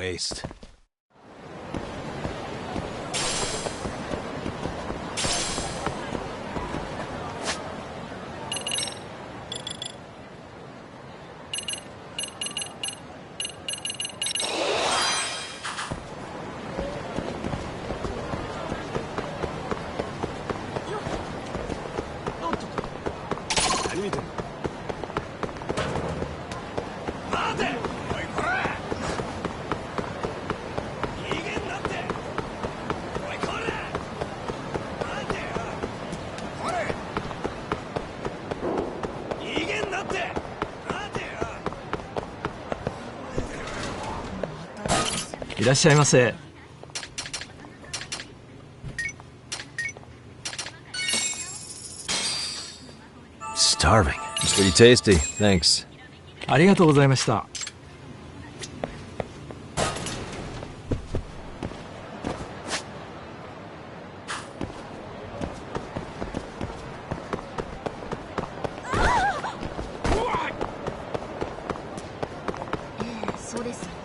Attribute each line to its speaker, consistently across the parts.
Speaker 1: waste.
Speaker 2: いらっしゃいませ。
Speaker 1: Starving. It's pretty tasty. Thanks.
Speaker 2: ありがとうございました。
Speaker 3: そうです。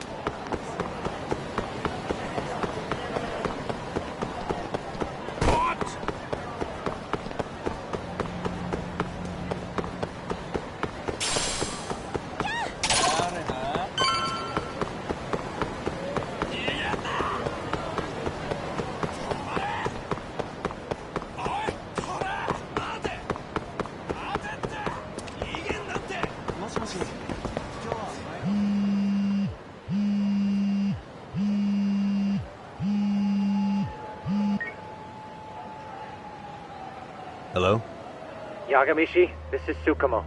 Speaker 1: Hello?
Speaker 4: Yagamishi, this is Tsukumo.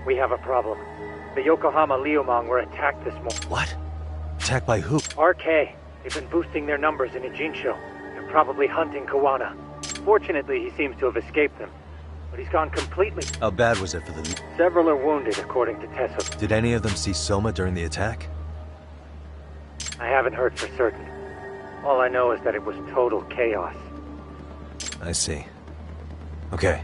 Speaker 4: We have a problem. The Yokohama Liumang were attacked this morning.
Speaker 1: What? Attacked by who?
Speaker 4: RK. They've been boosting their numbers in Ijinsho. They're probably hunting Kawana. Fortunately, he seems to have escaped them. But he's gone completely.
Speaker 1: How bad was it for them?
Speaker 4: Several are wounded, according to Tesso.
Speaker 1: Did any of them see Soma during the attack?
Speaker 4: I haven't heard for certain. All I know is that it was total chaos.
Speaker 1: I see. Okay.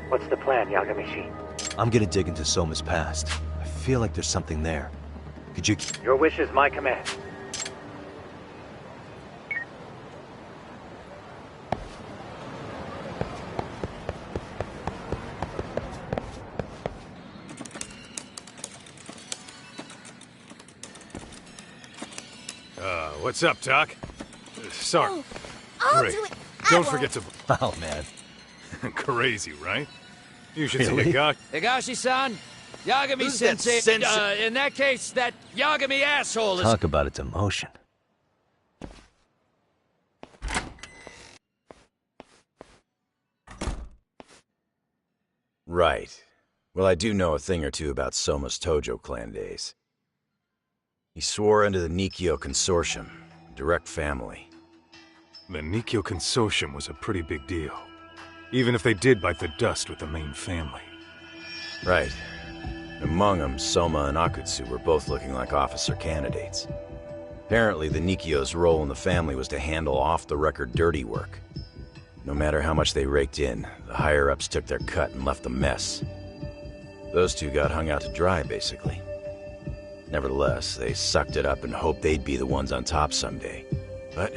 Speaker 4: What's the plan, Yagamishi?
Speaker 1: I'm gonna dig into Soma's past. I feel like there's something there. Could you...
Speaker 4: Your wish is my command.
Speaker 5: What's up, Doc? Sorry.
Speaker 3: Oh, I'll
Speaker 5: Great.
Speaker 3: do it.
Speaker 5: Don't forget to...
Speaker 1: Oh, man.
Speaker 5: Crazy, right? You should
Speaker 1: Really?
Speaker 5: see a guy...
Speaker 6: Higashi-san, Yagami-sensei, in that case, that Yagami asshole is...
Speaker 1: Talk about a demotion.
Speaker 7: Right. Well, I do know a thing or two about Soma's Tojo clan days. He swore into the Nikyo Consortium, direct family.
Speaker 5: The Nikyo Consortium was a pretty big deal. Even if they did bite the dust with the main family.
Speaker 7: Right. Among them, Soma and Akutsu were both looking like officer candidates. Apparently, the Nikyo's role in the family was to handle off-the-record dirty work. No matter how much they raked in, the higher-ups took their cut and left a mess. Those two got hung out to dry, basically. Nevertheless, they sucked it up and hoped they'd be the ones on top someday. But,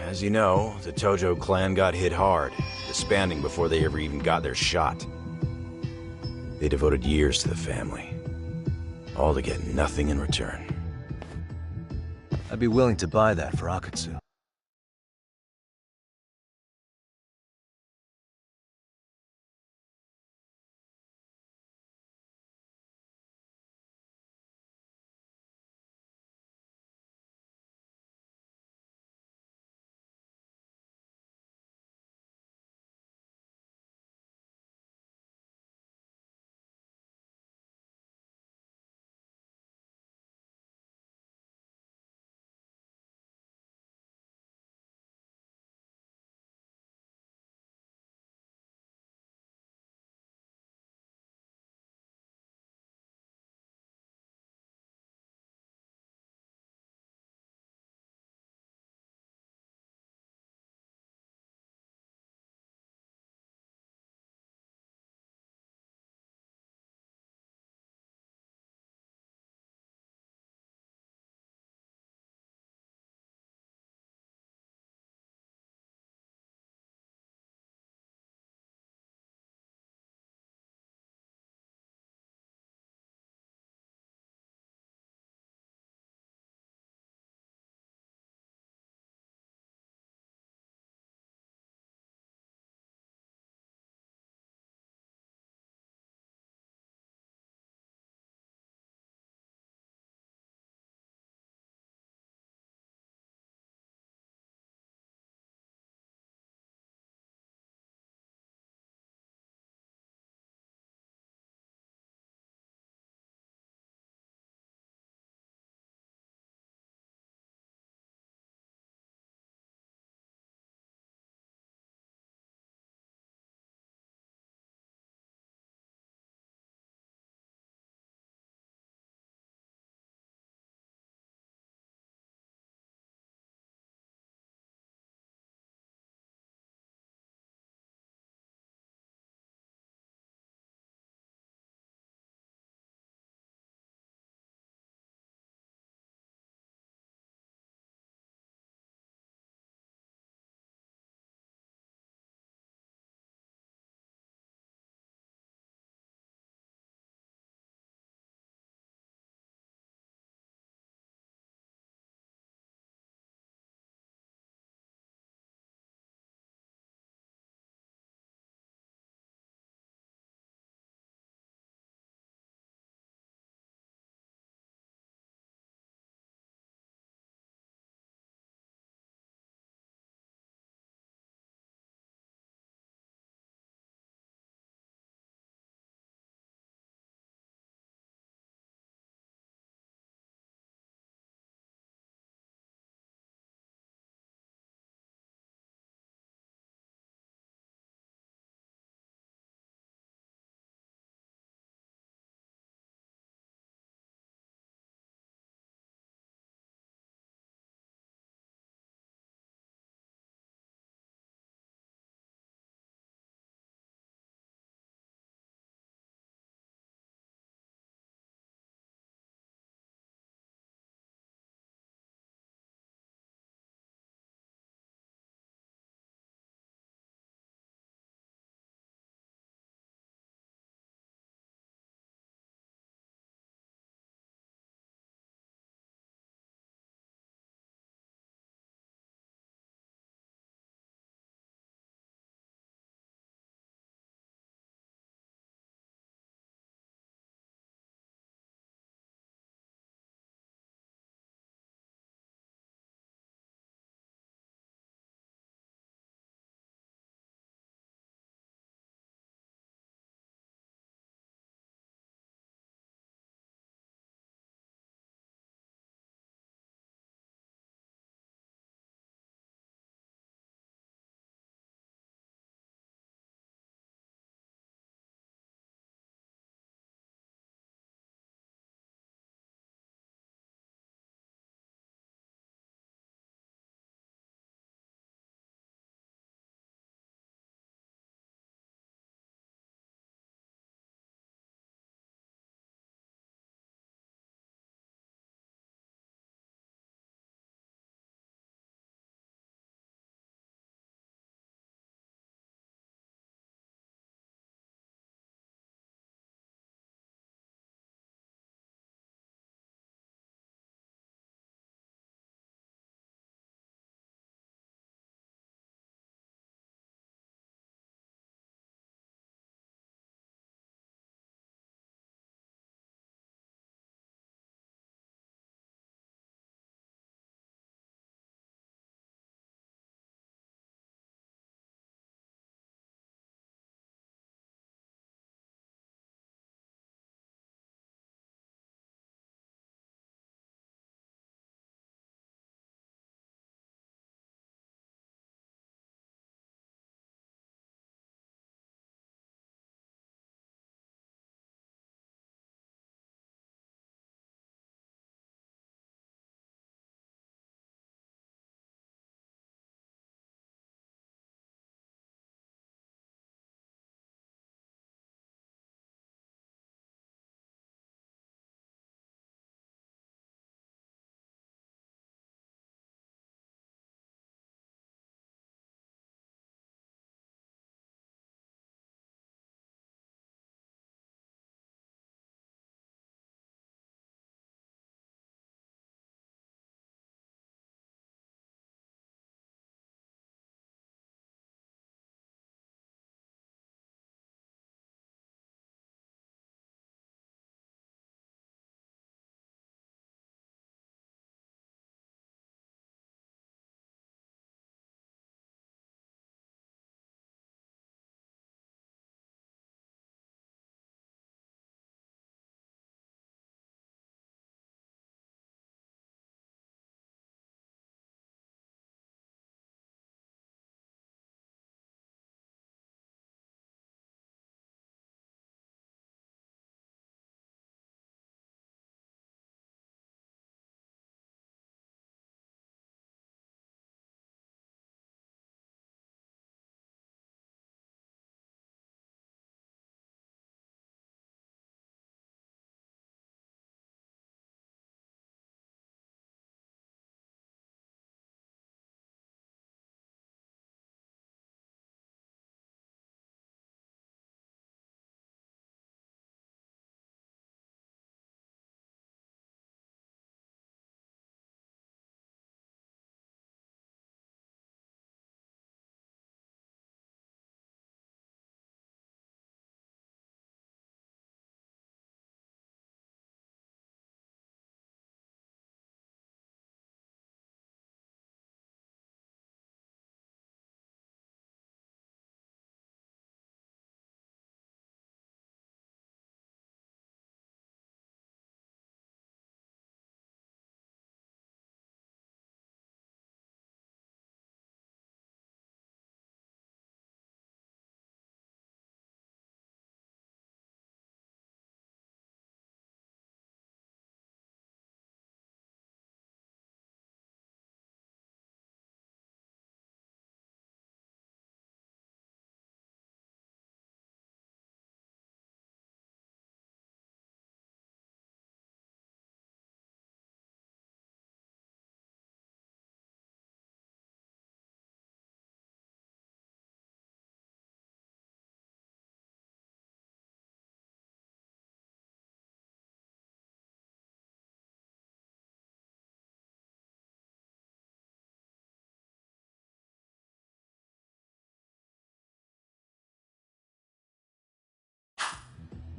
Speaker 7: as you know, the Tojo clan got hit hard, disbanding before they ever even got their shot. They devoted years to the family, all to get nothing in return.
Speaker 1: I'd be willing to buy that for Akutsu.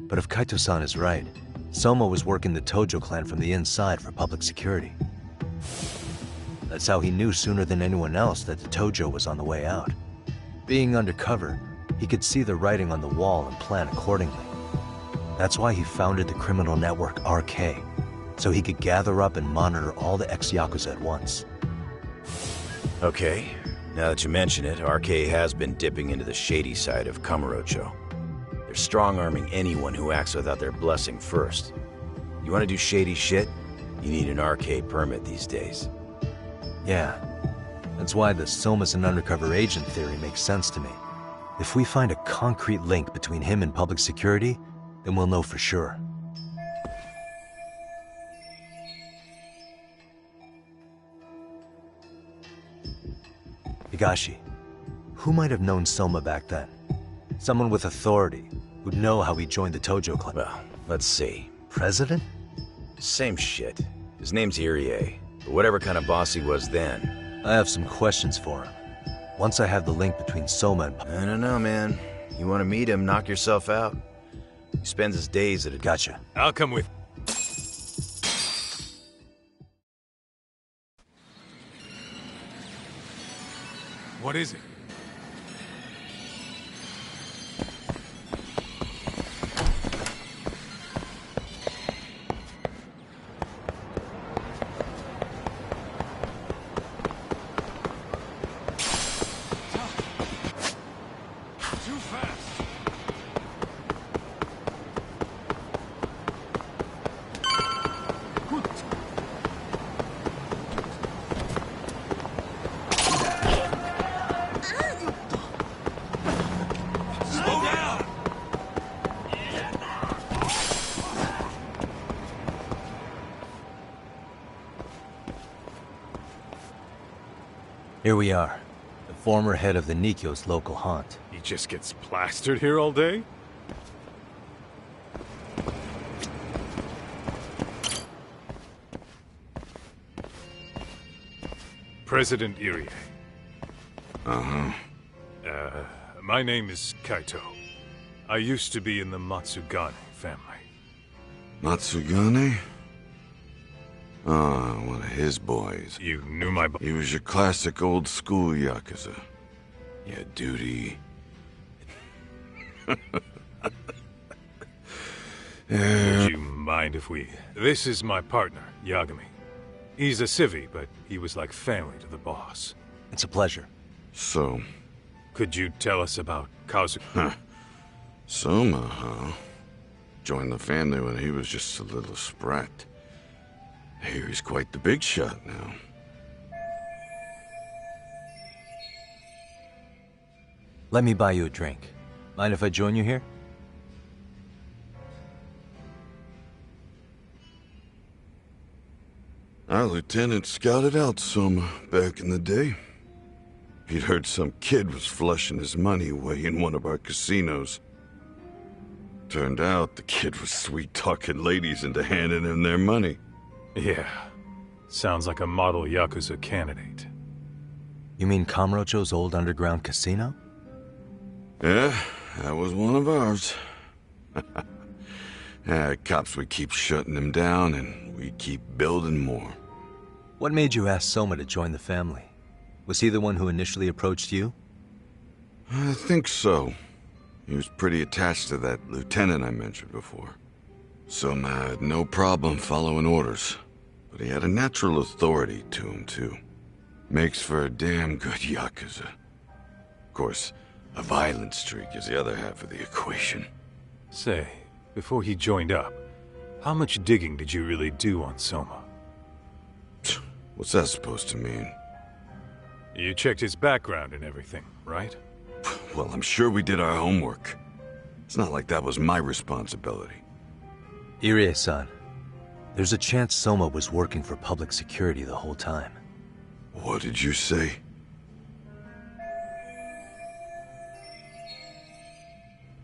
Speaker 1: But if Kaito-san is right, Soma was working the Tojo clan from the inside for public security. That's how he knew sooner than anyone else that the Tojo was on the way out. Being undercover, he could see the writing on the wall and plan accordingly. That's why he founded the criminal network RK, so he could gather up and monitor all the ex-Yakuza at once.
Speaker 7: Okay, now that you mention it, RK has been dipping into the shady side of Kamurocho. They're strong-arming anyone who acts without their blessing first. You want to do shady shit? You need an RK permit these days.
Speaker 1: Yeah, that's why the Soma's an undercover agent theory makes sense to me. If we find a concrete link between him and public security, then we'll know for sure. Higashi, who might have known Soma back then? Someone with authority, who'd know how he joined the Tojo clan.
Speaker 7: Well, let's see.
Speaker 1: President?
Speaker 7: Same shit. His name's Irie, but whatever kind of boss he was then.
Speaker 1: I have some questions for him. Once I have the link between Soma and...
Speaker 7: I don't know, man. You want to meet him, knock yourself out. He spends his days at a...
Speaker 1: Gotcha.
Speaker 5: I'll come with. What is it?
Speaker 6: Too fast. Slow down.
Speaker 1: Here we are, the former head of the Nikkyo's local haunt.
Speaker 5: He just gets plastered here all day? President Irie.
Speaker 8: Uh-huh.
Speaker 5: My name is Kaito. I used to be in the Matsugane family.
Speaker 8: Matsugane? Ah, one of his boys.
Speaker 5: You knew my
Speaker 8: He was your classic old school Yakuza. You had duty.
Speaker 5: Would you mind if we... This is my partner, Yagami. He's a civvy, but he was like family to the boss.
Speaker 1: It's a pleasure.
Speaker 8: So,
Speaker 5: Could you tell us about Kazuki?
Speaker 8: Soma, huh? Joined the family when he was just a little sprat. Here he's quite the big shot now.
Speaker 1: Let me buy you a drink. Mind if I join you here?
Speaker 8: Our lieutenant scouted out Soma back in the day. He'd heard some kid was flushing his money away in one of our casinos. Turned out the kid was sweet-talking ladies into handing him their money.
Speaker 5: Yeah. Sounds like a model Yakuza candidate.
Speaker 1: You mean Kamurocho's old underground casino?
Speaker 8: Yeah, that was one of ours. Cops would keep shutting him down, and we'd keep building more.
Speaker 1: What made you ask Soma to join the family? Was he the one who initially approached you?
Speaker 8: I think so. He was pretty attached to that lieutenant I mentioned before. Soma had no problem following orders, but he had a natural authority to him, too. Makes for a damn good Yakuza. Of course, a violent streak is the other half of the equation.
Speaker 5: Say, before he joined up, how much digging did you really do on Soma?
Speaker 8: What's that supposed to mean?
Speaker 5: You checked his background and everything, right?
Speaker 8: Well, I'm sure we did our homework. It's not like that was my responsibility.
Speaker 1: Irie-san, there's a chance Soma was working for public security the whole time.
Speaker 8: What did you say?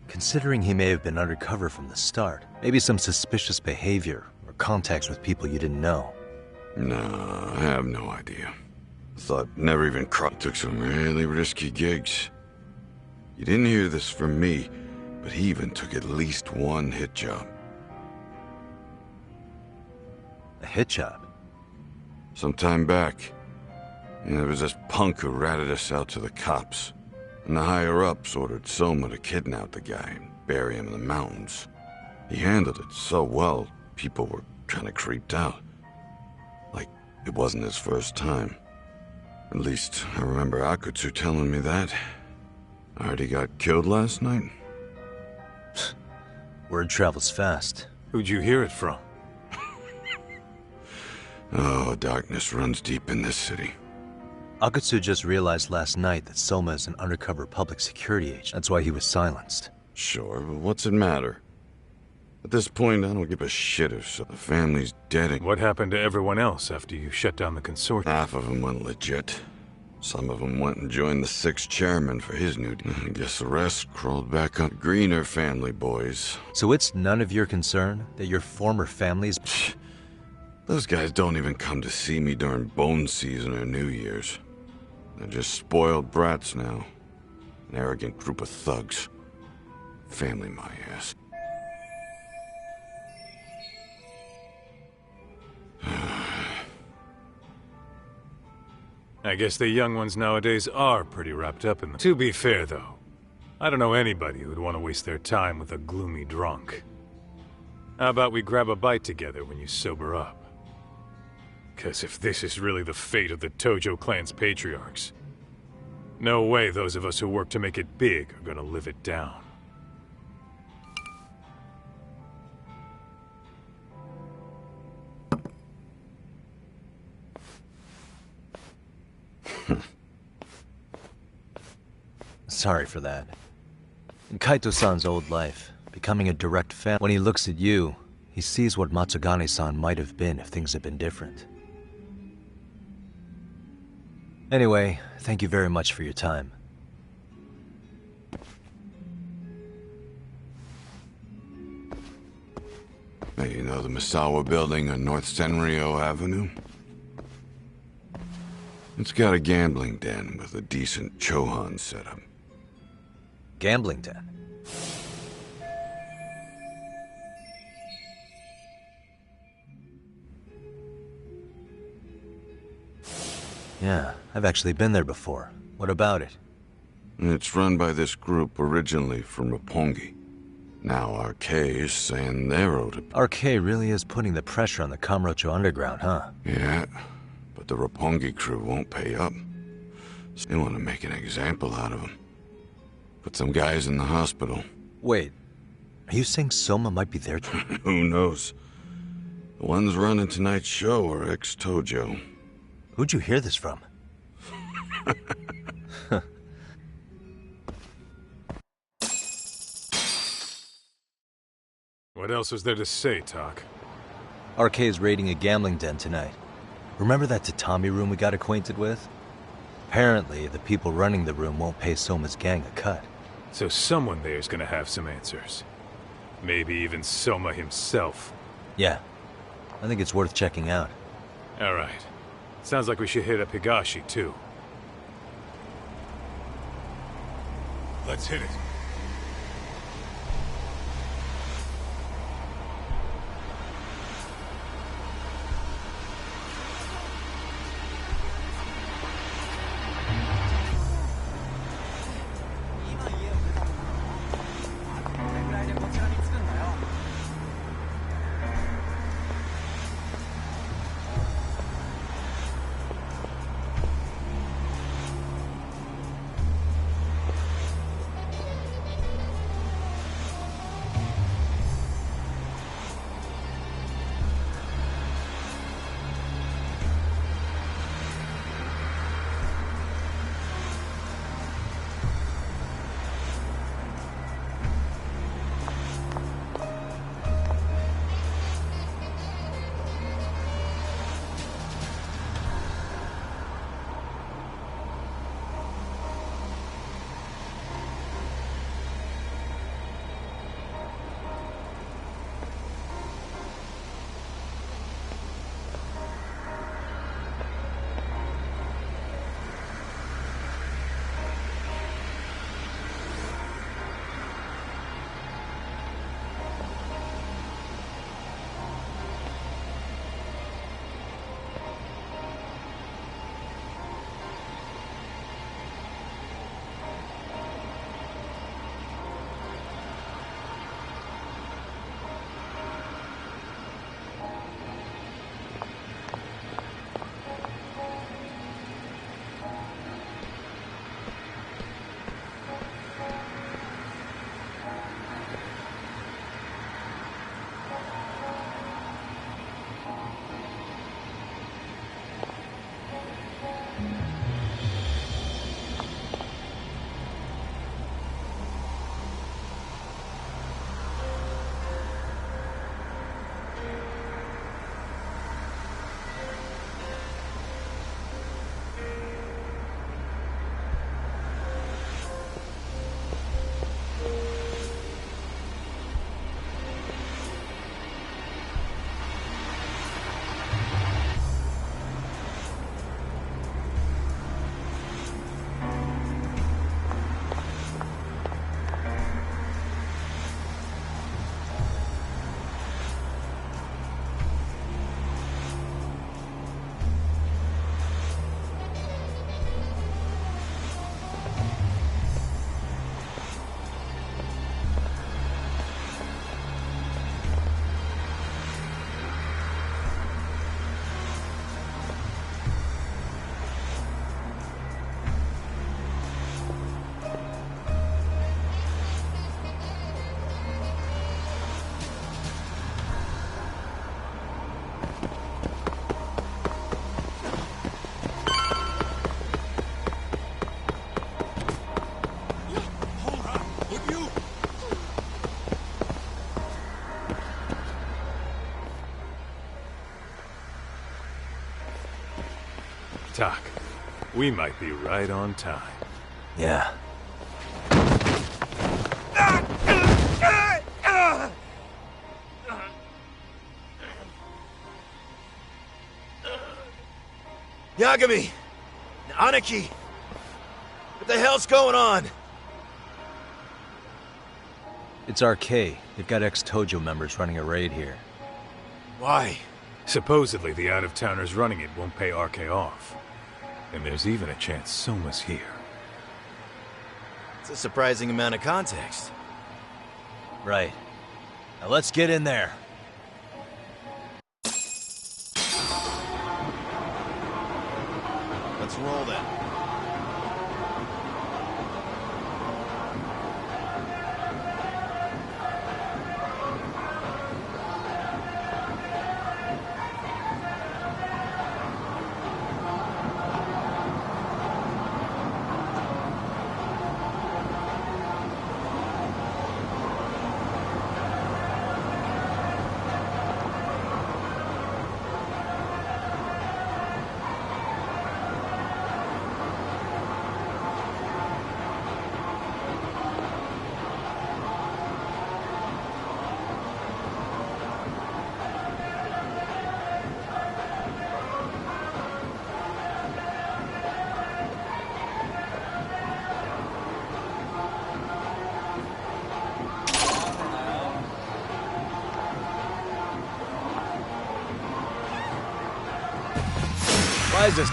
Speaker 1: Considering he may have been undercover from the start, maybe some suspicious behavior or contacts with people you didn't know.
Speaker 8: No, I have no idea. Thought never even took some really risky gigs. You didn't hear this from me. but he even took at least one hit job.
Speaker 1: A hit job?
Speaker 8: Some time back, there was this punk who ratted us out to the cops. And the higher-ups ordered Soma to kidnap the guy and bury him in the mountains. He handled it so well, people were kind of creeped out. Like, it wasn't his first time. At least, I remember Akutsu telling me that. I heard he got killed last night.
Speaker 1: Word travels fast.
Speaker 5: Who'd you hear it from?
Speaker 8: Oh, darkness runs deep in this city.
Speaker 1: Akutsu just realized last night that Soma is an undercover public security agent. That's why he was silenced.
Speaker 8: Sure, but what's it matter? At this point, I don't give a shit if the family's dead. And
Speaker 5: What happened to everyone else after you shut down the consortium?
Speaker 8: half of them went legit. Some of them went and joined the 6th chairman for his new... I guess the rest crawled back on greener family boys.
Speaker 1: So it's none of your concern that your former family's...
Speaker 8: Those guys don't even come to see me during bone season or New Year's. They're just spoiled brats now. An arrogant group of thugs. Family my ass.
Speaker 5: I guess the young ones nowadays are pretty wrapped up in them. To be fair, though, I don't know anybody who'd want to waste their time with a gloomy drunk. How about we grab a bite together when you sober up? 'Cause if this is really the fate of the Tojo clan's patriarchs, no way those of us who work to make it big are gonna live it down.
Speaker 1: Sorry for that. In Kaito-san's old life, becoming a direct fan, when he looks at you, he sees what Matsugane-san might have been if things had been different. Anyway, thank you very much for your time.
Speaker 8: Hey, you know the Misawa building on North Senryo Avenue? It's got a gambling den with a decent Chohan setup.
Speaker 1: Gambling den. Yeah, I've actually been there before. What about it?
Speaker 8: It's run by this group originally from Roppongi. Now RK is saying they're owed it.
Speaker 1: RK really is putting the pressure on the Kamurocho Underground, huh?
Speaker 8: Yeah, but the Roppongi crew won't pay up. They want to make an example out of them. Put some guys in the hospital.
Speaker 1: Wait, are you saying Soma might be there too?
Speaker 8: Who knows? The ones running tonight's show are ex-Tojo.
Speaker 1: Who'd you hear this from?
Speaker 5: What else is there to say, Tak?
Speaker 1: RK is raiding a gambling den tonight. Remember that tatami room we got acquainted with? Apparently, the people running the room won't pay Soma's gang a cut.
Speaker 5: So someone there's gonna have some answers. Maybe even Soma himself.
Speaker 1: Yeah, I think it's worth checking out.
Speaker 5: Alright. Sounds like we should hit up Higashi, too. Let's hit it. Tak, we might be right on time.
Speaker 1: Yeah.
Speaker 7: Yagami! Aniki! What the hell's going on?
Speaker 1: It's RK. They've got ex-Tojo members running a raid here.
Speaker 7: Why?
Speaker 5: Supposedly the out-of-towners running it won't pay RK off. And there's even a chance Soma's here.
Speaker 7: It's a surprising amount of context.
Speaker 1: Right. Now let's get in there.
Speaker 7: Let's roll then.
Speaker 1: Why is this?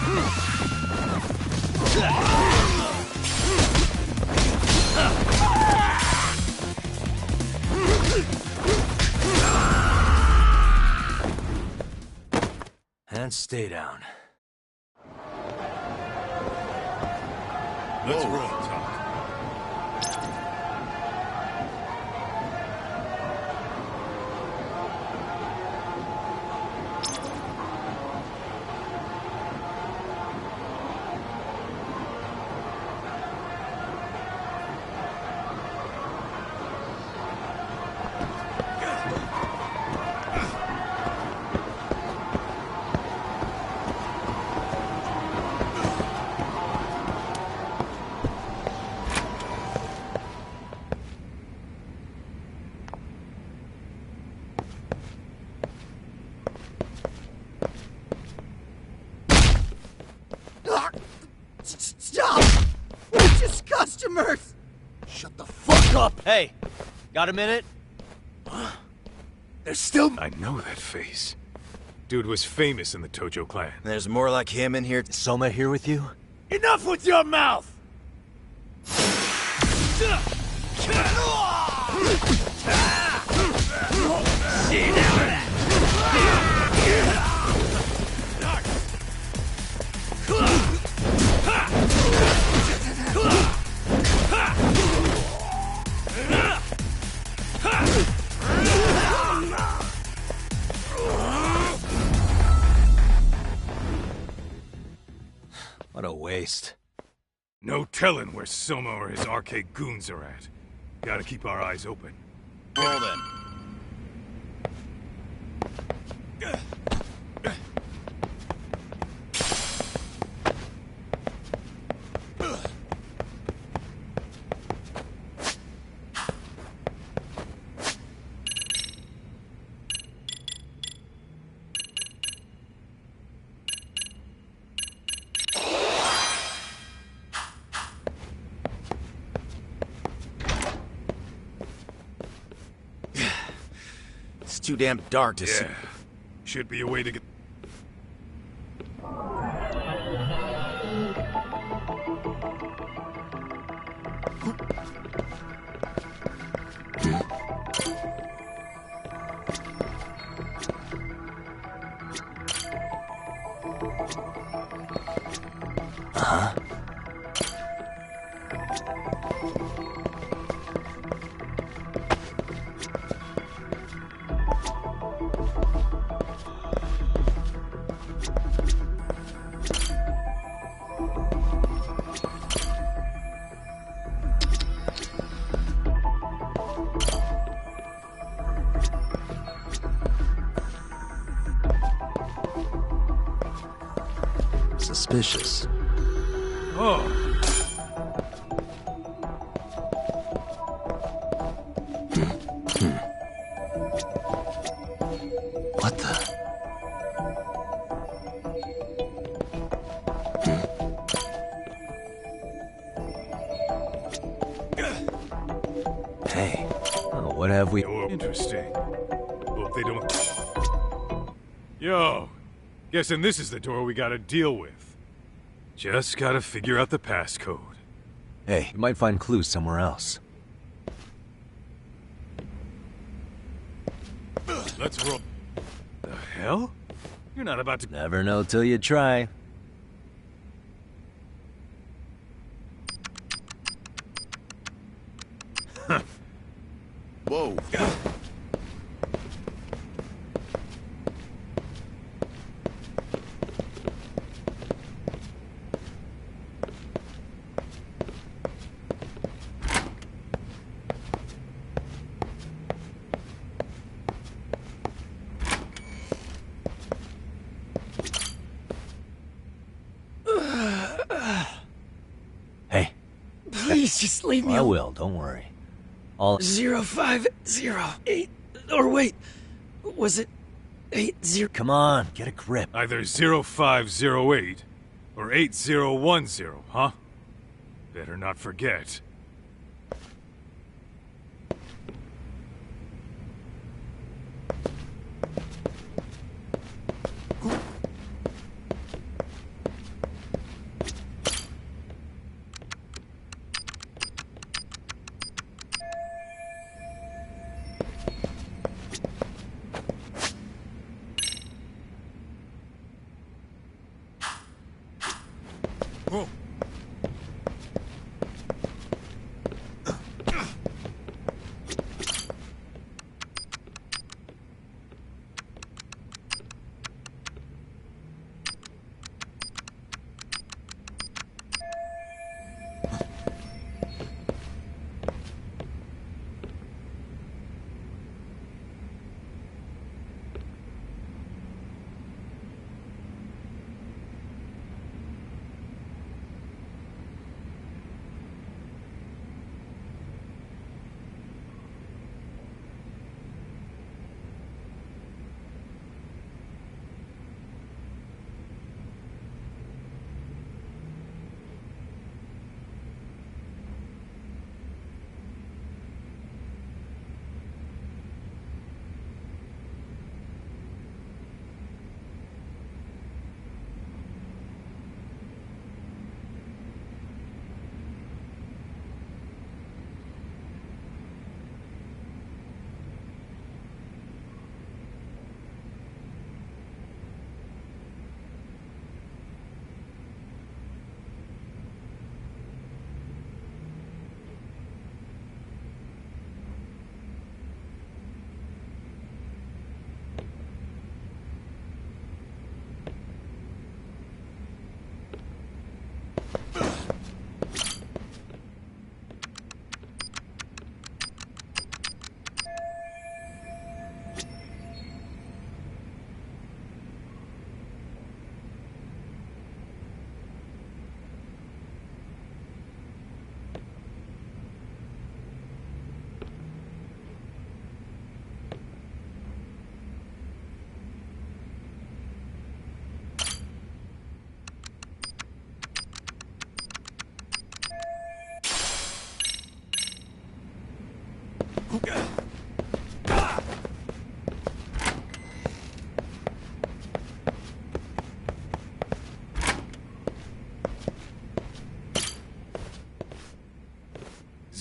Speaker 1: And stay down.
Speaker 5: Let's roll, Tak.
Speaker 6: Stop! We're just customers!
Speaker 1: Shut the fuck up! Hey, got a minute?
Speaker 6: There's still...
Speaker 5: I know that face. Dude was famous in the Tojo clan.
Speaker 7: There's more like him in here.
Speaker 1: Is Soma here with you?
Speaker 6: Enough with your mouth!
Speaker 1: What a waste.
Speaker 5: No telling where Soma or his RK goons are at. Gotta keep our eyes open.
Speaker 7: Roll then. It's too damn dark to see.
Speaker 5: Yeah. Should be a way to get...
Speaker 1: Suspicious.
Speaker 5: Oh.
Speaker 1: What the? Hey. Oh, what have we...
Speaker 5: Oh, interesting. Hope they don't... Yo. Guessing this is the door we gotta deal with. Just gotta figure out the passcode.
Speaker 1: Hey, you might find clues somewhere else.
Speaker 5: Let's roll. The hell? You're not about to...
Speaker 1: Never know till you try.
Speaker 8: Whoa.
Speaker 1: Hey,
Speaker 2: Please just leave me
Speaker 1: I
Speaker 2: alone.
Speaker 1: will, don't worry. All...
Speaker 2: 0508. Or wait, was it 80?
Speaker 1: Come on, get a grip.
Speaker 5: Either 0508 or 8010, huh? Better not forget. Whoa.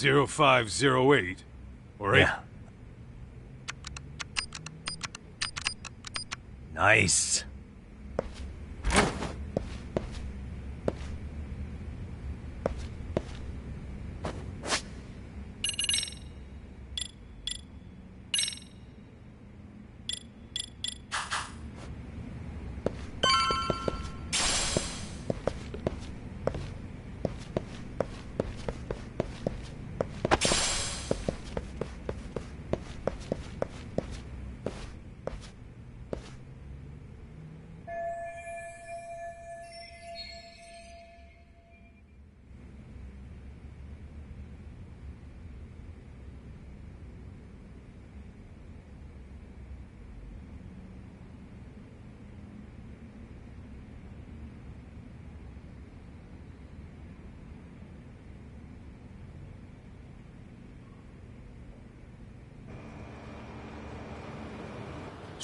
Speaker 5: Zero 0508 or 8.
Speaker 1: Yeah. Nice.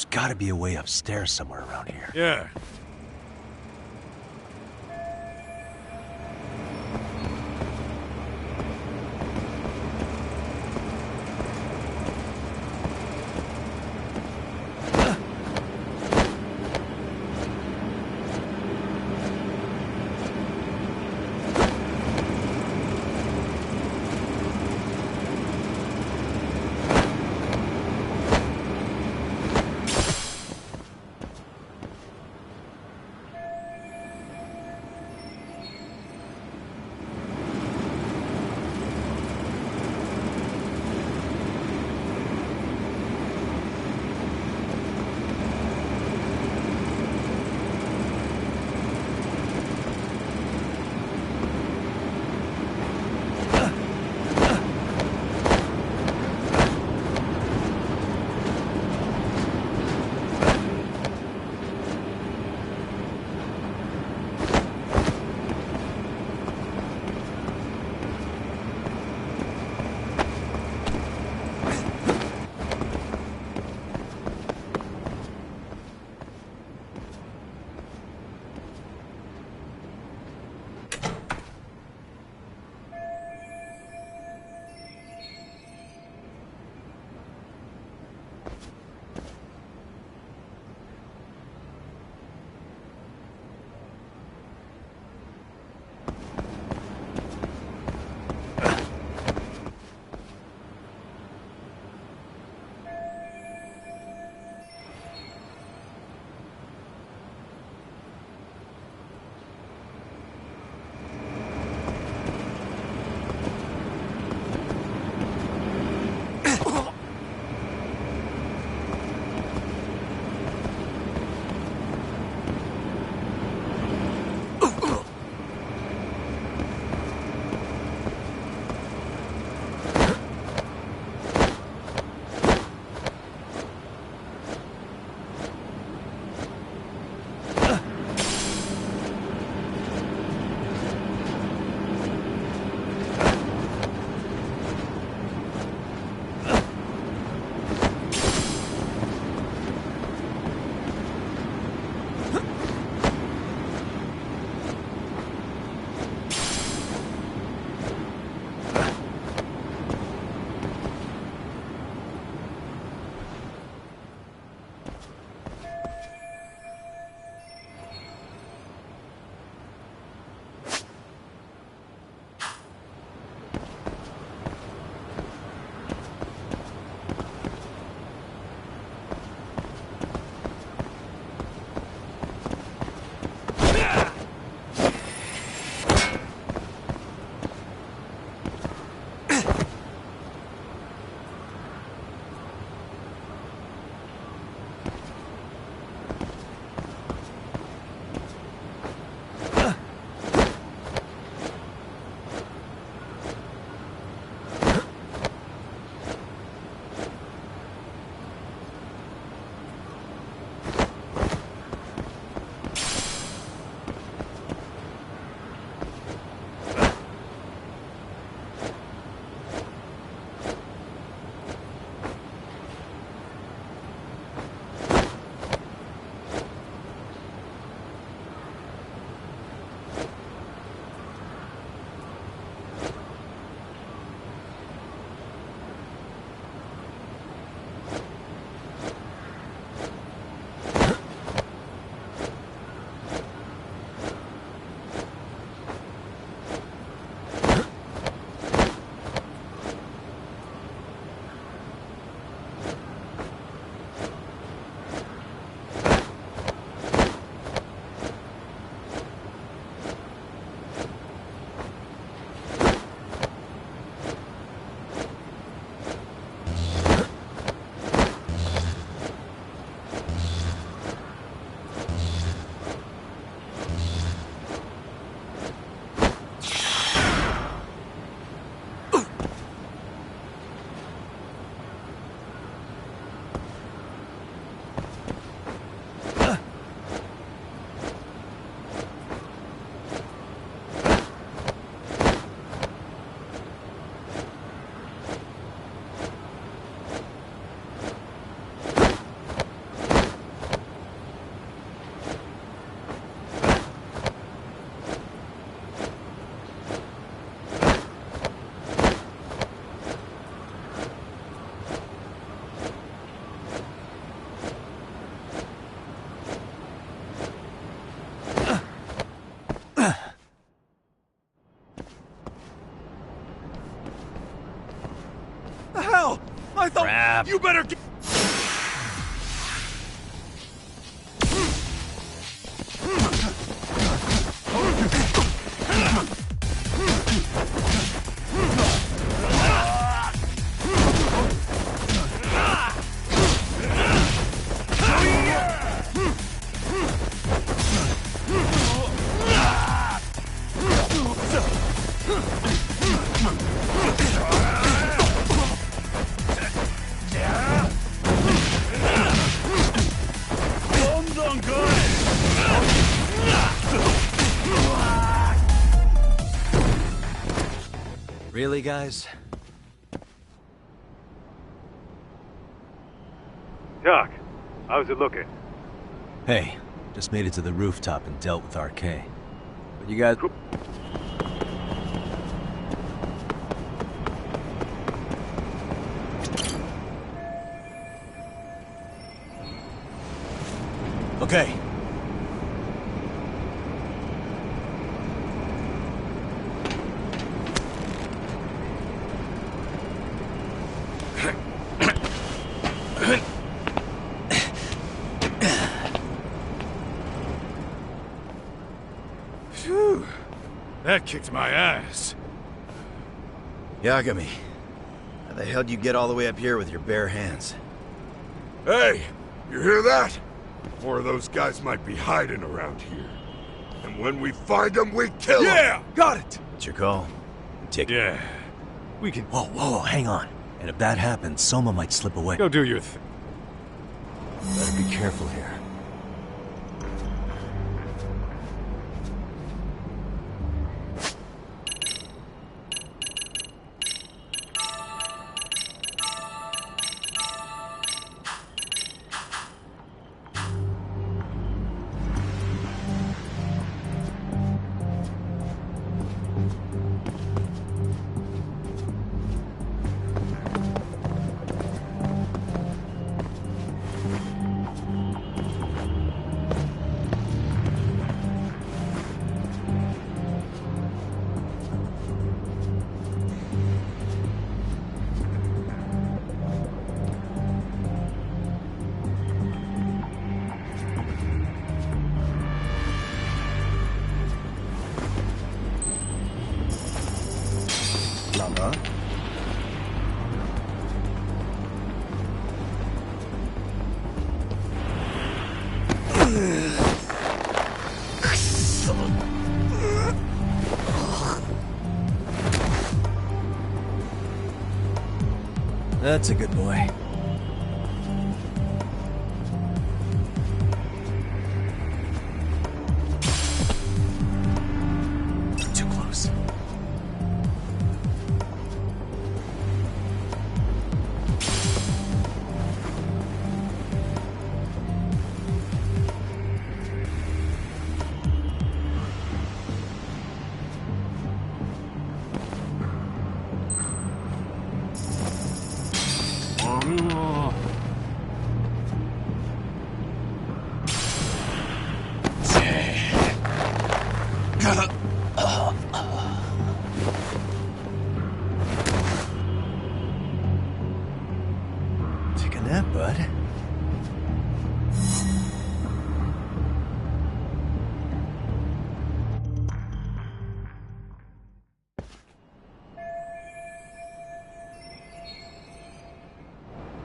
Speaker 1: There's gotta be a way upstairs somewhere around here.
Speaker 5: Yeah.
Speaker 1: crap.
Speaker 6: You better get...
Speaker 1: Really, guys?
Speaker 5: Doc, how's it looking?
Speaker 1: Hey, just made it to the rooftop and dealt with RK. But you guys... Okay.
Speaker 5: Phew. That kicked my ass.
Speaker 7: Yagami, how the hell do you get all the way up here with your bare hands?
Speaker 9: Hey, you hear that? More of those guys might be hiding around here. And when we find them, we kill them!
Speaker 6: Yeah! Got it!
Speaker 7: It's your call. Take it.
Speaker 5: Yeah. We can...
Speaker 1: Whoa, hang on. And if that happens, Soma might slip away.
Speaker 5: Go do your thing.
Speaker 1: Better be careful here. Lama? That's a good boy. Too close. Take a nap, bud.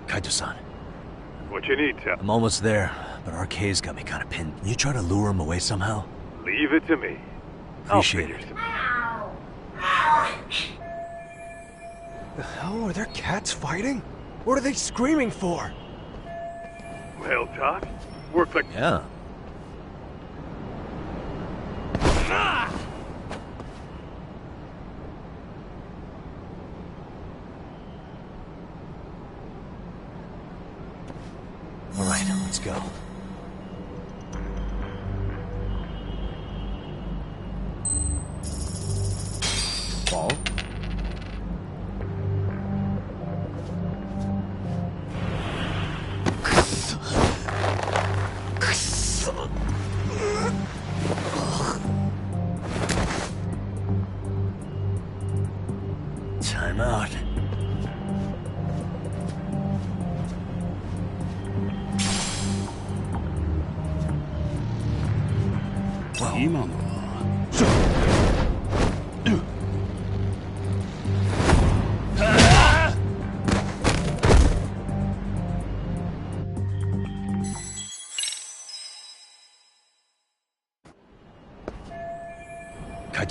Speaker 1: Kaito-san,
Speaker 5: What you need, Tell.
Speaker 1: I'm almost there, but RK's got me kind of pinned. Can you try to lure him away somehow?
Speaker 5: Leave it to me.
Speaker 1: Appreciate
Speaker 5: I'll
Speaker 1: it.
Speaker 5: figure
Speaker 6: The hell are there cats fighting? What are they screaming for?
Speaker 5: Well, Doc, worked like...
Speaker 1: Yeah. All right, let's go. Ball. Time out.
Speaker 10: 今のは。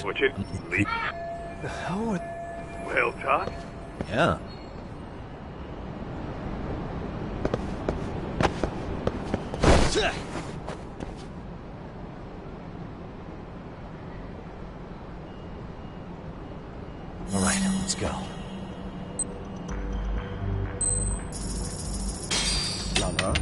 Speaker 5: Which it leak.
Speaker 1: The hell were...
Speaker 5: Whale talk?
Speaker 1: Yeah. All right, let's go. Lala.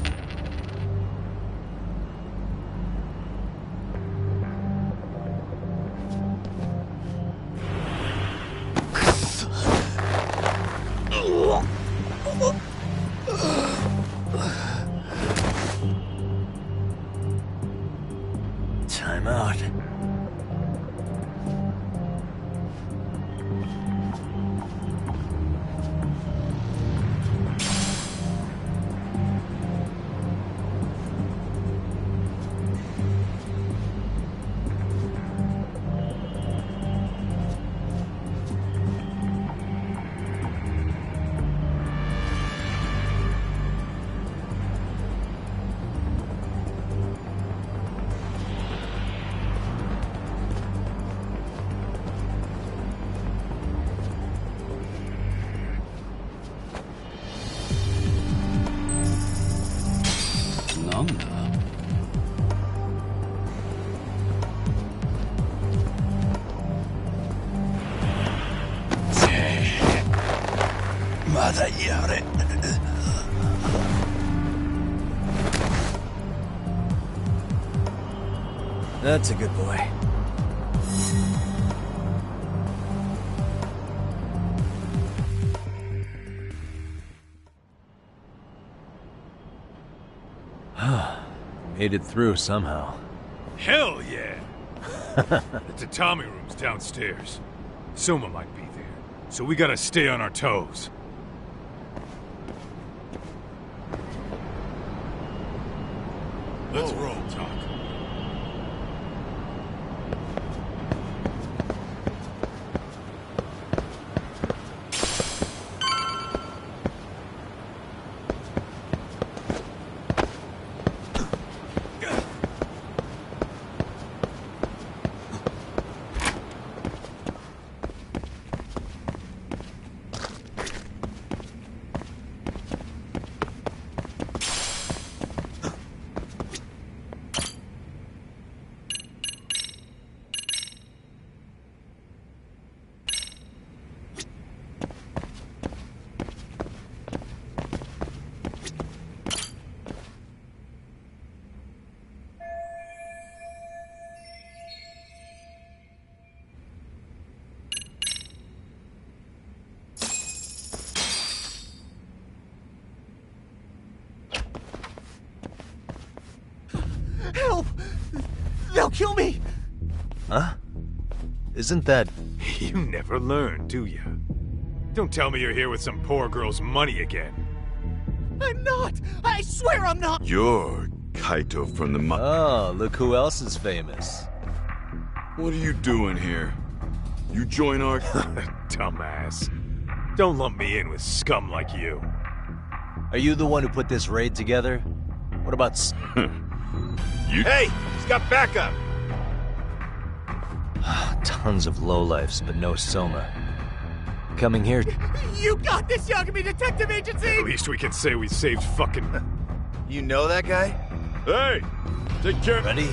Speaker 1: Time out. That's a good boy. Made it through somehow.
Speaker 5: Hell yeah! The tatami room's downstairs. Soma might be there, so we gotta stay on our toes. Let's roll, Talk.
Speaker 2: Help! They'll kill me!
Speaker 1: Huh? Isn't that...
Speaker 5: You never learn, do you? Don't tell me you're here with some poor girl's money again.
Speaker 2: I'm not! I swear I'm not!
Speaker 8: You're Kaito from the
Speaker 1: Oh, look who else is famous.
Speaker 8: What are you doing here? You join our...
Speaker 5: Dumbass. Don't lump me in with scum like you.
Speaker 1: Are you the one who put this raid together? What about...
Speaker 9: Hey! He's got backup!
Speaker 1: Tons of lowlifes, but no Soma. Coming here...
Speaker 2: You got this, Yagami Detective Agency!
Speaker 5: At least we can say we saved fucking...
Speaker 6: You know that guy?
Speaker 9: Hey! Take care...
Speaker 1: Ready?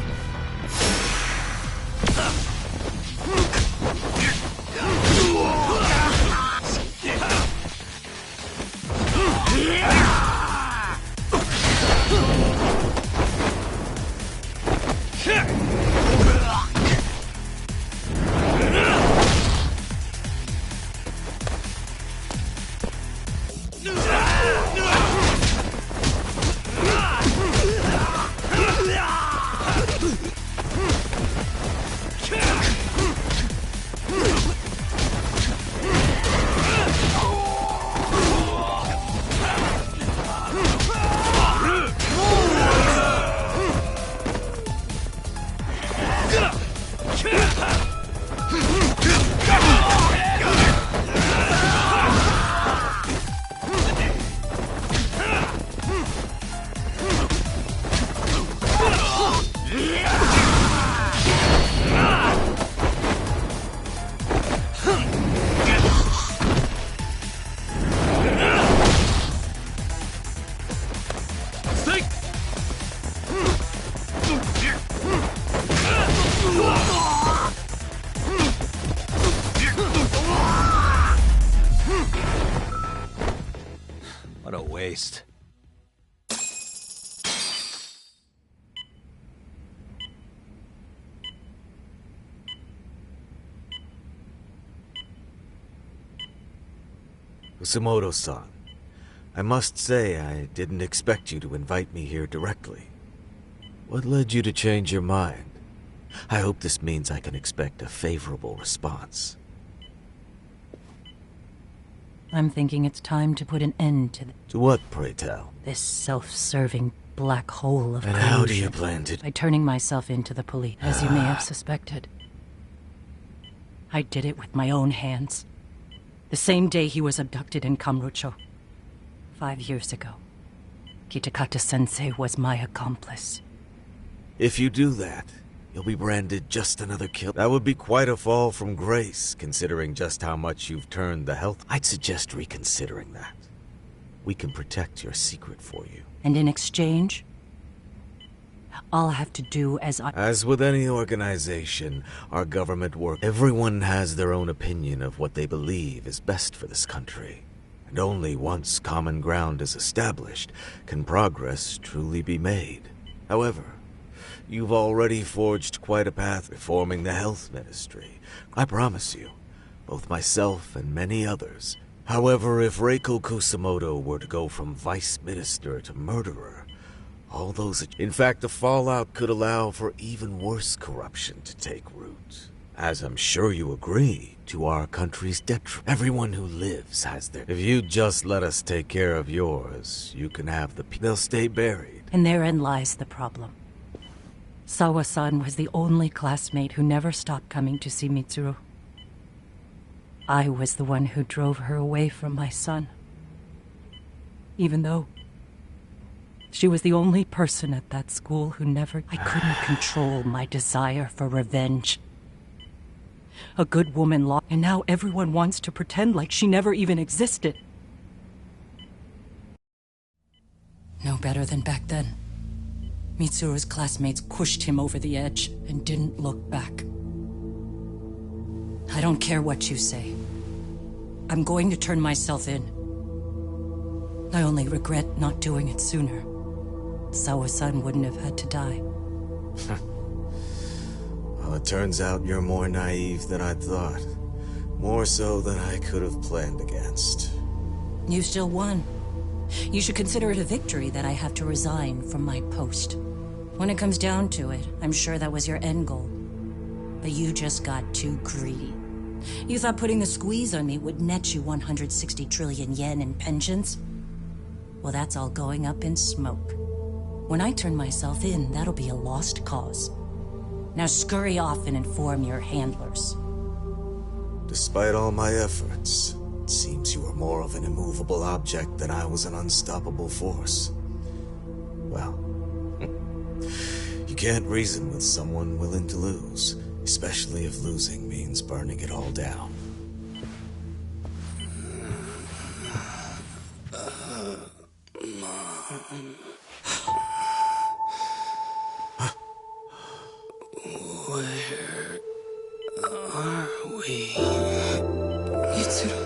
Speaker 1: least.
Speaker 11: Kusamoto-san, I must say I didn't expect you to invite me here directly. What led you to change your mind? I hope this means I can expect a favorable response.
Speaker 12: I'm thinking it's time to put an end to
Speaker 11: To what, pray tell?
Speaker 12: this self-serving black hole of
Speaker 11: And
Speaker 12: collusion.
Speaker 11: how do you plan to...
Speaker 12: By turning myself into the police, as you may have suspected. I did it with my own hands. The same day he was abducted in Kamurocho. 5 years ago. Kitakata-sensei was my accomplice.
Speaker 11: If you do that, you'll be branded just another kill. That would be quite a fall from grace, considering just how much you've turned the health. I'd suggest reconsidering that. We can protect your secret for you.
Speaker 12: And in exchange, I'll have to do as I...
Speaker 11: As with any organization, our government work, everyone has their own opinion of what they believe is best for this country. And only once common ground is established can progress truly be made. However, you've already forged quite a path reforming the health ministry. I promise you, both myself and many others. However, if Reiko Kusamoto were to go from vice minister to murderer, all those... In fact, the fallout could allow for even worse corruption to take root. As I'm sure you agree, to our country's detriment. Everyone who lives has their... If you just let us take care of yours, you can have the... They'll stay buried.
Speaker 12: And therein lies the problem. Sawa-san was the only classmate who never stopped coming to see Mitsuru. I was the one who drove her away from my son. Even though she was the only person at that school who never... I couldn't control my desire for revenge. A good woman lost, and now everyone wants to pretend like she never even existed. No better than back then. Mitsuru's classmates pushed him over the edge and didn't look back. I don't care what you say. I'm going to turn myself in. I only regret not doing it sooner. Sawa-san wouldn't have had to die.
Speaker 11: Well, it turns out you're more naive than I thought. More so than I could have planned against.
Speaker 12: You still won. You should consider it a victory that I have to resign from my post. When it comes down to it, I'm sure that was your end goal. But you just got too greedy. You thought putting the squeeze on me would net you 160 trillion yen in pensions? Well, that's all going up in smoke. When I turn myself in, that'll be a lost cause. Now scurry off and inform your handlers.
Speaker 11: Despite all my efforts, it seems you were more of an immovable object than I was an unstoppable force. Well, you can't reason with someone willing to lose, especially if losing means burning it all down.
Speaker 10: Where are we?
Speaker 12: Mitsuru.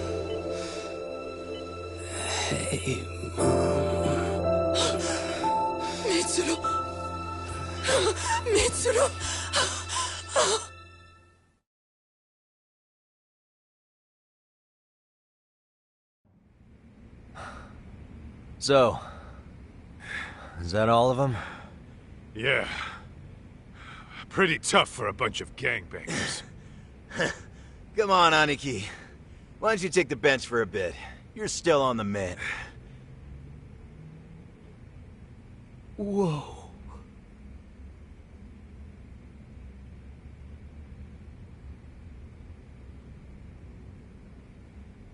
Speaker 10: Hey, Mom.
Speaker 12: Mitsuru. Mitsuru.
Speaker 1: So, is that all of them?
Speaker 5: Yeah. Pretty tough for a bunch of gangbangers.
Speaker 7: Come on, Aniki. Why don't you take the bench for a bit? You're still on the mend.
Speaker 2: Whoa.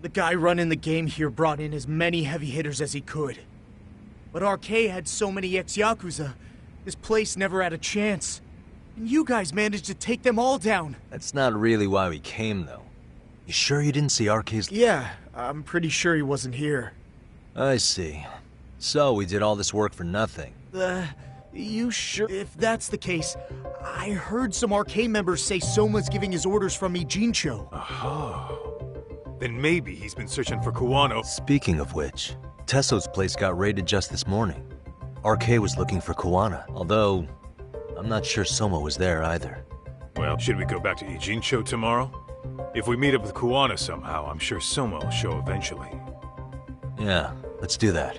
Speaker 2: The guy running the game here brought in as many heavy hitters as he could. But RK had so many ex-Yakuza, his place never had a chance. And you guys managed to take them all down.
Speaker 1: That's not really why we came, though. You sure you didn't see RK's...
Speaker 2: Yeah, I'm pretty sure he wasn't here.
Speaker 1: I see. So, we did all this work for nothing.
Speaker 2: You sure? If that's the case, I heard some RK members say Soma's giving his orders from Ijincho.
Speaker 5: Oh. Then maybe he's been searching for Kuwano.
Speaker 1: Speaking of which, Tesso's place got raided just this morning. RK was looking for Kuwana, although I'm not sure Soma was there either.
Speaker 5: Well, should we go back to Ijincho tomorrow? If we meet up with Kuwana somehow, I'm sure Soma will show eventually.
Speaker 1: Yeah, let's do that.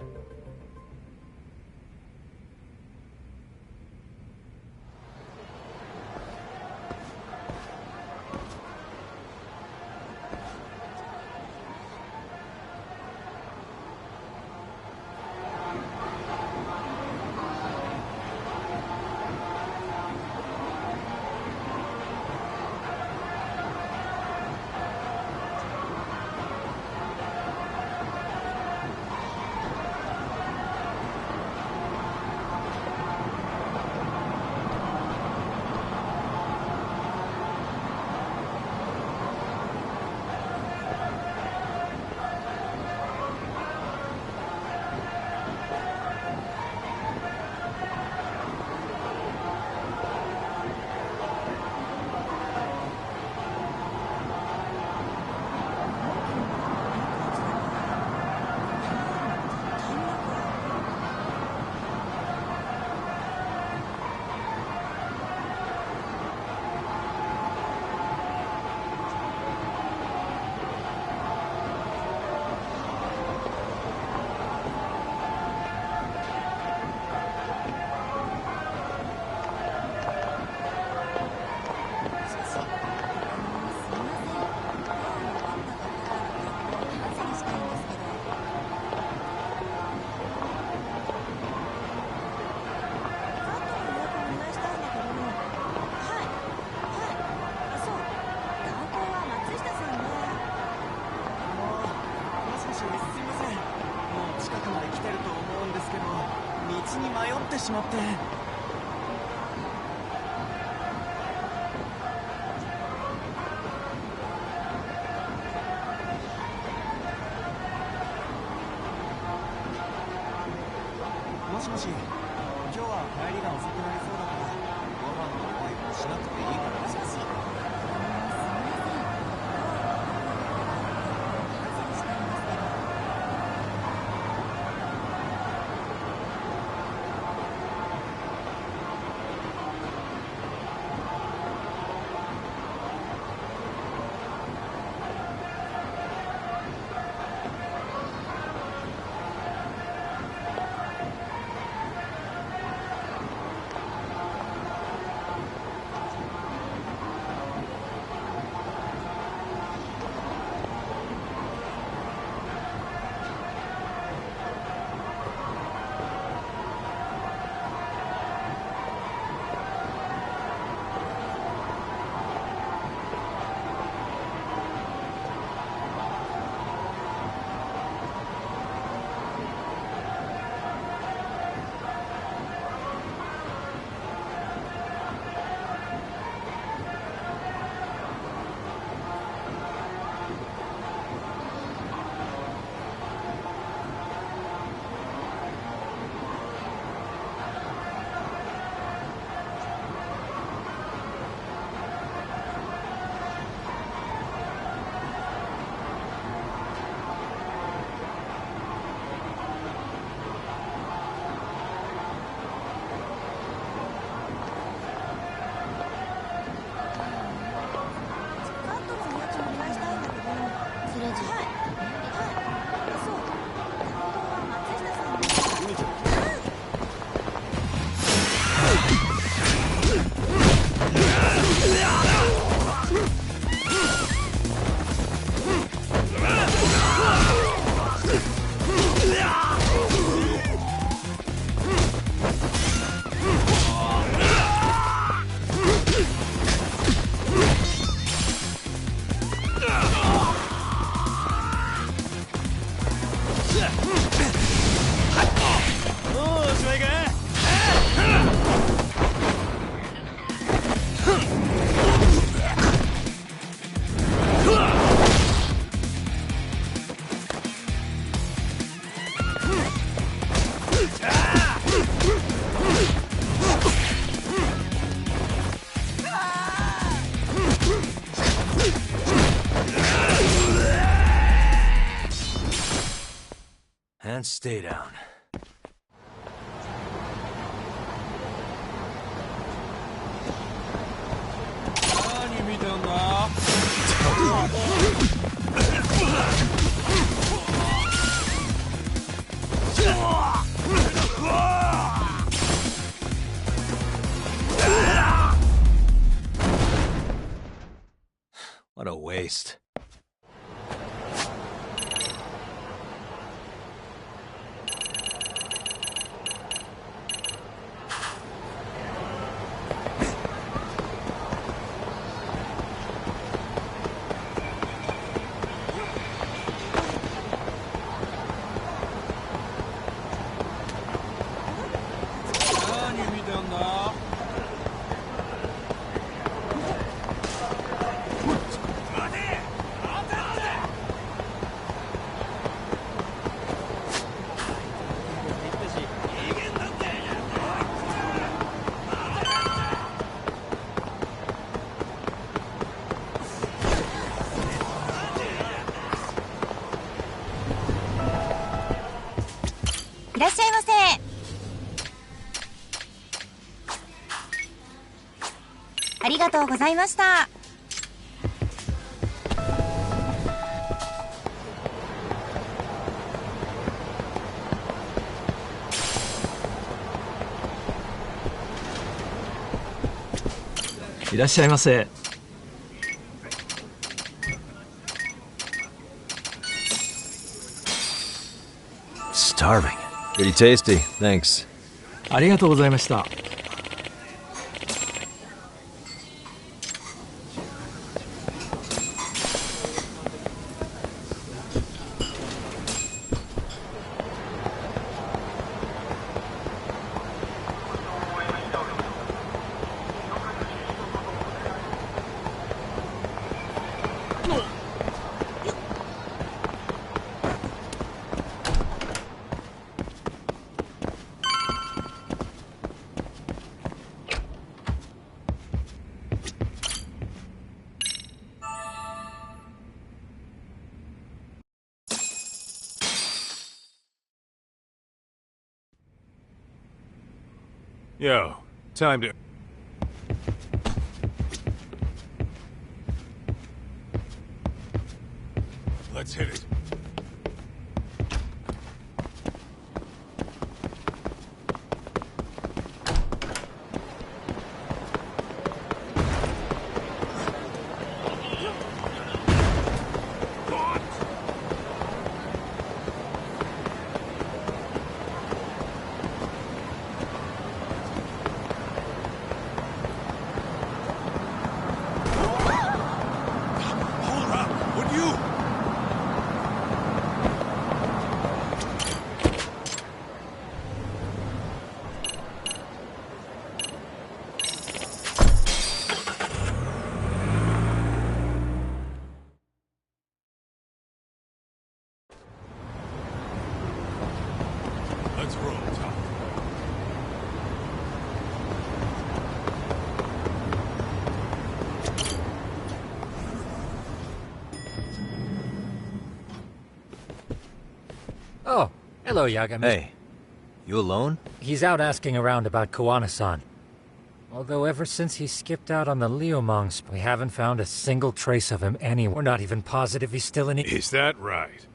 Speaker 1: and stay down. What a waste.
Speaker 3: ありがとうございました。
Speaker 13: いらっしゃいませ。
Speaker 1: Starving. Pretty tasty. Thanks.
Speaker 13: ありがとうございました。
Speaker 5: Yo, time to... Let's hit it. Let's roll, Tom.
Speaker 14: Oh, hello, Yagami.
Speaker 1: Hey, you alone?
Speaker 14: He's out asking around about Koana-san. Although ever since he skipped out on the Liumang, we haven't found a single trace of him anywhere. We're not even positive he's still in...
Speaker 5: Is that right?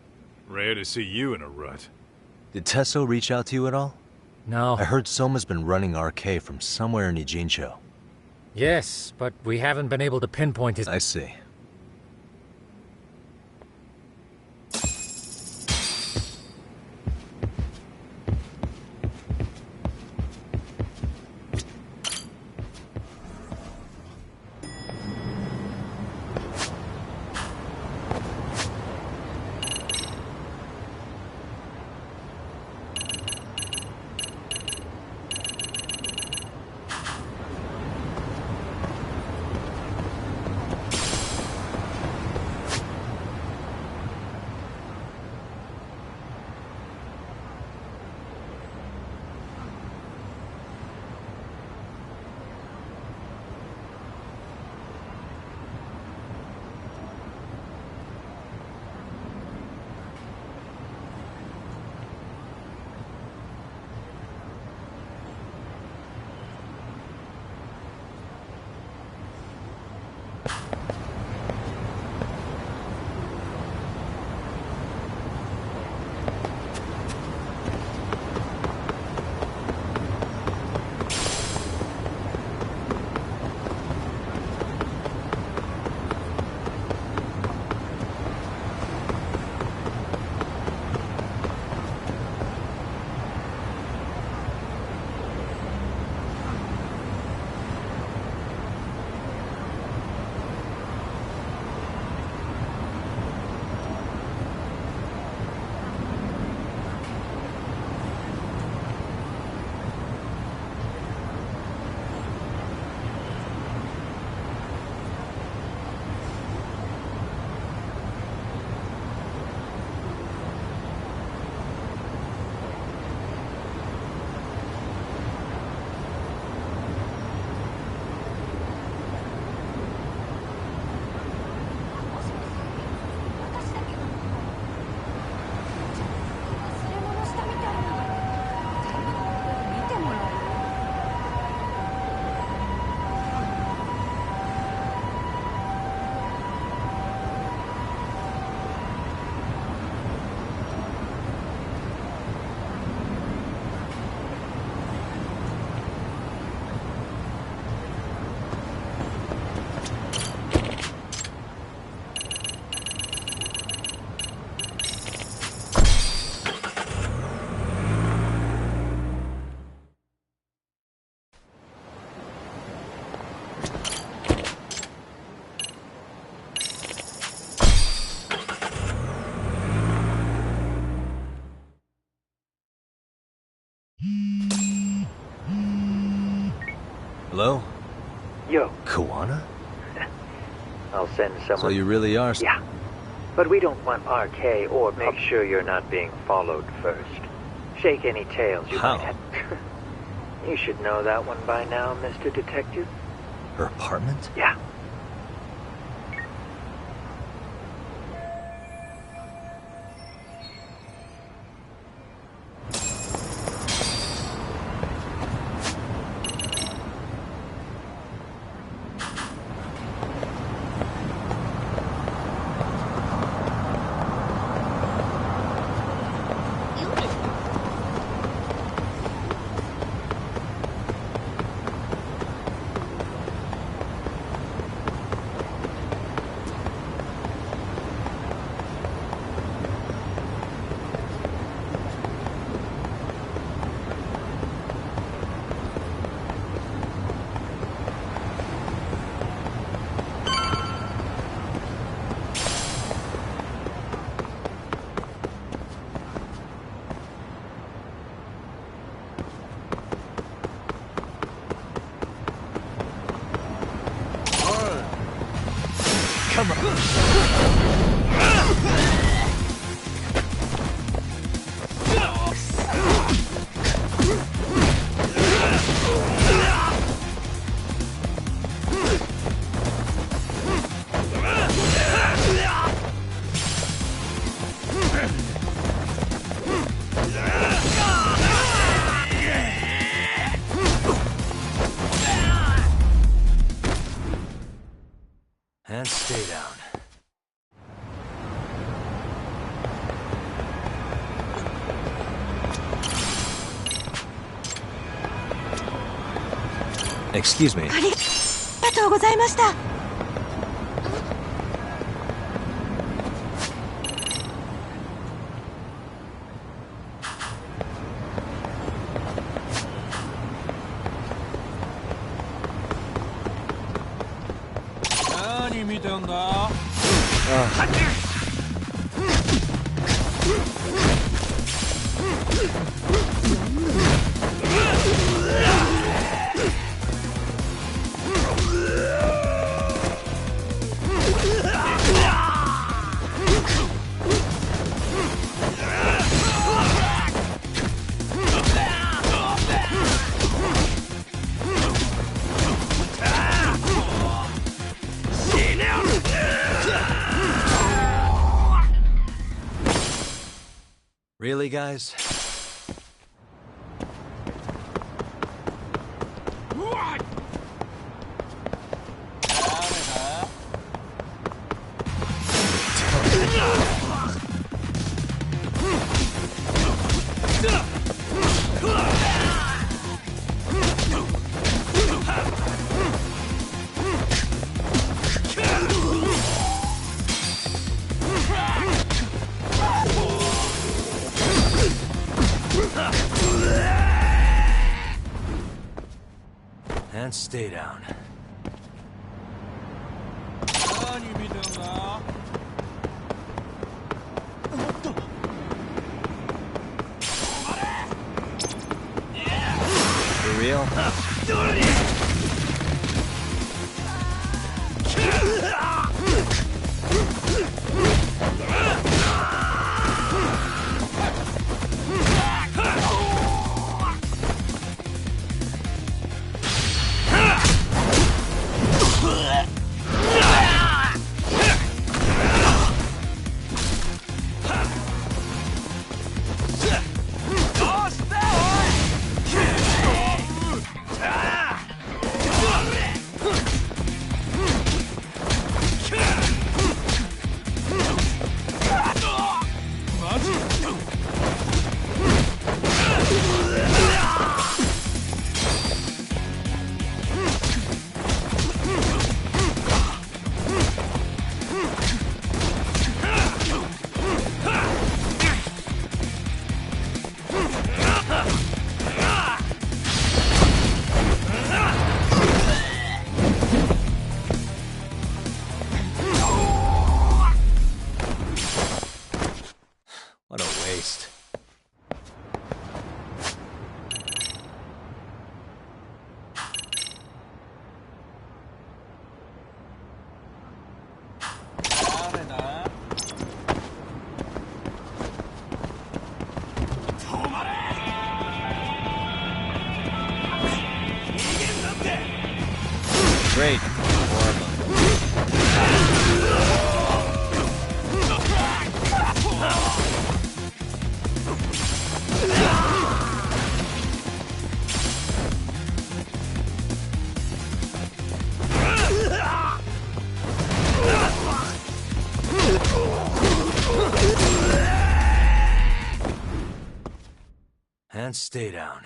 Speaker 5: Rare to see you in a rut.
Speaker 1: Did Tesso reach out to you at all?
Speaker 14: No.
Speaker 1: I heard Soma's been running RK from somewhere in Ijincho.
Speaker 14: Yes, but we haven't been able to pinpoint his...
Speaker 1: I see.
Speaker 4: I'll send someone...
Speaker 1: So you really are...
Speaker 4: Yeah. But we don't want RK or... Make sure you're not being followed first. Shake any tails you might have. You should know that one by now, Mr. Detective.
Speaker 1: Her apartment?
Speaker 4: Yeah.
Speaker 2: Come on.
Speaker 1: And stay down. Excuse me.
Speaker 3: ありがとうございました。
Speaker 6: 何見てんだ？Really,
Speaker 1: guys? And stay down. For real? Great. And stay down.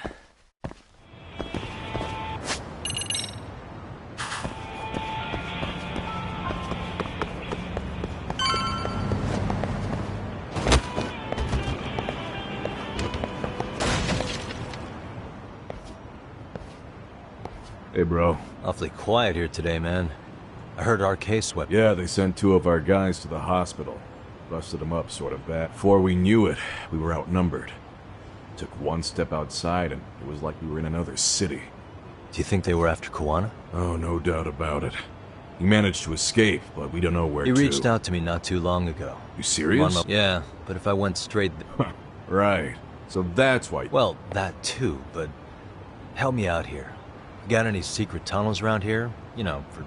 Speaker 15: Hey, bro.
Speaker 1: Awfully quiet here today, man. I heard RK swept.
Speaker 15: Yeah, they sent 2 of our guys to the hospital. Busted them up sort of bad. Before we knew it, we were outnumbered. Took one step outside and it was like we were in another city.
Speaker 1: Do you think they were after Kuwana?
Speaker 15: Oh, no doubt about it. He managed to escape, but we don't know where
Speaker 1: He reached out to me not too long ago.
Speaker 15: You serious?
Speaker 1: Yeah, but if I went straight...
Speaker 15: Right. So that's why...
Speaker 1: Well, that too, but... Help me out here. Got any secret tunnels around here? You know, for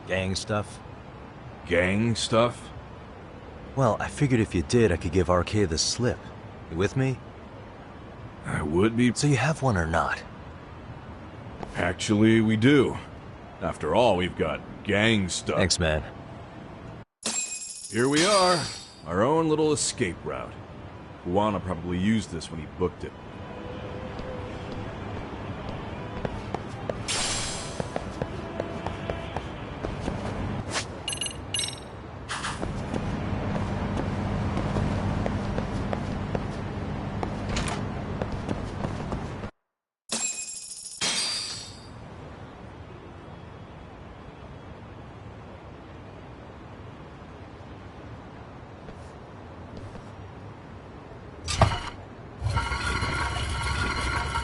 Speaker 1: gang stuff?
Speaker 15: Gang stuff?
Speaker 1: Well, I figured if you did, I could give RK the slip. You with me?
Speaker 15: I would be.
Speaker 1: So you have one or not?
Speaker 15: Actually, we do. After all, we've got gang stuff.
Speaker 1: Thanks, man.
Speaker 15: Here we are. Our own little escape route. Kuwana probably used this when he booked it.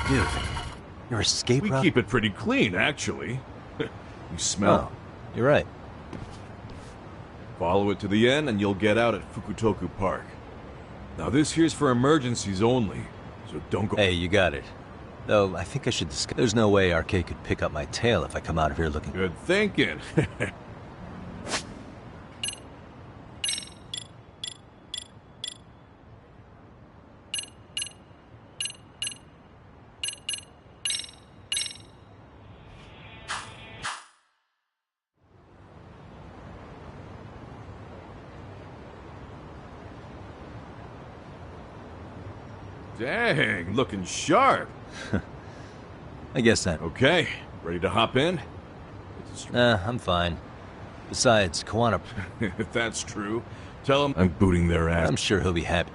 Speaker 1: Dude, your escape route?
Speaker 15: We keep it pretty clean, actually. You smell.
Speaker 1: Oh, you're right.
Speaker 15: Follow it to the end and you'll get out at Fukutoku Park. Now this here's for emergencies only, so don't go...
Speaker 1: Hey, you got it. Though, I think I should discuss... There's no way RK could pick up my tail if I come out of here looking...
Speaker 15: Good thinking. Dang, looking sharp.
Speaker 1: I guess that...
Speaker 15: Okay, ready to hop in?
Speaker 1: I'm fine. Besides, Kuwana...
Speaker 15: If that's true, tell him I'm booting their ass.
Speaker 1: I'm sure he'll be happy.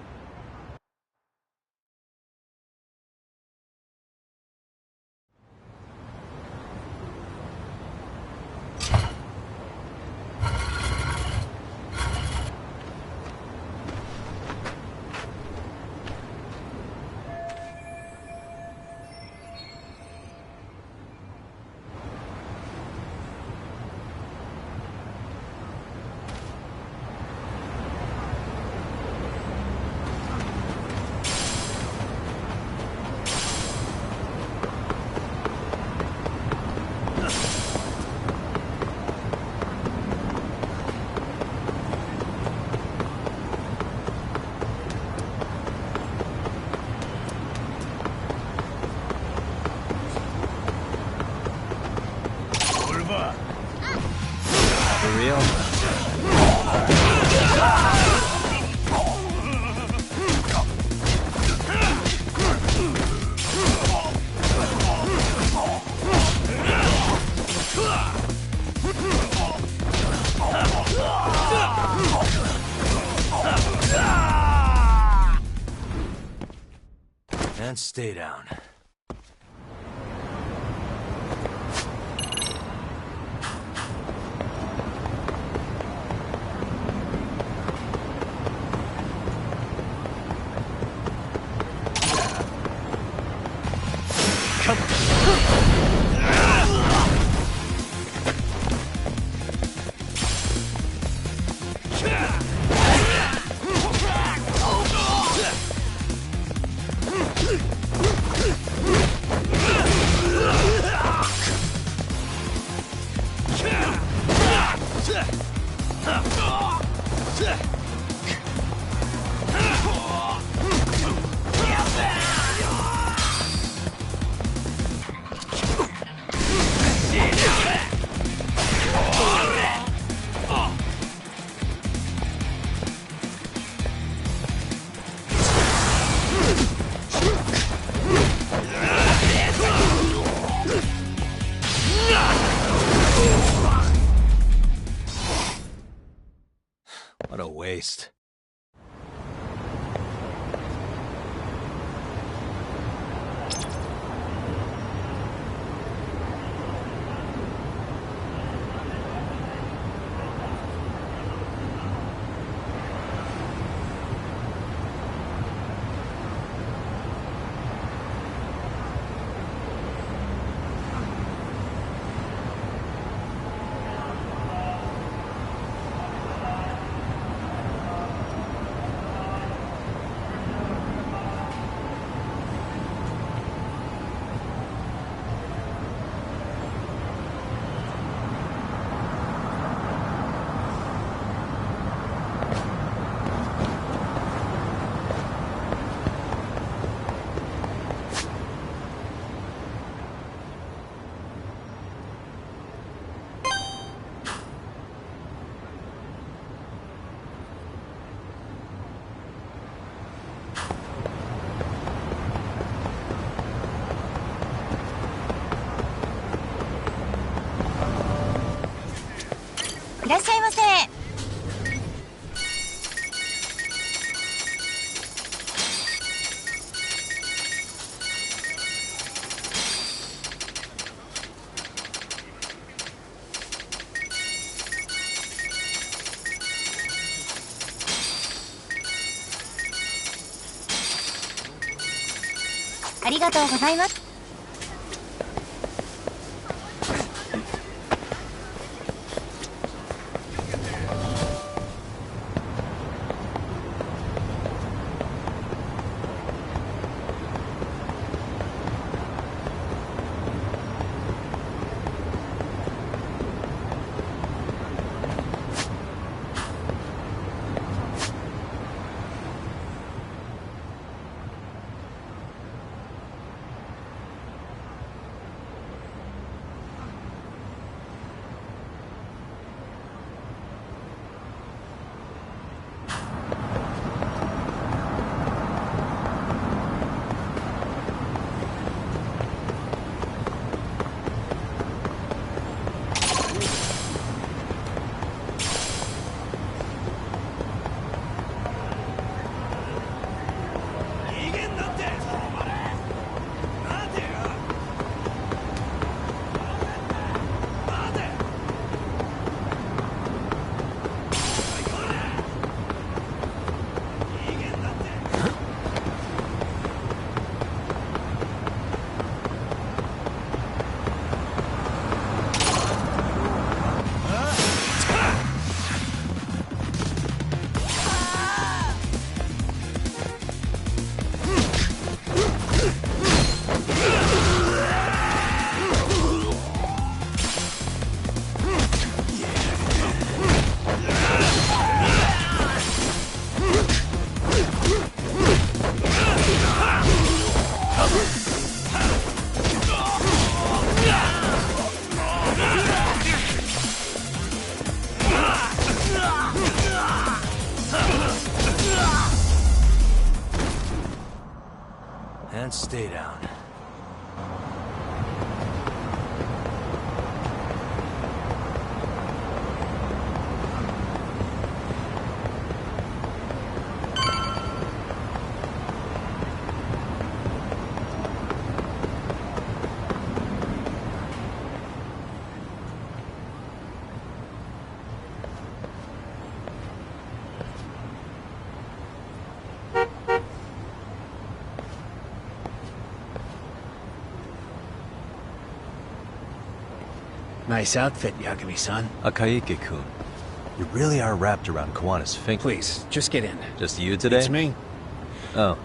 Speaker 1: For real? And stay down.
Speaker 6: Yeah!
Speaker 1: What a waste.
Speaker 3: いらっしゃいませ。ありがとうございます。
Speaker 1: And stay down.
Speaker 6: Nice outfit, Yagami-san.
Speaker 1: Akaike-kun, you really are wrapped around Kawana's finger.
Speaker 6: Please, just get in.
Speaker 1: Just you today?
Speaker 6: It's me.
Speaker 1: Oh.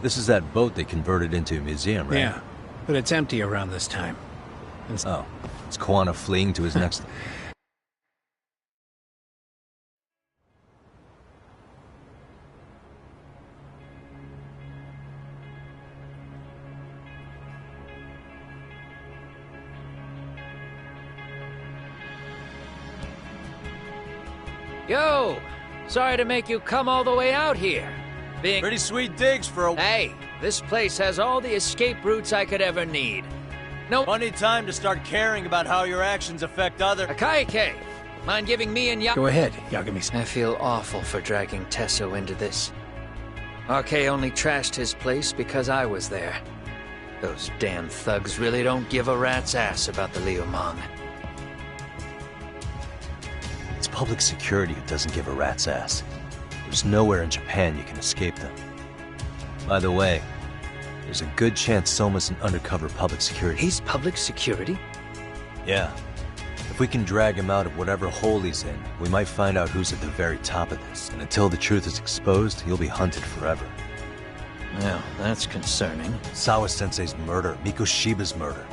Speaker 1: This is that boat they converted into a museum, right?
Speaker 6: Yeah, but it's empty around this time.
Speaker 1: Oh, is Kawana fleeing to his next...
Speaker 6: Yo! Sorry to make you come all the way out here. being...
Speaker 1: Pretty sweet digs for a...
Speaker 6: Hey, this place has all the escape routes I could ever need. No...
Speaker 1: Funny time to start caring about how your actions affect others.
Speaker 6: Akaike, mind giving me and
Speaker 2: Go ahead, Yagami.
Speaker 4: I feel awful for dragging Tesso into this. RK only trashed his place because I was there. Those damn thugs really don't give a rat's ass about the Liumang.
Speaker 1: It's public security who doesn't give a rat's ass. There's nowhere in Japan you can escape them. By the way, there's a good chance Soma's an undercover public security.
Speaker 4: He's public security?
Speaker 1: Yeah. If we can drag him out of whatever hole he's in, we might find out who's at the very top of this. And until the truth is exposed, he'll be hunted forever.
Speaker 4: Well, that's concerning.
Speaker 1: Sawa-sensei's murder, Mikoshiba's murder.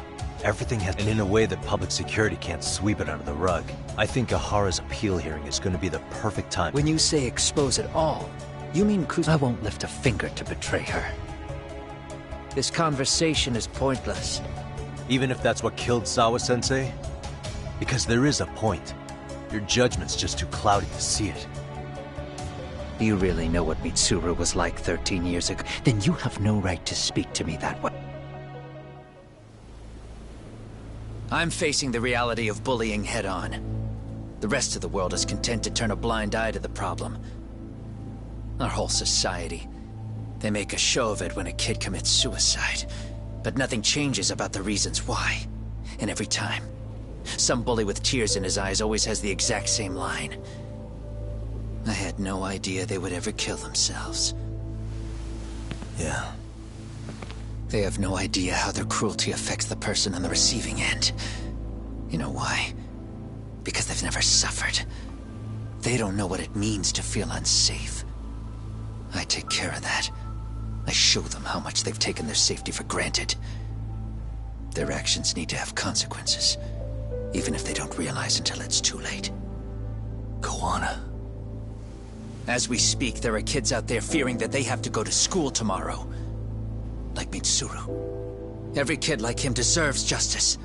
Speaker 1: Everything has... And in a way that public security can't sweep it under the rug. I think Ahara's appeal hearing is going to be the perfect time.
Speaker 4: When you say expose it all, you mean I won't lift a finger to betray her. This conversation is pointless.
Speaker 1: Even if that's what killed Sawa-sensei? Because there is a point. Your judgment's just too cloudy to see it.
Speaker 4: Do you really know what Mitsuru was like 13 years ago? Then you have no right to speak to me that way. I'm facing the reality of bullying head-on. The rest of the world is content to turn a blind eye to the problem. Our whole society. They make a show of it when a kid commits suicide. But nothing changes about the reasons why. And every time, some bully with tears in his eyes always has the exact same line. I had no idea they would ever kill themselves.
Speaker 1: Yeah.
Speaker 4: They have no idea how their cruelty affects the person on the receiving end. You know why? Because they've never suffered. They don't know what it means to feel unsafe. I take care of that. I show them how much they've taken their safety for granted. Their actions need to have consequences, even if they don't realize until it's too late.
Speaker 1: Koana.
Speaker 4: As we speak, there are kids out there fearing that they have to go to school tomorrow. Like Mitsuru. Every kid like him deserves justice.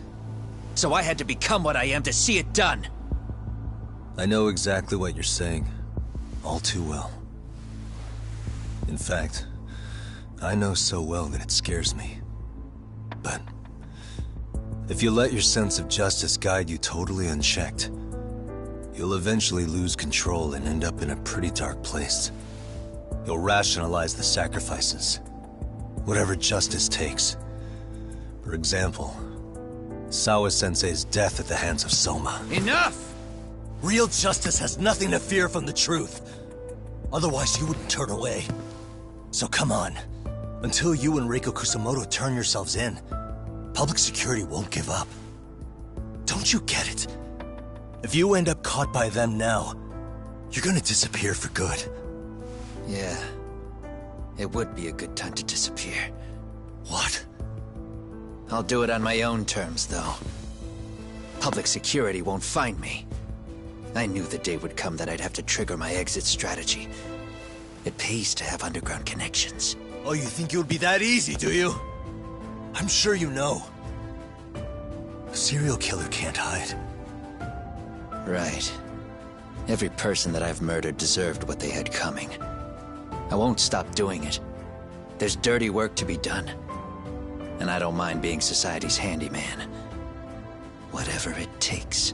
Speaker 4: So I had to become what I am to see it done.
Speaker 1: I know exactly what you're saying. All too well. In fact, I know so well that it scares me. But if you let your sense of justice guide you totally unchecked, you'll eventually lose control and end up in a pretty dark place. You'll rationalize the sacrifices, whatever justice takes. For example, Sawa-sensei's death at the hands of Soma.
Speaker 6: Enough!
Speaker 1: Real justice has nothing to fear from the truth. Otherwise, you wouldn't turn away. So come on. Until you and Reiko Kusamoto turn yourselves in, public security won't give up. Don't you get it? If you end up caught by them now, you're gonna disappear for good.
Speaker 4: Yeah. It would be a good time to disappear.
Speaker 1: What?
Speaker 4: I'll do it on my own terms, though. Public security won't find me. I knew the day would come that I'd have to trigger my exit strategy. It pays to have underground connections.
Speaker 1: Oh, you think it would be that easy, do you? I'm sure you know. A serial killer can't hide.
Speaker 4: Right. Every person that I've murdered deserved what they had coming. I won't stop doing it. There's dirty work to be done. And I don't mind being society's handyman. Whatever it takes.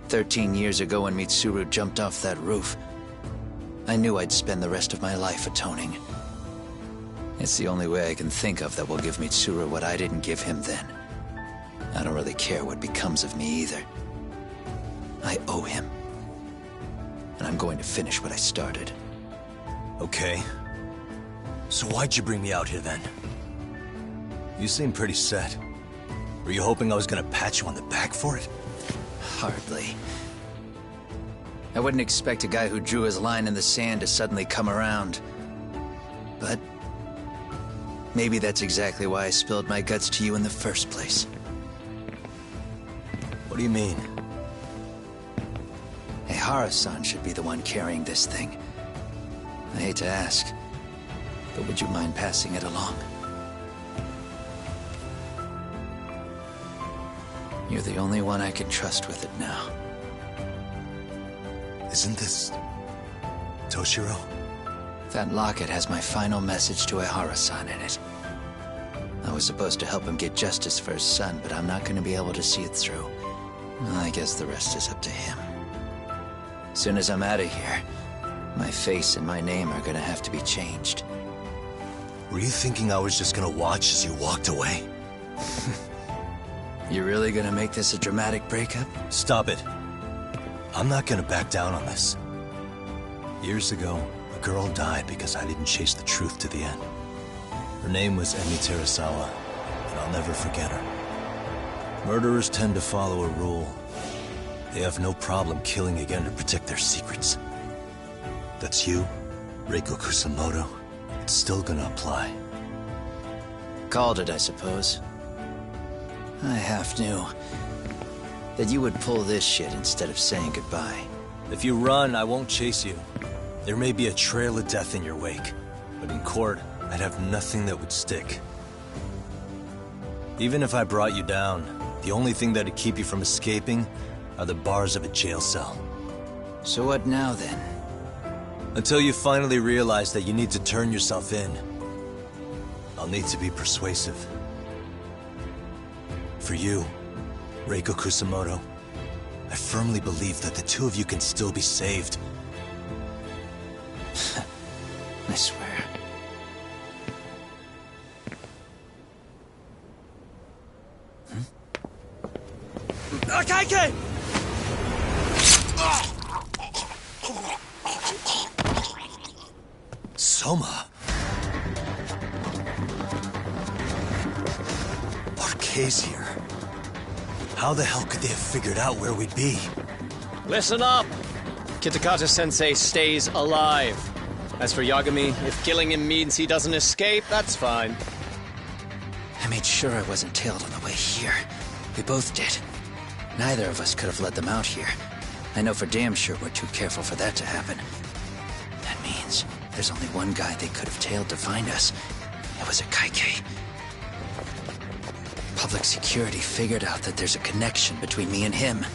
Speaker 4: 13 years ago when Mitsuru jumped off that roof, I knew I'd spend the rest of my life atoning. It's the only way I can think of that will give Mitsuru what I didn't give him then. I don't really care what becomes of me either. I owe him. And I'm going to finish what I started.
Speaker 1: Okay. So why'd you bring me out here then? You seem pretty set. Were you hoping I was gonna pat you on the back for it?
Speaker 4: Hardly. I wouldn't expect a guy who drew his line in the sand to suddenly come around. But maybe that's exactly why I spilled my guts to you in the first place.
Speaker 1: What do you mean?
Speaker 4: Ehara-san should be the one carrying this thing. I hate to ask, but would you mind passing it along? You're the only one I can trust with it now.
Speaker 1: Isn't this Toshiro?
Speaker 4: That locket has my final message to Ehara-san in it. I was supposed to help him get justice for his son, but I'm not going to be able to see it through. I guess the rest is up to him. As soon as I'm out of here, my face and my name are gonna have to be changed.
Speaker 1: Were you thinking I was just gonna watch as you walked away?
Speaker 4: You really gonna make this a dramatic breakup?
Speaker 1: Stop it. I'm not gonna back down on this. Years ago, a girl died because I didn't chase the truth to the end. Her name was Emi Terasawa, and I'll never forget her. Murderers tend to follow a rule. They have no problem killing again to protect their secrets. That's you, Reiko Kusamoto. It's still gonna apply.
Speaker 4: Called it, I suppose. I half knew that you would pull this shit instead of saying goodbye.
Speaker 1: If you run, I won't chase you. There may be a trail of death in your wake, but in court, I'd have nothing that would stick. Even if I brought you down, the only thing that'd keep you from escaping are the bars of a jail cell.
Speaker 4: So what now, then?
Speaker 1: Until you finally realize that you need to turn yourself in, I'll need to be persuasive. For you, Reiko Kusamoto, I firmly believe that the two of you can still be saved.
Speaker 4: I swear.
Speaker 2: Akaike!
Speaker 1: Soma! RK's here. How the hell could they have figured out where we'd be?
Speaker 16: Listen up! Kitakata-sensei stays alive. As for Yagami, if killing him means he doesn't escape, that's fine.
Speaker 4: I made sure I wasn't tailed on the way here. We both did. Neither of us could have let them out here. I know for damn sure we're too careful for that to happen. That means there's only one guy they could have tailed to find us. It was Akaike. Public security figured out that there's a connection between me and him.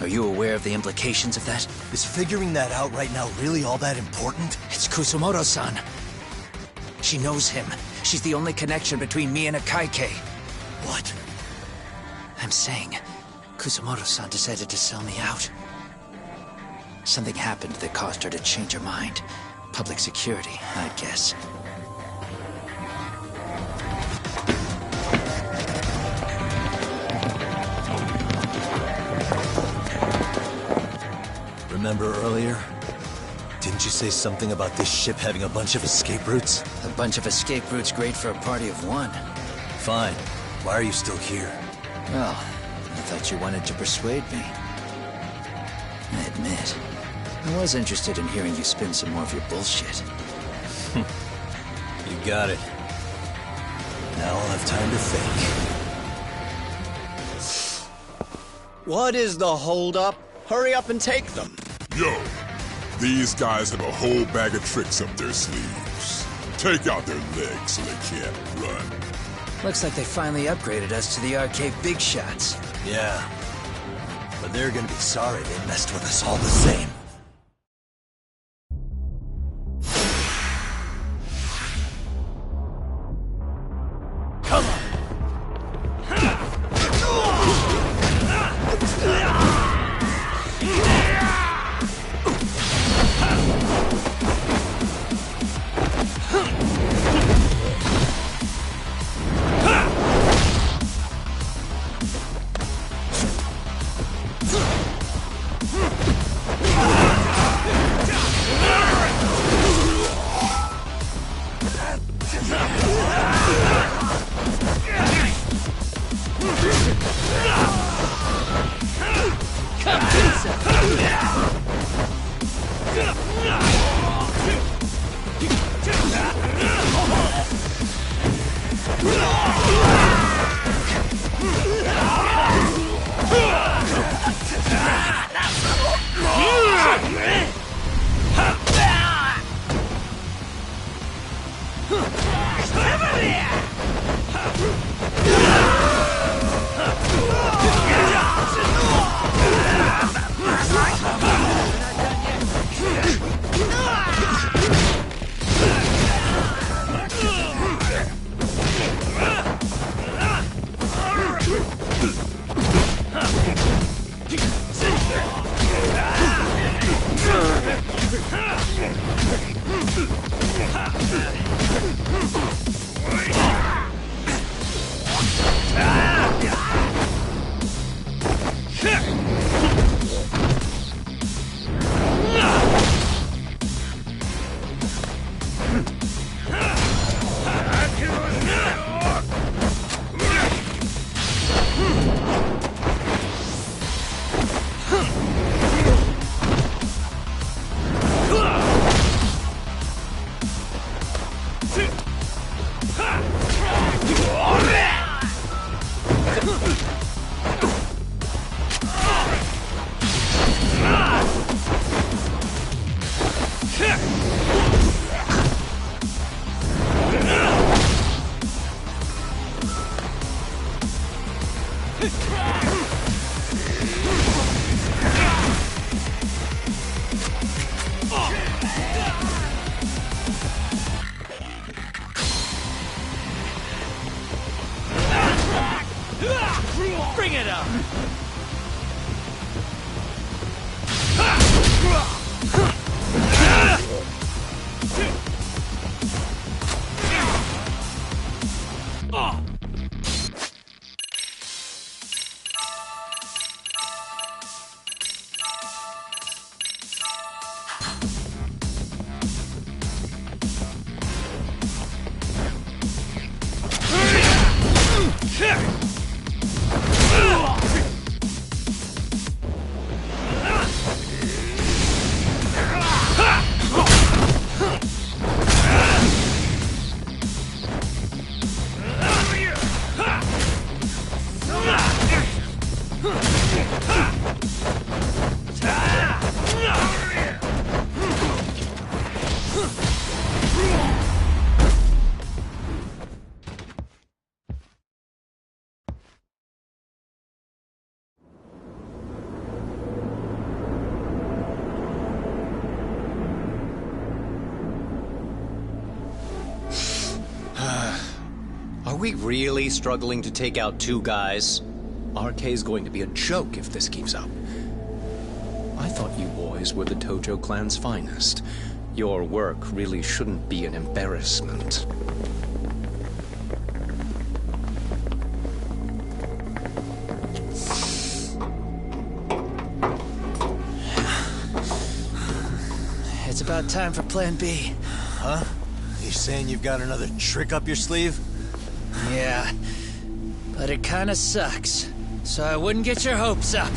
Speaker 4: Are you aware of the implications of that?
Speaker 1: Is figuring that out right now really all that important?
Speaker 4: It's Kusamoto-san. She knows him. She's the only connection between me and Akaike.
Speaker 1: What?
Speaker 4: I'm saying, Kusamoto-san decided to sell me out. Something happened that caused her to change her mind. Public security, I guess.
Speaker 1: Remember earlier? Didn't you say something about this ship having a bunch of escape routes?
Speaker 4: A bunch of escape routes great for a party of one.
Speaker 1: Fine. Why are you still here?
Speaker 4: Well, I thought you wanted to persuade me. I admit, I was interested in hearing you spin some more of your bullshit.
Speaker 1: You got it. Now I'll have time to think.
Speaker 16: What is the holdup? Hurry up and take them.
Speaker 17: Yo, these guys have a whole bag of tricks up their sleeves. Take out their legs so they can't run.
Speaker 4: Looks like they finally upgraded us to the arcade big shots.
Speaker 1: Yeah. But they're gonna be sorry they messed with us all the same. Come on!
Speaker 6: Bring it up!
Speaker 16: Are we really struggling to take out two guys? RK's going to be a joke if this keeps up. I thought you boys were the Tojo clan's finest. Your work really shouldn't be an embarrassment.
Speaker 4: It's about time for Plan B.
Speaker 1: Huh? You saying you've got another trick up your sleeve?
Speaker 4: Yeah, but it kinda sucks. So I wouldn't get your hopes up.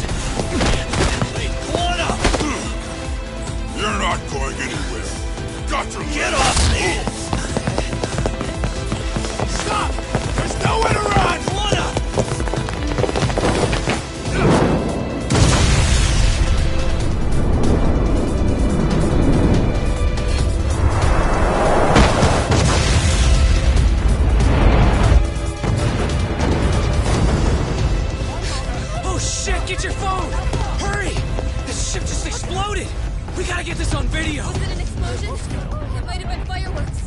Speaker 17: What up? You're not going anywhere. Got to
Speaker 6: Get off me! Stop! There's nowhere to run! What up?
Speaker 4: Get your phone! Hurry! This ship just exploded! We gotta get this on video!
Speaker 18: Was it an explosion? It might have been fireworks.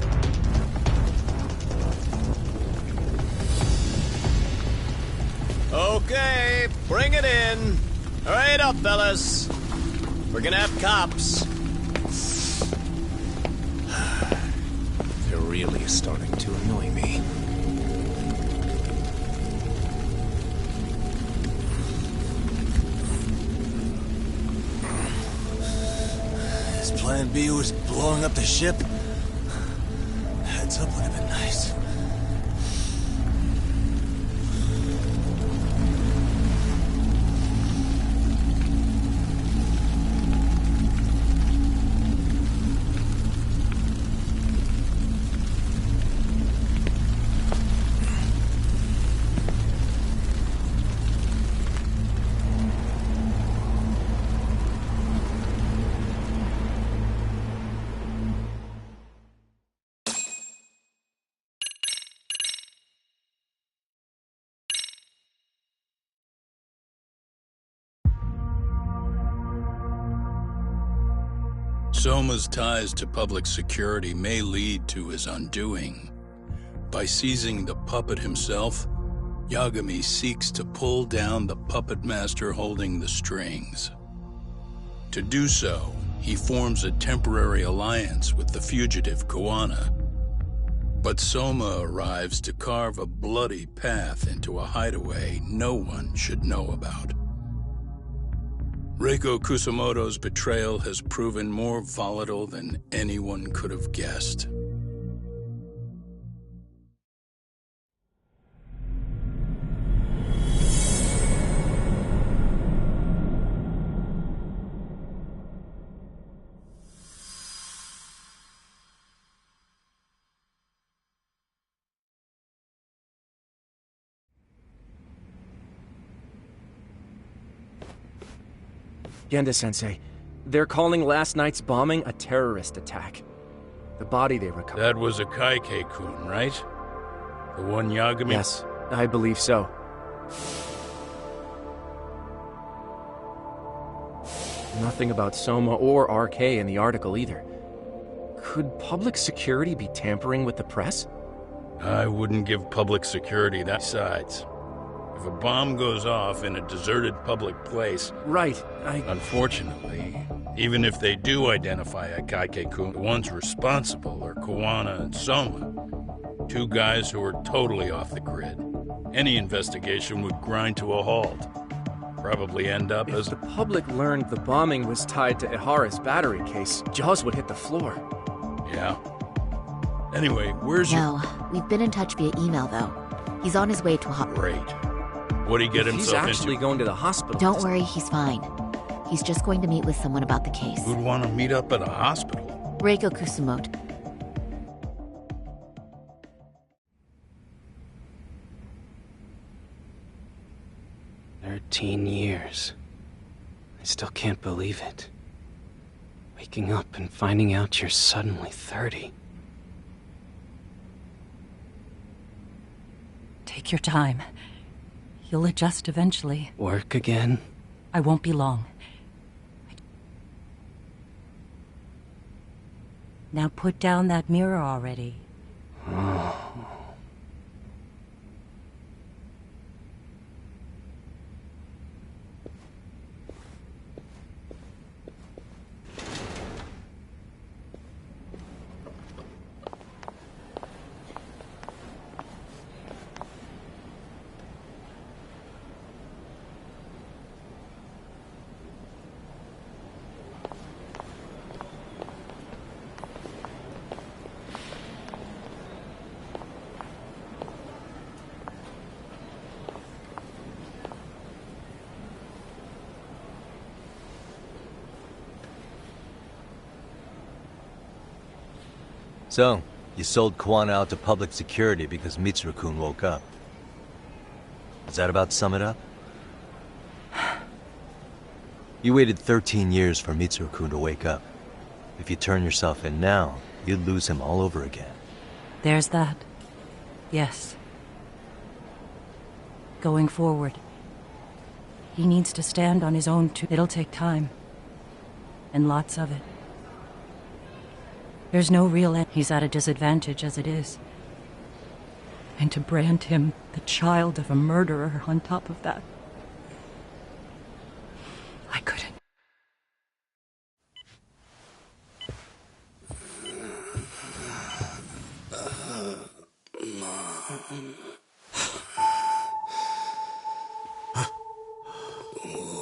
Speaker 16: Okay, bring it in. Hurry it up, fellas. We're gonna have cops. They're really starting to annoy me.
Speaker 1: Plan B was blowing up the ship? Heads up would have been nice.
Speaker 19: Soma's ties to public security may lead to his undoing. By seizing the puppet himself, Yagami seeks to pull down the puppet master holding the strings. To do so, he forms a temporary alliance with the fugitive Kuwana. But Soma arrives to carve a bloody path into a hideaway no one should know about. Reiko Kusumoto's betrayal has proven more volatile than anyone could have guessed.
Speaker 20: Genda-sensei, they're calling last night's bombing a terrorist attack. The body they recovered...
Speaker 19: That was a Kaike-kun, right? The one Yagami...
Speaker 20: Yes, I believe so. Nothing about Soma or RK in the article either. Could public security be tampering with the press?
Speaker 19: I wouldn't give public security that. Besides, if a bomb goes off in a deserted public place...
Speaker 20: Right,
Speaker 19: Unfortunately, even if they do identify a Kaike-kun, the ones responsible are Kuwana and Soma. Two guys who are totally off the grid. Any investigation would grind to a halt. Probably end up as...
Speaker 20: If the public learned the bombing was tied to Ihara's battery case, jaws would hit the floor.
Speaker 19: Yeah. Anyway, where's
Speaker 21: No, we've been in touch via email, though. He's on his way to a
Speaker 19: Great. What'd he get himself
Speaker 20: He's actually
Speaker 19: into?
Speaker 20: going to the hospital.
Speaker 21: Don't worry, he's fine. He's just going to meet with someone about the case.
Speaker 19: Who'd want to meet up at a hospital?
Speaker 21: Reiko Kusumoto.
Speaker 10: Years. I still can't believe it. Waking up and finding out you're suddenly 30.
Speaker 12: Take your time. You'll adjust eventually.
Speaker 10: Work again?
Speaker 12: I won't be long. Now put down that mirror already.
Speaker 10: Oh.
Speaker 1: So, you sold Kuwana out to public security because Mitsuru-kun woke up. Does that about sum it up? You waited 13 years for Mitsuru-kun to wake up. If you turn yourself in now, you'd lose him all over again.
Speaker 12: There's that. Yes. Going forward. He needs to stand on his own too. It'll take time. And lots of it. There's no real end. He's at a disadvantage as it is. And to brand him the child of a murderer on top of that. I couldn't.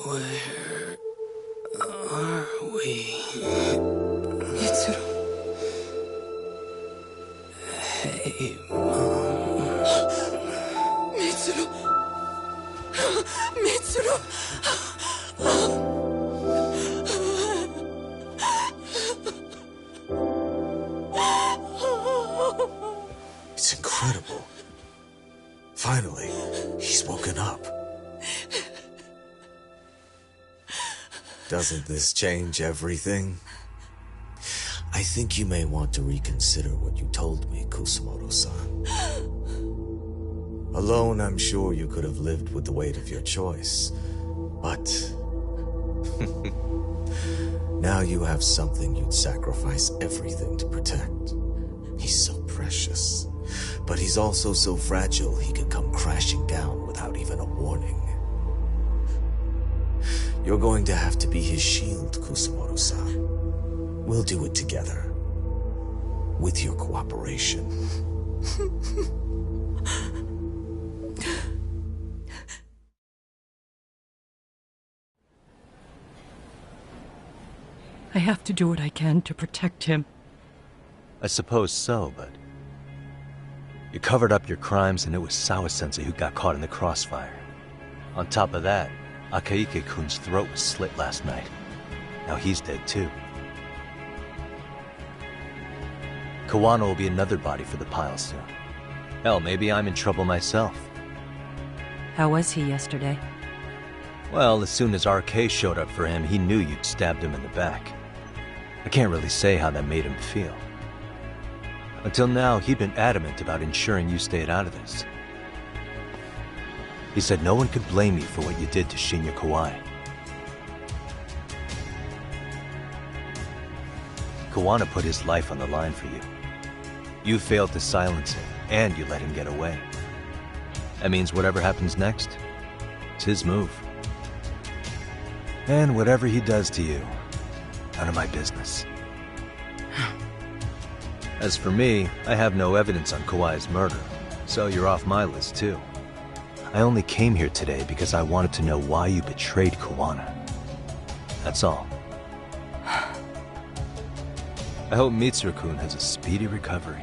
Speaker 10: Where are we?
Speaker 12: Mitsuru.
Speaker 10: Hey, Mom.
Speaker 18: Mitsuru! Mitsuru!
Speaker 11: It's incredible. Finally, he's woken up. Doesn't this change everything? I think you may want to reconsider what you told me, Kusumoto-san. Alone, I'm sure you could have lived with the weight of your choice. But... now you have something you'd sacrifice everything to protect. He's so precious. But he's also so fragile he could come crashing down without even a warning. You're going to have to be his shield, Kusumoto-san. We'll do it together. With your cooperation.
Speaker 8: I have to do what I can to protect him.
Speaker 1: I suppose so, but... You covered up your crimes and it was Sawa-sensei who got caught in the crossfire. On top of that, Akaike-kun's throat was slit last night. Now he's dead too. Kawano will be another body for the pile soon. Hell, maybe I'm in trouble myself.
Speaker 8: How was he yesterday?
Speaker 1: Well, as soon as RK showed up for him, he knew you'd stabbed him in the back. I can't really say how that made him feel. Until now, he'd been adamant about ensuring you stayed out of this. He said no one could blame you for what you did to Shinya Kawai. Kawano put his life on the line for you. You failed to silence him, and you let him get away. That means whatever happens next, it's his move. And whatever he does to you, none of my business. As for me, I have no evidence on Kawai's murder, so you're off my list too. I only came here today because I wanted to know why you betrayed Kawano. That's all. I hope Mitsuru-kun has a speedy recovery.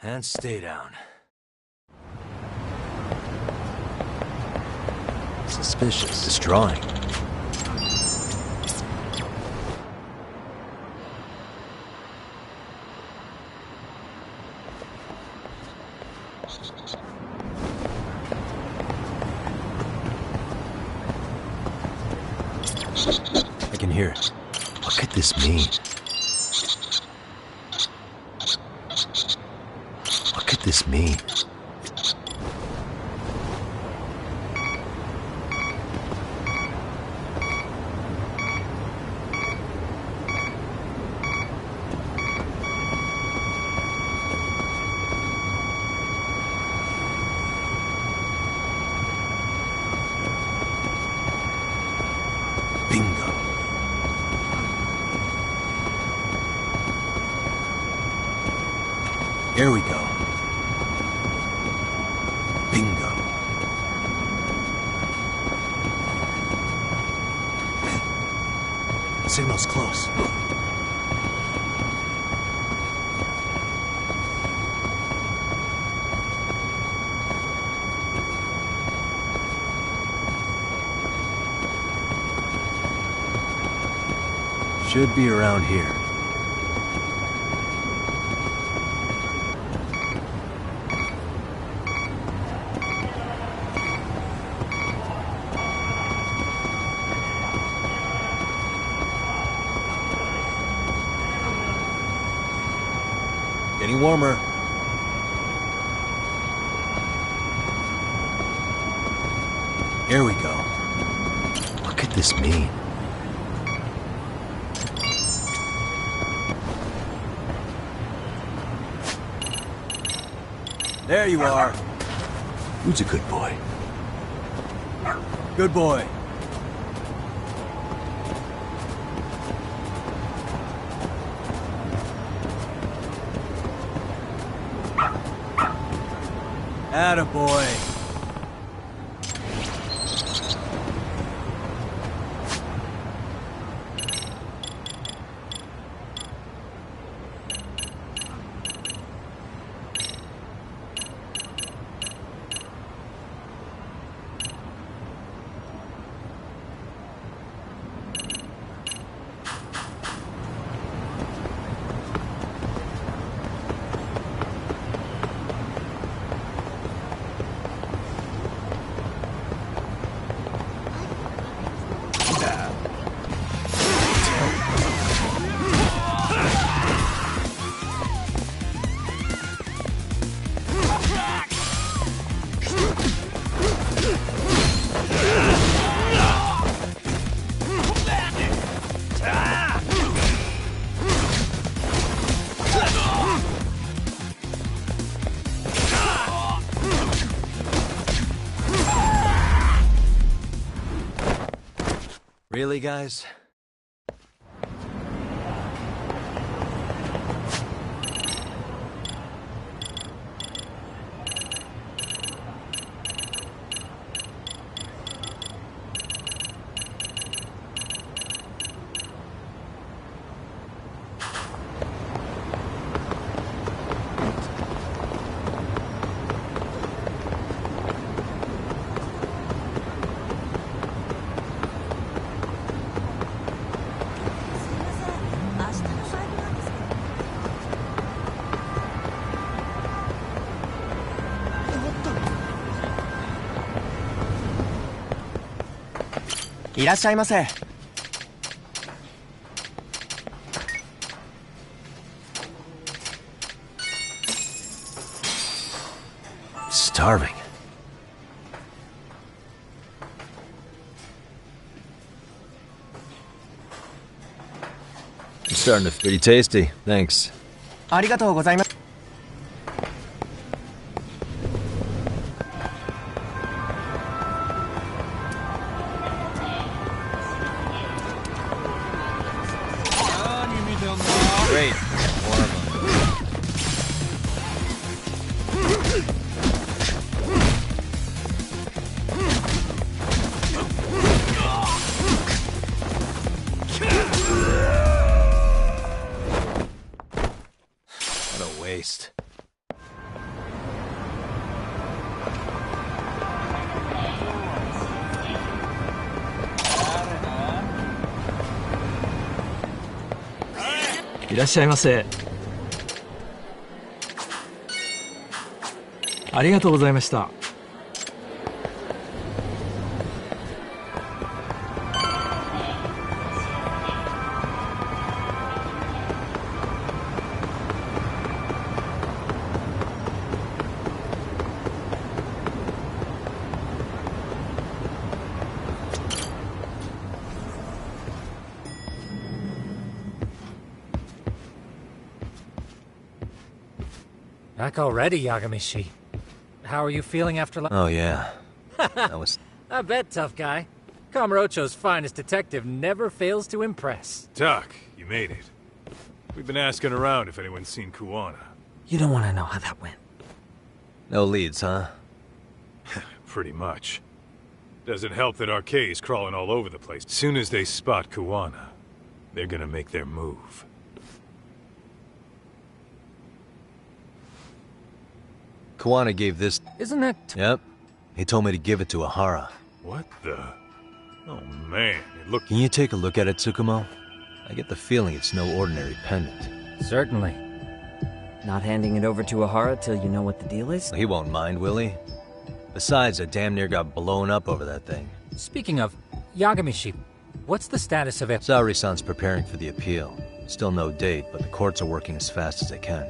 Speaker 1: And stay down. Suspicious. Destroying. I can hear it. What could this mean? What could this mean? Bingo. Here we go. Bingo. Signal's close. Should be around here. Getting warmer. Here we go. What could this mean? There you are. Who's a good boy? Good boy. Attaboy. Really, guys?
Speaker 10: いらっしゃいませ。
Speaker 1: Starving. It's starting to feel pretty tasty. Thanks.
Speaker 10: ありがとうございます。
Speaker 1: Great. More of them. What a waste.
Speaker 13: "いらっしゃいませ。ありがとうございました。
Speaker 14: Back already, Yagamishi. How are you feeling after
Speaker 1: Oh, yeah. That was...
Speaker 14: I bet, tough guy. Kamurocho's finest detective never fails to impress.
Speaker 5: Doc, you made it. We've been asking around if anyone's seen Kuwana.
Speaker 10: You don't want to know how that went.
Speaker 1: No leads, huh?
Speaker 5: Pretty much. Doesn't help that Arcay's crawling all over the place. Soon as they spot Kuwana, they're gonna make their move.
Speaker 1: Kuwana gave this...
Speaker 14: Isn't that...
Speaker 1: Yep. He told me to give it to Ahara.
Speaker 5: What the... Oh man, it looked...
Speaker 1: Can you take a look at it, Tsukumo? I get the feeling it's no ordinary pendant.
Speaker 14: Certainly.
Speaker 9: Not handing it over to Ahara till you know what the deal is?
Speaker 1: He won't mind, will he? Besides, I damn near got blown up over that thing.
Speaker 14: Speaking of, Yagamishi, what's the status of it?
Speaker 1: Saori-san's preparing for the appeal. Still no date, but the courts are working as fast as they can.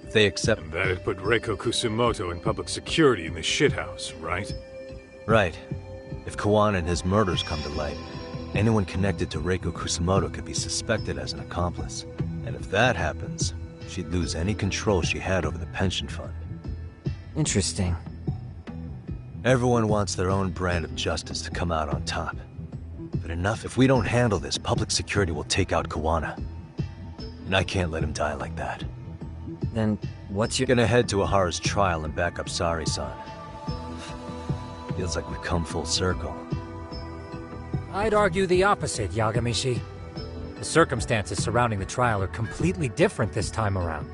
Speaker 1: If they accept...
Speaker 5: And that'd put Reiko Kusumoto in public security in the shithouse, right?
Speaker 1: Right. If Kawana and his murders come to light, anyone connected to Reiko Kusumoto could be suspected as an accomplice. And if that happens, she'd lose any control she had over the pension fund.
Speaker 9: Interesting.
Speaker 1: Everyone wants their own brand of justice to come out on top. But enough, if we don't handle this, public security will take out Kawana. And I can't let him die like that.
Speaker 9: Then, what's your...
Speaker 1: Gonna head to Ahara's trial and back up Saori-san. Feels like we've come full circle.
Speaker 14: I'd argue the opposite, Yagamishi. The circumstances surrounding the trial are completely different this time around.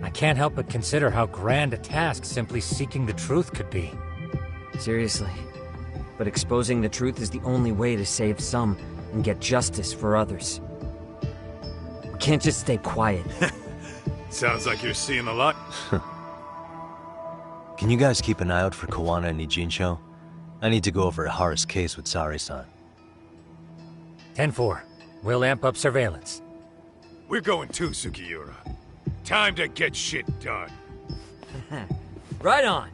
Speaker 14: I can't help but consider how grand a task simply seeking the truth could be.
Speaker 9: Seriously. But exposing the truth is the only way to save some and get justice for others. We can't just stay quiet.
Speaker 5: Sounds like you're seeing a lot.
Speaker 1: Can you guys keep an eye out for Kawana and Ijincho? I need to go over Ahara's case with Saori-san.
Speaker 14: 10-4. We'll amp up surveillance.
Speaker 5: We're going too, Sugiura. Time to get shit done.
Speaker 9: Right on.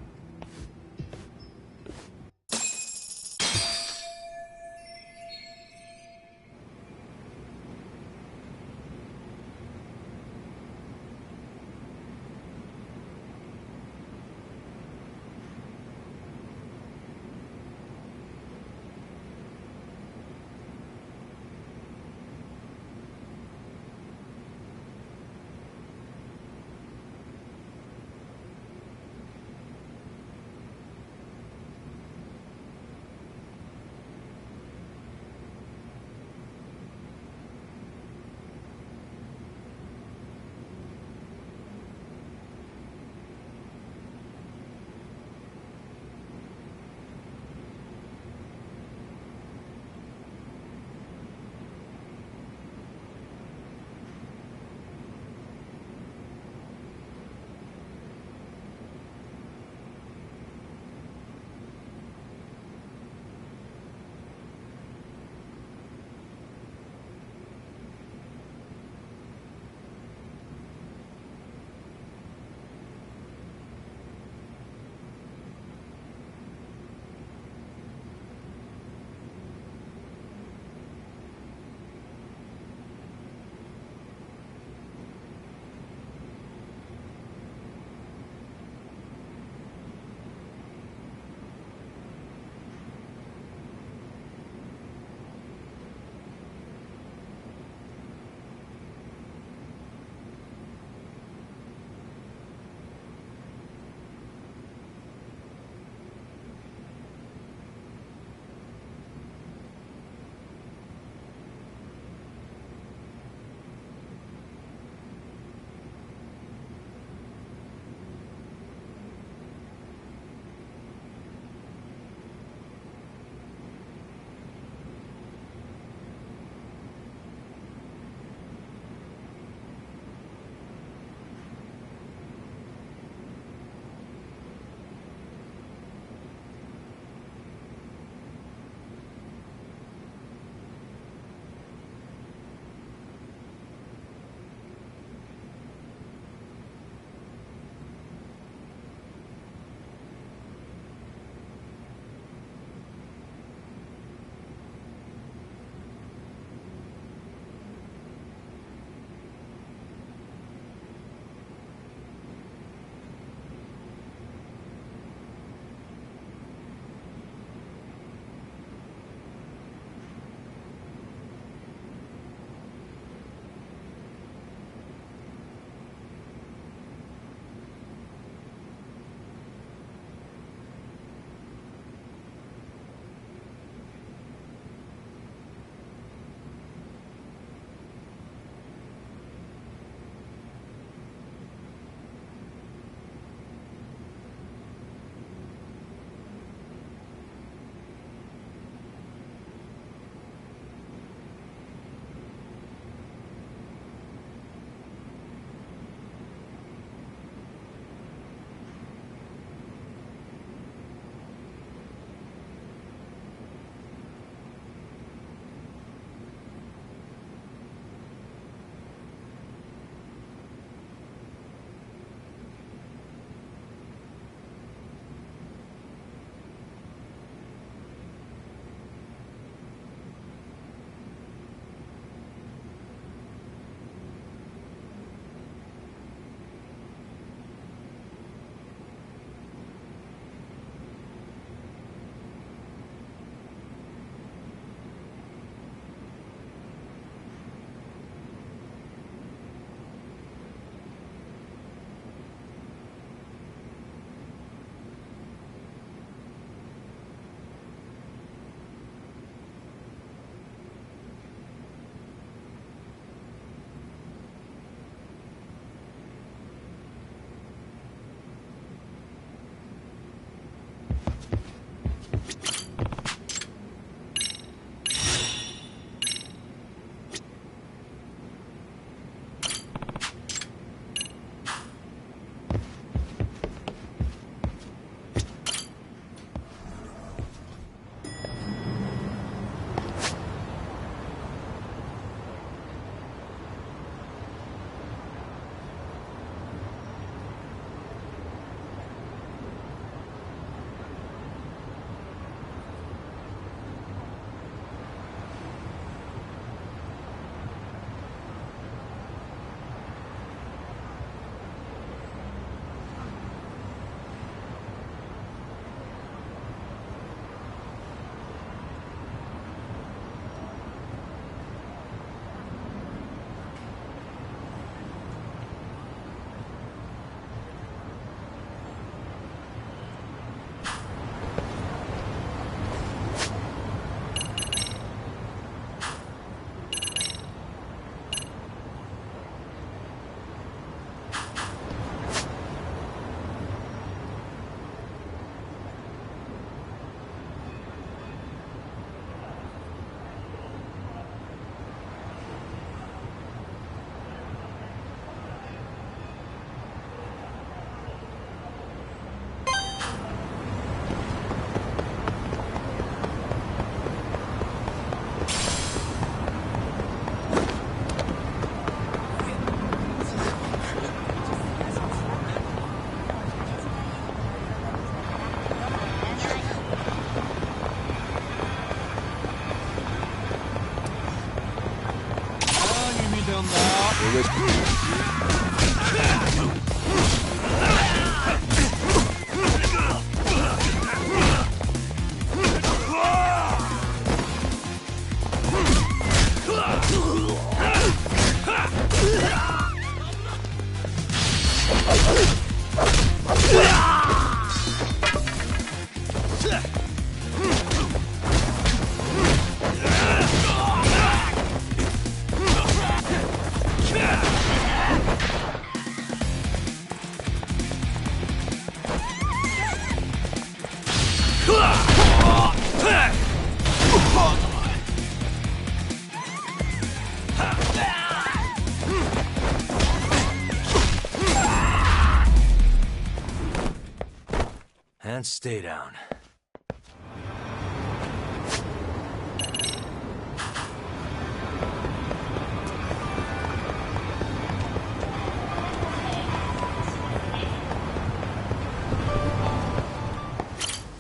Speaker 1: And stay down.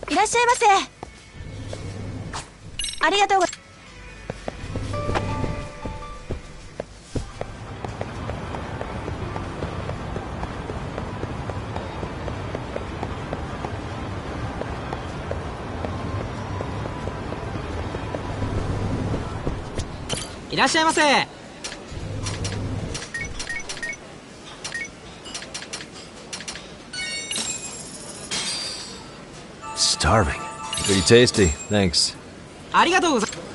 Speaker 3: いらっしゃいませ。ありがとうございます。
Speaker 13: いらっしゃいませ。
Speaker 1: Starving. Pretty tasty, thanks.
Speaker 13: ありがとうございます。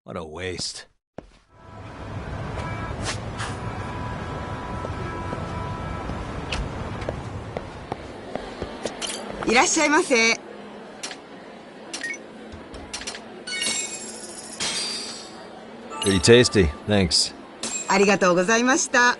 Speaker 1: What a waste.
Speaker 7: いらっしゃいませ。
Speaker 1: Pretty tasty, thanks.
Speaker 7: ありがとうございました。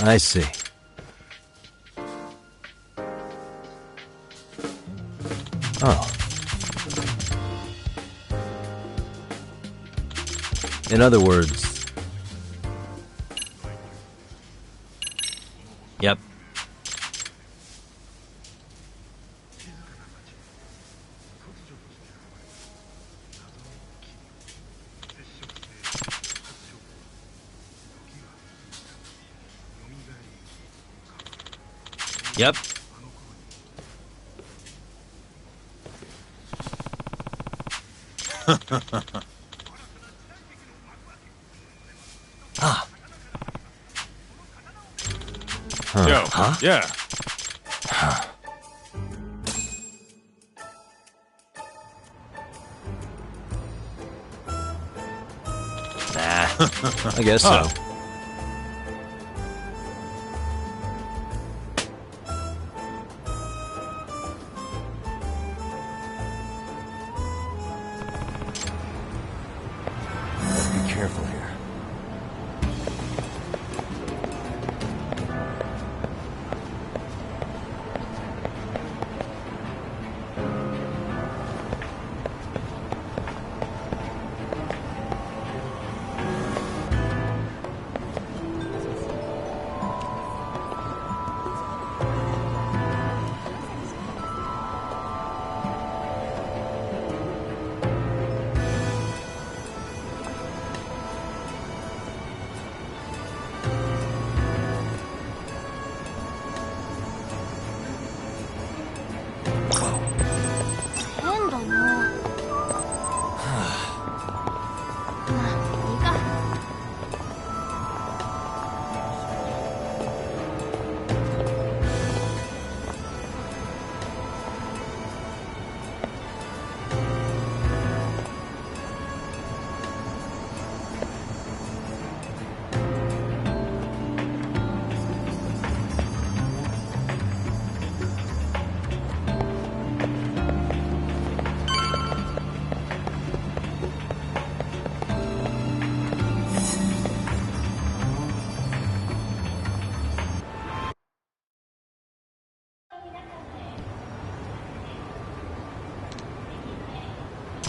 Speaker 1: I see. Oh. In other words... Yep. Yep. Ah. Huh.
Speaker 5: Yo,
Speaker 1: huh?
Speaker 5: Yeah.
Speaker 1: Huh. Nah, I guess so. Be careful here.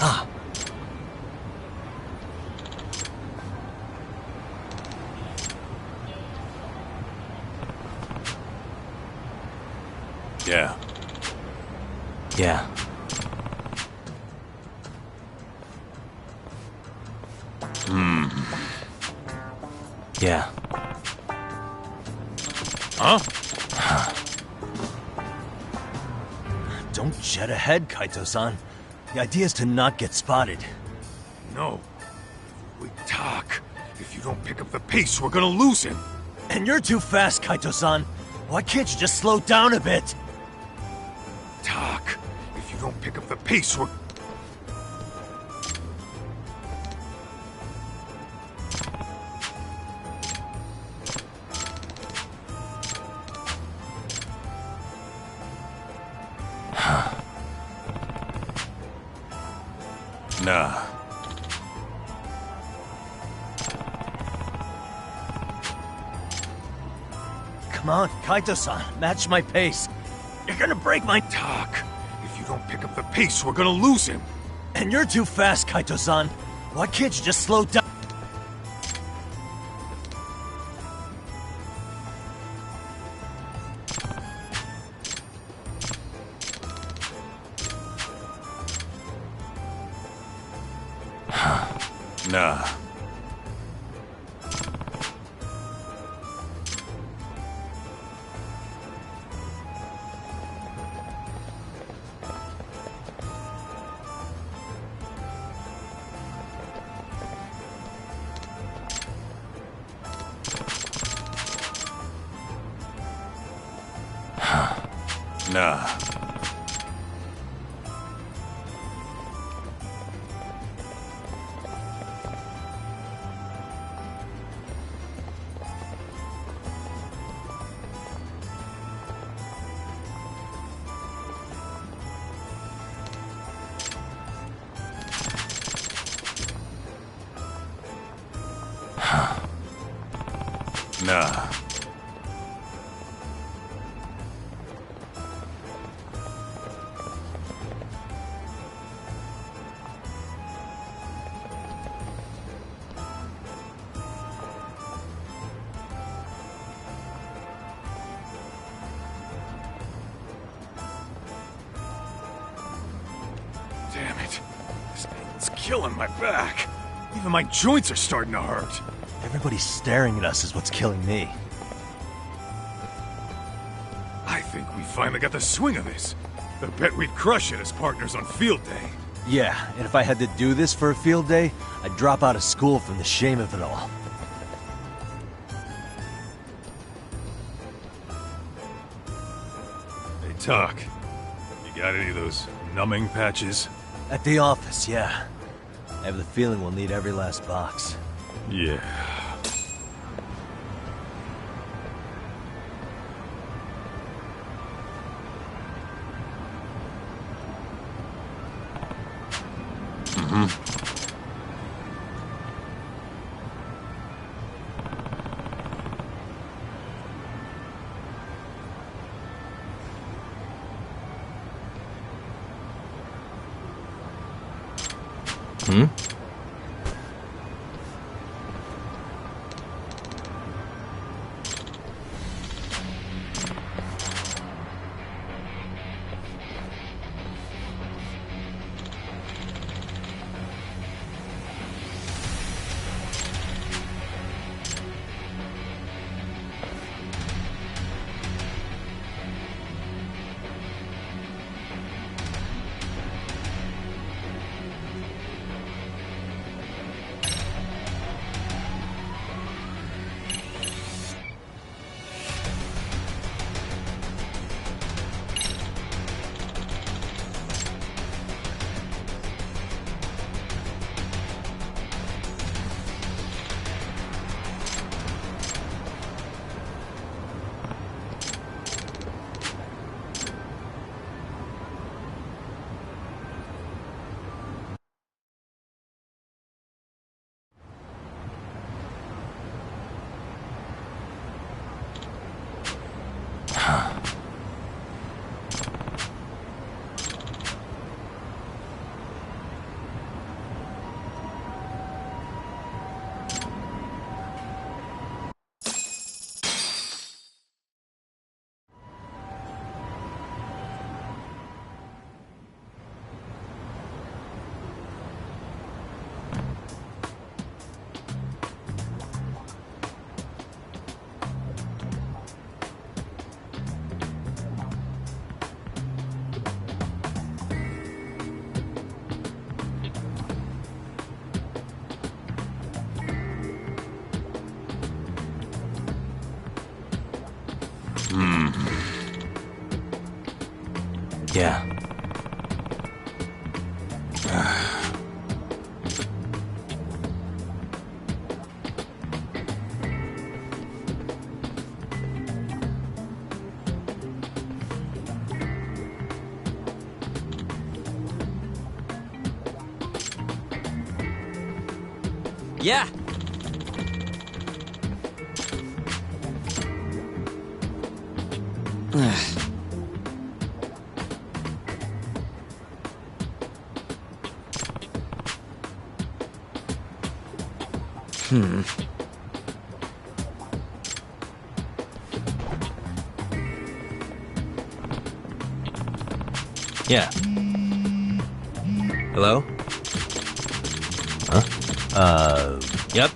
Speaker 1: Ah.
Speaker 5: Yeah.
Speaker 1: Yeah. Yeah.
Speaker 5: Huh?
Speaker 1: Don't jet ahead, Kaito-san. The idea is to not get spotted.
Speaker 5: No. We talk. If you don't pick up the pace, we're gonna lose him.
Speaker 1: And you're too fast, Kaito-san. Why can't you just slow down a bit?
Speaker 5: Talk. If you don't pick up the pace, we're... Nah.
Speaker 1: Come on, Kaito-san, match my pace. You're gonna break my...
Speaker 5: Talk. If you don't pick up the pace, we're gonna lose him.
Speaker 1: And you're too fast, Kaito-san. Why can't you just slow down?
Speaker 5: Nah. Nah. Nah. Damn it. This pain's killing my back. Even my joints are starting to hurt.
Speaker 1: Everybody staring at us is what's killing me.
Speaker 5: I think we finally got the swing of this. I bet we'd crush it as partners on field day.
Speaker 1: Yeah, and if I had to do this for a field day, I'd drop out of school from the shame of it all.
Speaker 5: Hey, Talk. You got any of those numbing patches?
Speaker 1: At the office, yeah. I have the feeling we'll need every last box.
Speaker 5: Yeah.
Speaker 20: Hmm?
Speaker 1: Yeah.
Speaker 9: Yeah.
Speaker 1: Yeah. Hello? Huh? Yep.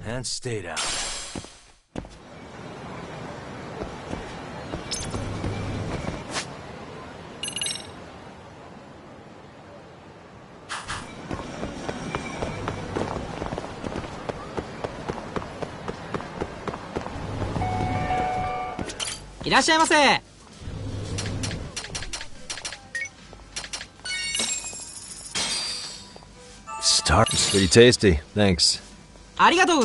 Speaker 1: And stay down.
Speaker 13: いらっしゃいませ。
Speaker 1: Star. It's pretty tasty. Thanks.
Speaker 13: ありがとう。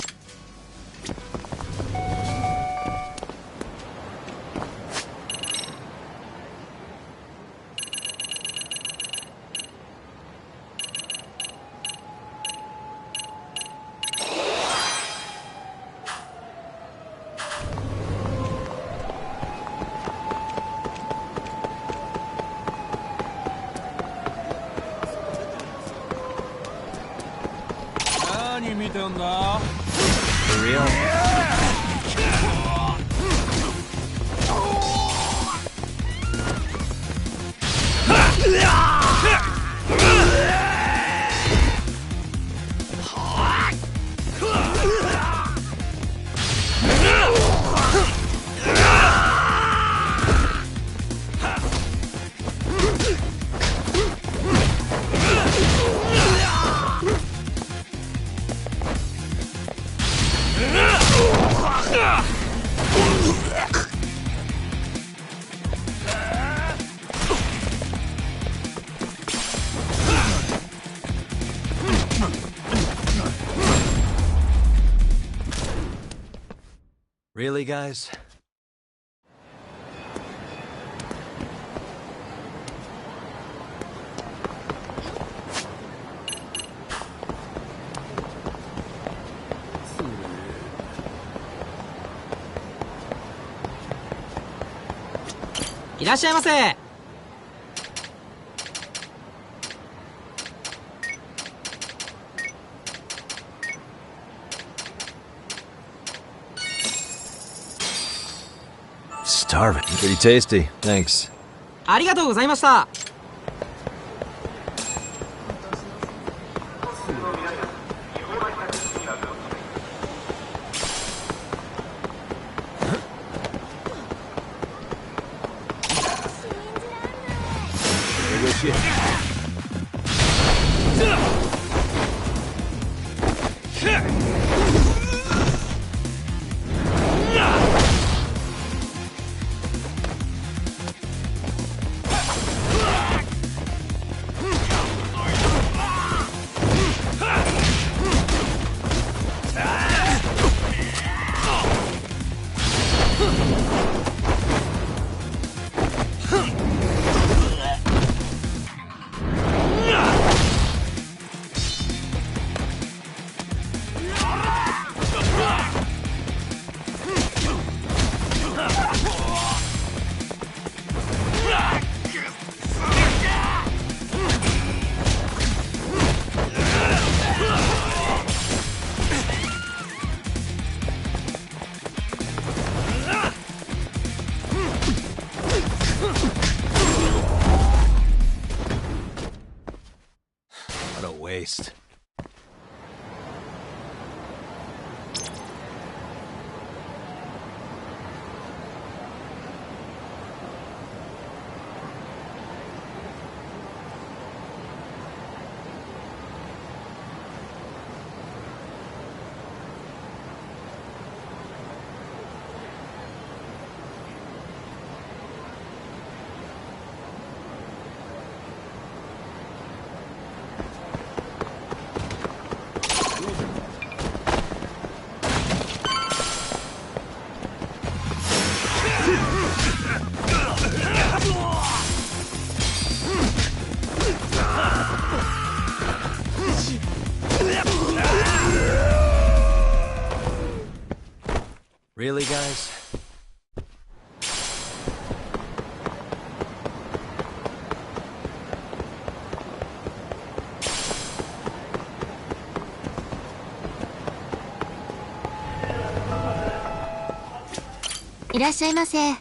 Speaker 6: 何見てんだ
Speaker 1: For real? Really, guys?
Speaker 13: いらっしゃいませ。
Speaker 1: Starving. Pretty tasty. Thanks.
Speaker 13: ありがとうございました。
Speaker 1: What a waste. Really, guys?
Speaker 3: "いらっしゃいませ。あ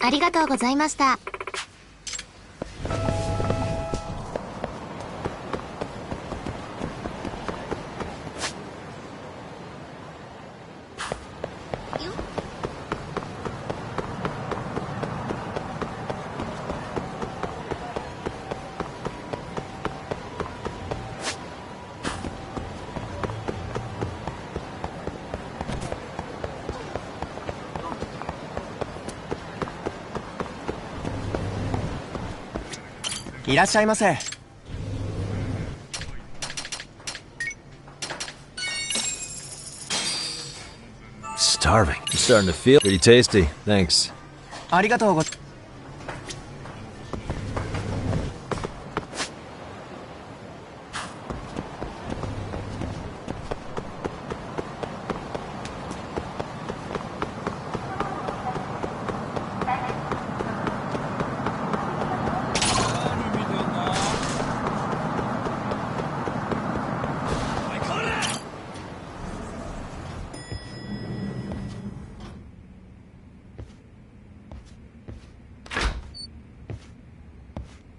Speaker 3: りがとうございました。
Speaker 13: いらっしゃいませ。
Speaker 1: Starving. I'm starting to feel pretty tasty. Thanks.
Speaker 13: ありがとうご。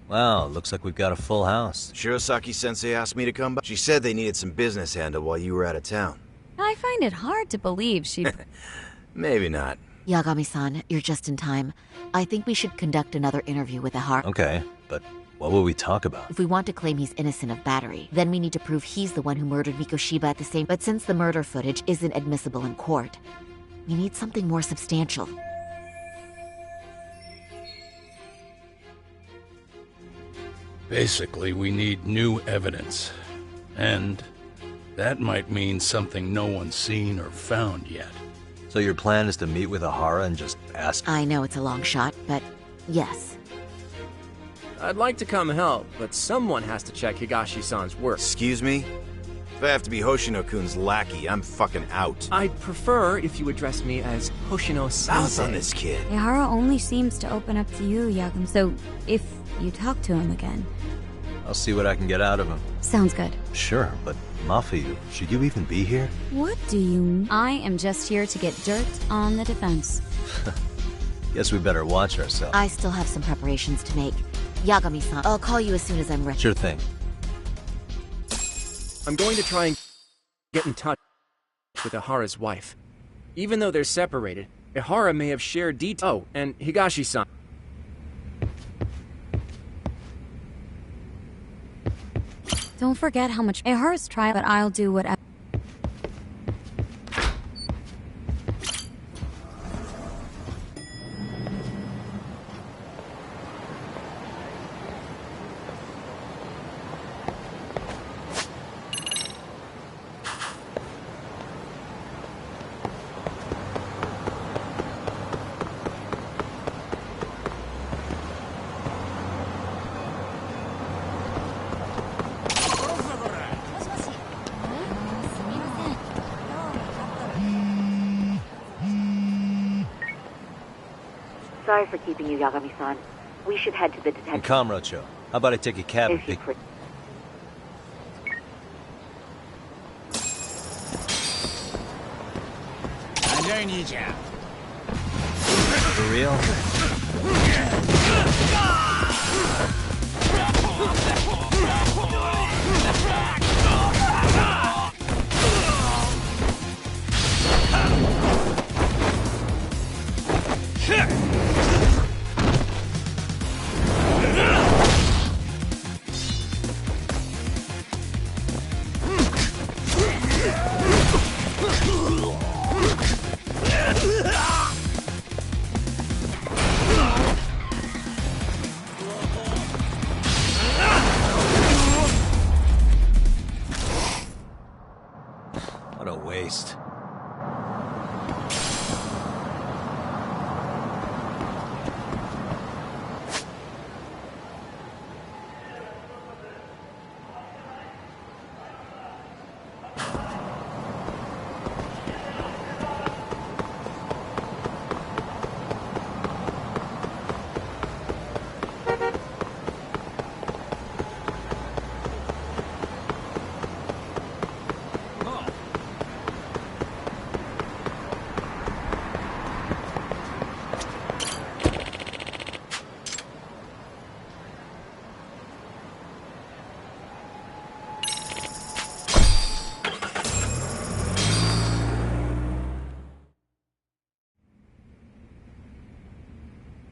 Speaker 1: Wow, looks like we've got a full house.
Speaker 15: Shirosaki-sensei asked me to come by. She said they needed some business handled while you were out of town.
Speaker 22: I find it hard to believe she...
Speaker 15: Maybe not.
Speaker 21: Yagami-san, you're just in time. I think we should conduct another interview with Ihara.
Speaker 1: Okay, but what will we talk about?
Speaker 21: If we want to claim he's innocent of battery, then we need to prove he's the one who murdered Mikoshiba at the same... But since the murder footage isn't admissible in court, we need something more substantial.
Speaker 19: Basically, we need new evidence. And That might mean something no one's seen or found yet.
Speaker 1: So your plan is to meet with Ahara and just ask?
Speaker 21: I know it's a long shot, but yes.
Speaker 20: I'd like to come help, but someone has to check Higashi-san's work.
Speaker 15: Excuse me? If I have to be Hoshino-kun's lackey, I'm fucking out.
Speaker 20: I'd prefer if you address me as Hoshino-sensei.
Speaker 15: Mouth on this kid.
Speaker 22: Ehara only seems to open up to you, Yagami. So, if you talk to him again...
Speaker 1: I'll see what I can get out of him.
Speaker 22: Sounds good.
Speaker 1: Sure, but Mafuyu, should you even be here?
Speaker 22: What do you... I am just here to get dirt on the defense.
Speaker 1: Guess we better watch ourselves.
Speaker 21: I still have some preparations to make. Yagami-san, I'll call you as soon as I'm ready.
Speaker 1: Sure thing.
Speaker 20: I'm going to try and get in touch with Ahara's wife. Even though they're separated, Ehara may have shared details. Oh, and Higashi-san.
Speaker 22: Don't forget how much Ehara's trial, but I'll do whatever.
Speaker 21: Sorry for keeping you, Yagami-san. We should head to the detention...
Speaker 1: And Kamurocho, how about I take a cab and pick... For real? What a waste.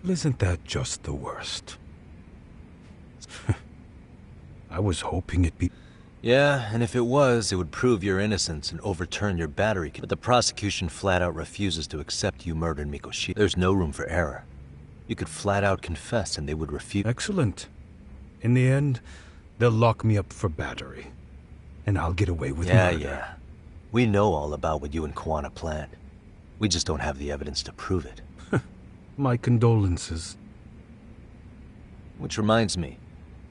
Speaker 2: Isn't that just the worst? I was hoping it'd be...
Speaker 1: Yeah, and if it was, it would prove your innocence and overturn your battery. But the prosecution flat out refuses to accept you murdered Mikoshi. There's no room for error. You could flat out confess and they would refuse.
Speaker 2: Excellent. In the end, they'll lock me up for battery. And I'll get away with murder.
Speaker 1: Yeah. We know all about what you and Kuwana planned. We just don't have the evidence to prove it.
Speaker 2: My condolences.
Speaker 1: Which reminds me,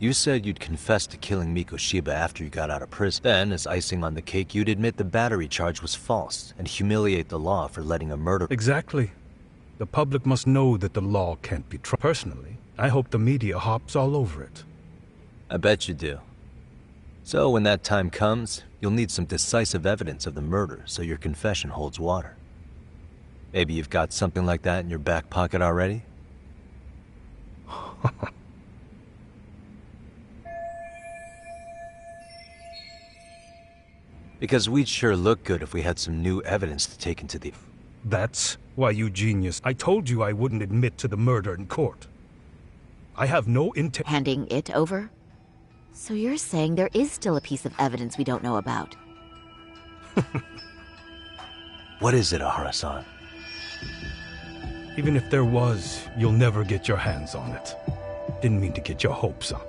Speaker 1: you said you'd confess to killing Mikoshiba after you got out of prison. Then, as icing on the cake, you'd admit the battery charge was false and humiliate the law for letting a murder...
Speaker 2: Exactly. The public must know that the law can't be trusted. Personally, I hope the media hops all over it.
Speaker 1: I bet you do. So when that time comes, you'll need some decisive evidence of the murder so your confession holds water. Maybe you've got something like that in your back pocket already? Because we'd sure look good if we had some new evidence to take into the...
Speaker 2: That's why, you genius. I told you I wouldn't admit to the murder in court. I have no intent...
Speaker 21: Handing it over? So you're saying there is still a piece of evidence we don't know about?
Speaker 1: What is it, Ahara-san?
Speaker 2: Even if there was, you'll never get your hands on it. Didn't mean to get your hopes up.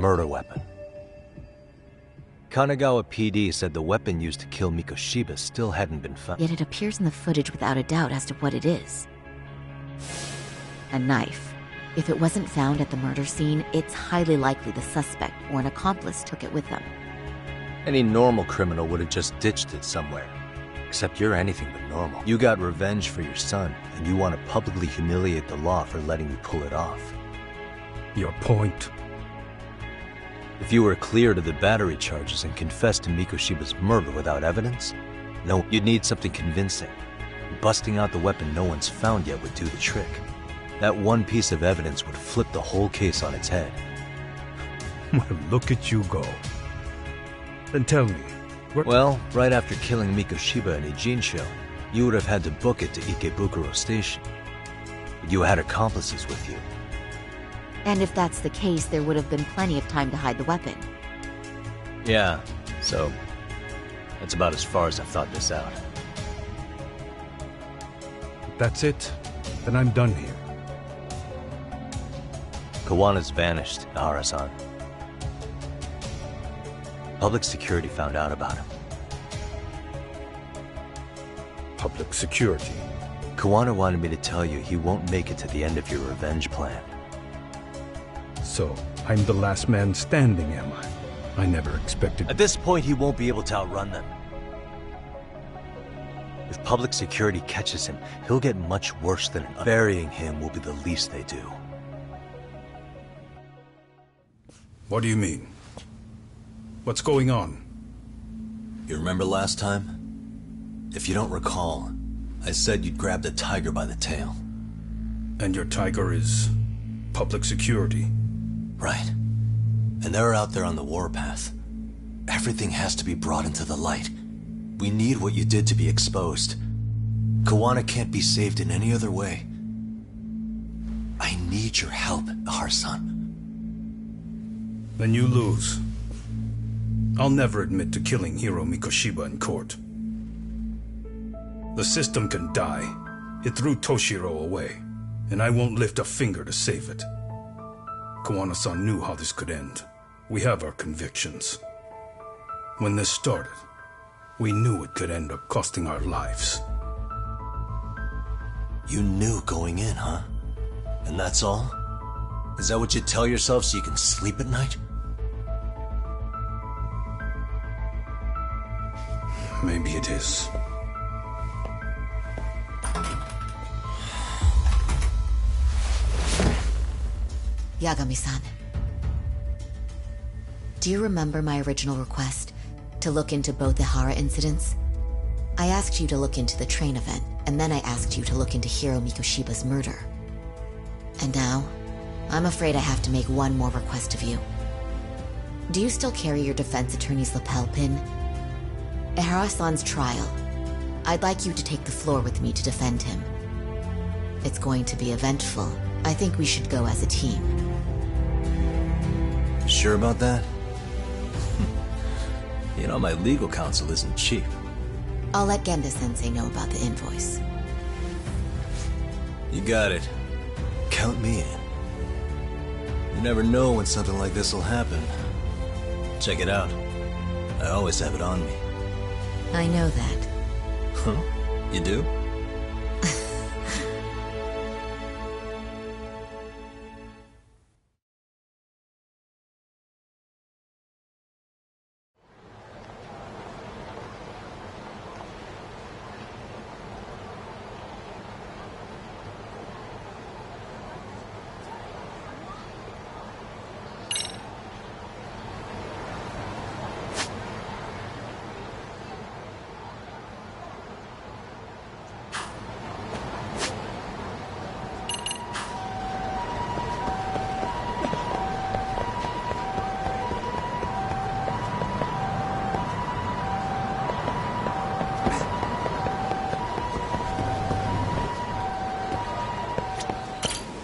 Speaker 1: murder weapon. Kanagawa PD said the weapon used to kill Mikoshiba still hadn't been found.
Speaker 21: Yet it appears in the footage without a doubt as to what it is. A knife. If it wasn't found at the murder scene, it's highly likely the suspect or an accomplice took it with them.
Speaker 1: Any normal criminal would have just ditched it somewhere. Except you're anything but normal. You got revenge for your son, and you want to publicly humiliate the law for letting you pull it off.
Speaker 2: Your point?
Speaker 1: If you were cleared of the battery charges and confessed to Mikoshiba's murder without evidence, no, you'd need something convincing. Busting out the weapon no one's found yet would do the trick. That one piece of evidence would flip the whole case on its head.
Speaker 2: Well, look at you go. Then tell me,
Speaker 1: well, right after killing Mikoshiba in Ijinsho, you would have had to book it to Ikebukuro Station. But you had accomplices with you.
Speaker 21: And if that's the case, there would have been plenty of time to hide the weapon.
Speaker 1: Yeah, so that's about as far as I've thought this out.
Speaker 2: If that's it, then I'm done here.
Speaker 1: Kawana's vanished, Nahara-san. Public security found out about him.
Speaker 2: Public security?
Speaker 1: Kawana wanted me to tell you he won't make it to the end of your revenge plan.
Speaker 2: So, I'm the last man standing, am I? I never expected...
Speaker 1: At this point, he won't be able to outrun them. If public security catches him, he'll get much worse than an... Burying him will be the least they do.
Speaker 2: What do you mean? What's going on?
Speaker 4: You remember last time? If you don't recall, I said you'd grab the tiger by the tail.
Speaker 2: And your tiger is... public security?
Speaker 4: Right. And they're out there on the warpath. Everything has to be brought into the light. We need what you did to be exposed. Kawana can't be saved in any other way. I need your help, Nahara-san.
Speaker 2: Then you lose. I'll never admit to killing Hiro Mikoshiba in court. The system can die. It threw Toshiro away, and I won't lift a finger to save it. Kawana-san knew how this could end. We have our convictions. When this started, we knew it could end up costing our lives.
Speaker 4: You knew going in, huh? And that's all? Is that what you tell yourself so you can sleep at night?
Speaker 2: Maybe it is.
Speaker 21: Yagami-san. Do you remember my original request? To look into both the Hara incidents? I asked you to look into the train event, and then I asked you to look into Hiro Mikoshiba's murder. And now, I'm afraid I have to make one more request of you. Do you still carry your defense attorney's lapel pin? At Hara-san's trial, I'd like you to take the floor with me to defend him. It's going to be eventful. I think we should go as a team.
Speaker 4: Sure about that? You know, my legal counsel isn't cheap.
Speaker 21: I'll let Genda-sensei know about the invoice.
Speaker 4: You got it. Count me in. You never know when something like this will happen. Check it out. I always have it on me.
Speaker 21: I know that.
Speaker 4: Huh? You do?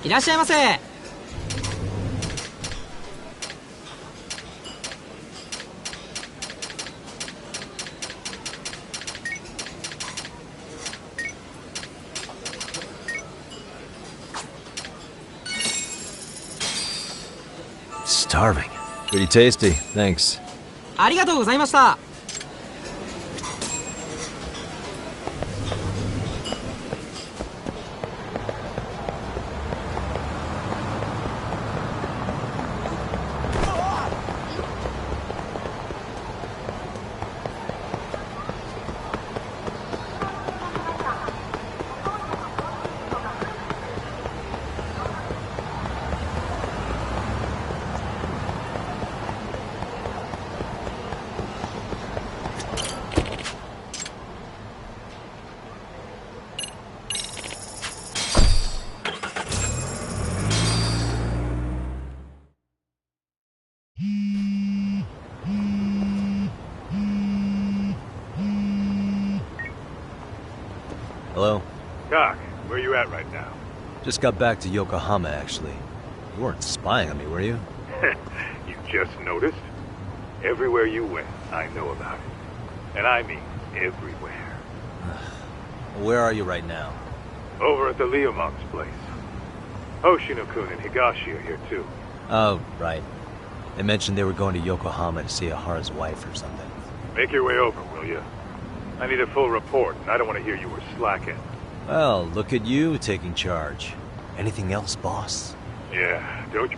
Speaker 13: いらっしゃいませ。
Speaker 1: Starving. Pretty tasty, thanks.
Speaker 13: ありがとうございました。
Speaker 1: Hello?
Speaker 5: Doc, where you at right now?
Speaker 1: Just got back to Yokohama, actually. You weren't spying on me, were you?
Speaker 5: You just noticed? Everywhere you went, I know about it. And I mean everywhere.
Speaker 1: Where are you right now?
Speaker 5: Over at the Leomont's place. Hoshino-kun and Higashi are here too.
Speaker 1: Oh, right. They mentioned they were going to Yokohama to see Ahara's wife or something.
Speaker 5: Make your way over, will you? I need a full report, and I don't want to hear you were slacking.
Speaker 1: Well, look at you taking charge. Anything else, boss?
Speaker 5: Yeah, don't you?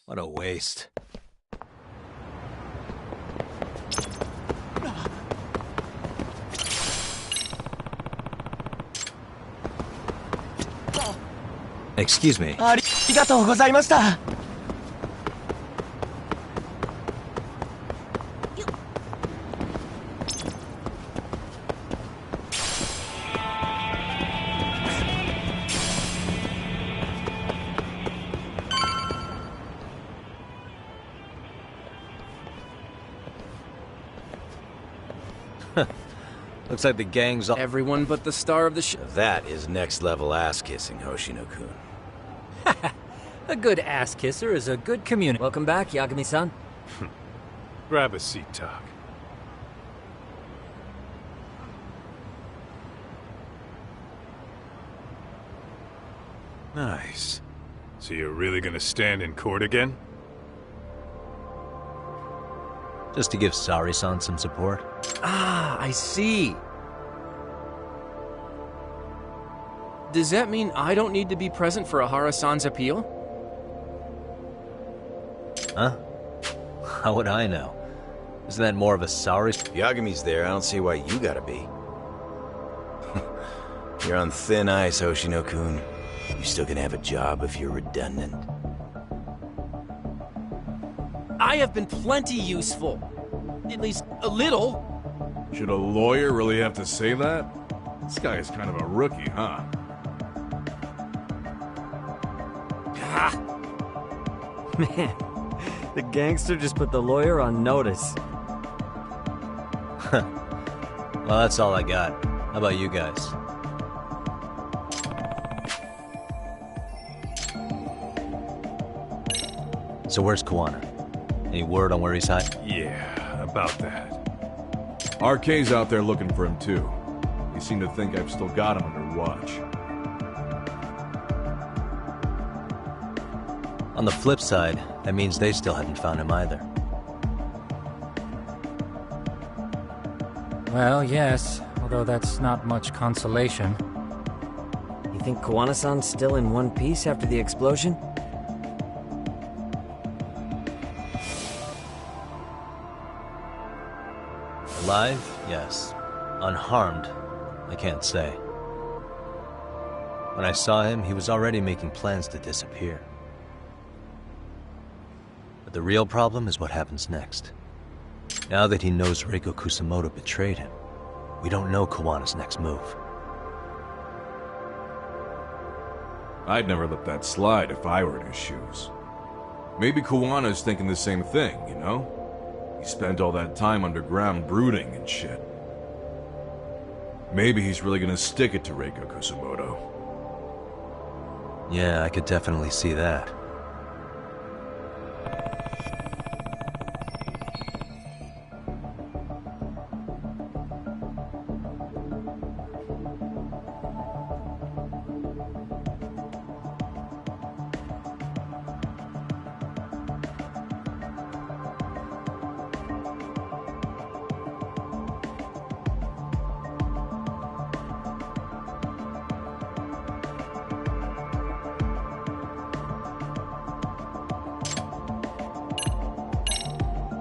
Speaker 1: What a waste. Excuse me.
Speaker 13: ありがとうございました。
Speaker 1: Looks like the gang's all—
Speaker 20: Everyone but the star of the show.
Speaker 15: That is next level ass kissing, Hoshino-kun.
Speaker 14: A good ass kisser is a good community.
Speaker 9: Welcome back, Yagami-san.
Speaker 5: Grab a seat, Doc. Nice. So you're really gonna stand in court again?
Speaker 1: Just to give Sari-san some support.
Speaker 20: Ah, I see. Does that mean I don't need to be present for Ahara-san's appeal?
Speaker 1: Huh? How would I know? Isn't that more of a Sari—
Speaker 15: Yagami's there, I don't see why you gotta be. You're on thin ice, Hoshino-kun. You're still gonna have a job if you're redundant.
Speaker 20: I have been plenty useful. At least a little.
Speaker 16: Should a lawyer really have to say that? This guy is kind of a rookie, huh?
Speaker 9: Man, the gangster just put the lawyer on notice.
Speaker 1: Well, that's all I got. How about you guys? So where's Kuwana? Any word on where he's hiding?
Speaker 5: Yeah, about that.
Speaker 16: RK's out there looking for him too. They seem to think I've still got him under watch.
Speaker 1: On the flip side, that means they still haven't found him either.
Speaker 14: Well, yes, although that's not much consolation.
Speaker 9: You think Koana-san's still in one piece after the explosion?
Speaker 1: Alive? Yes. Unharmed? I can't say. When I saw him, he was already making plans to disappear. But the real problem is what happens next. Now that he knows Reiko Kusamoto betrayed him, we don't know Kawana's next move.
Speaker 16: I'd never let that slide if I were in his shoes. Maybe Kawana's thinking the same thing, you know? He spent all that time underground brooding and shit. Maybe he's really gonna stick it to Reiko Kusamoto.
Speaker 1: Yeah, I could definitely see that.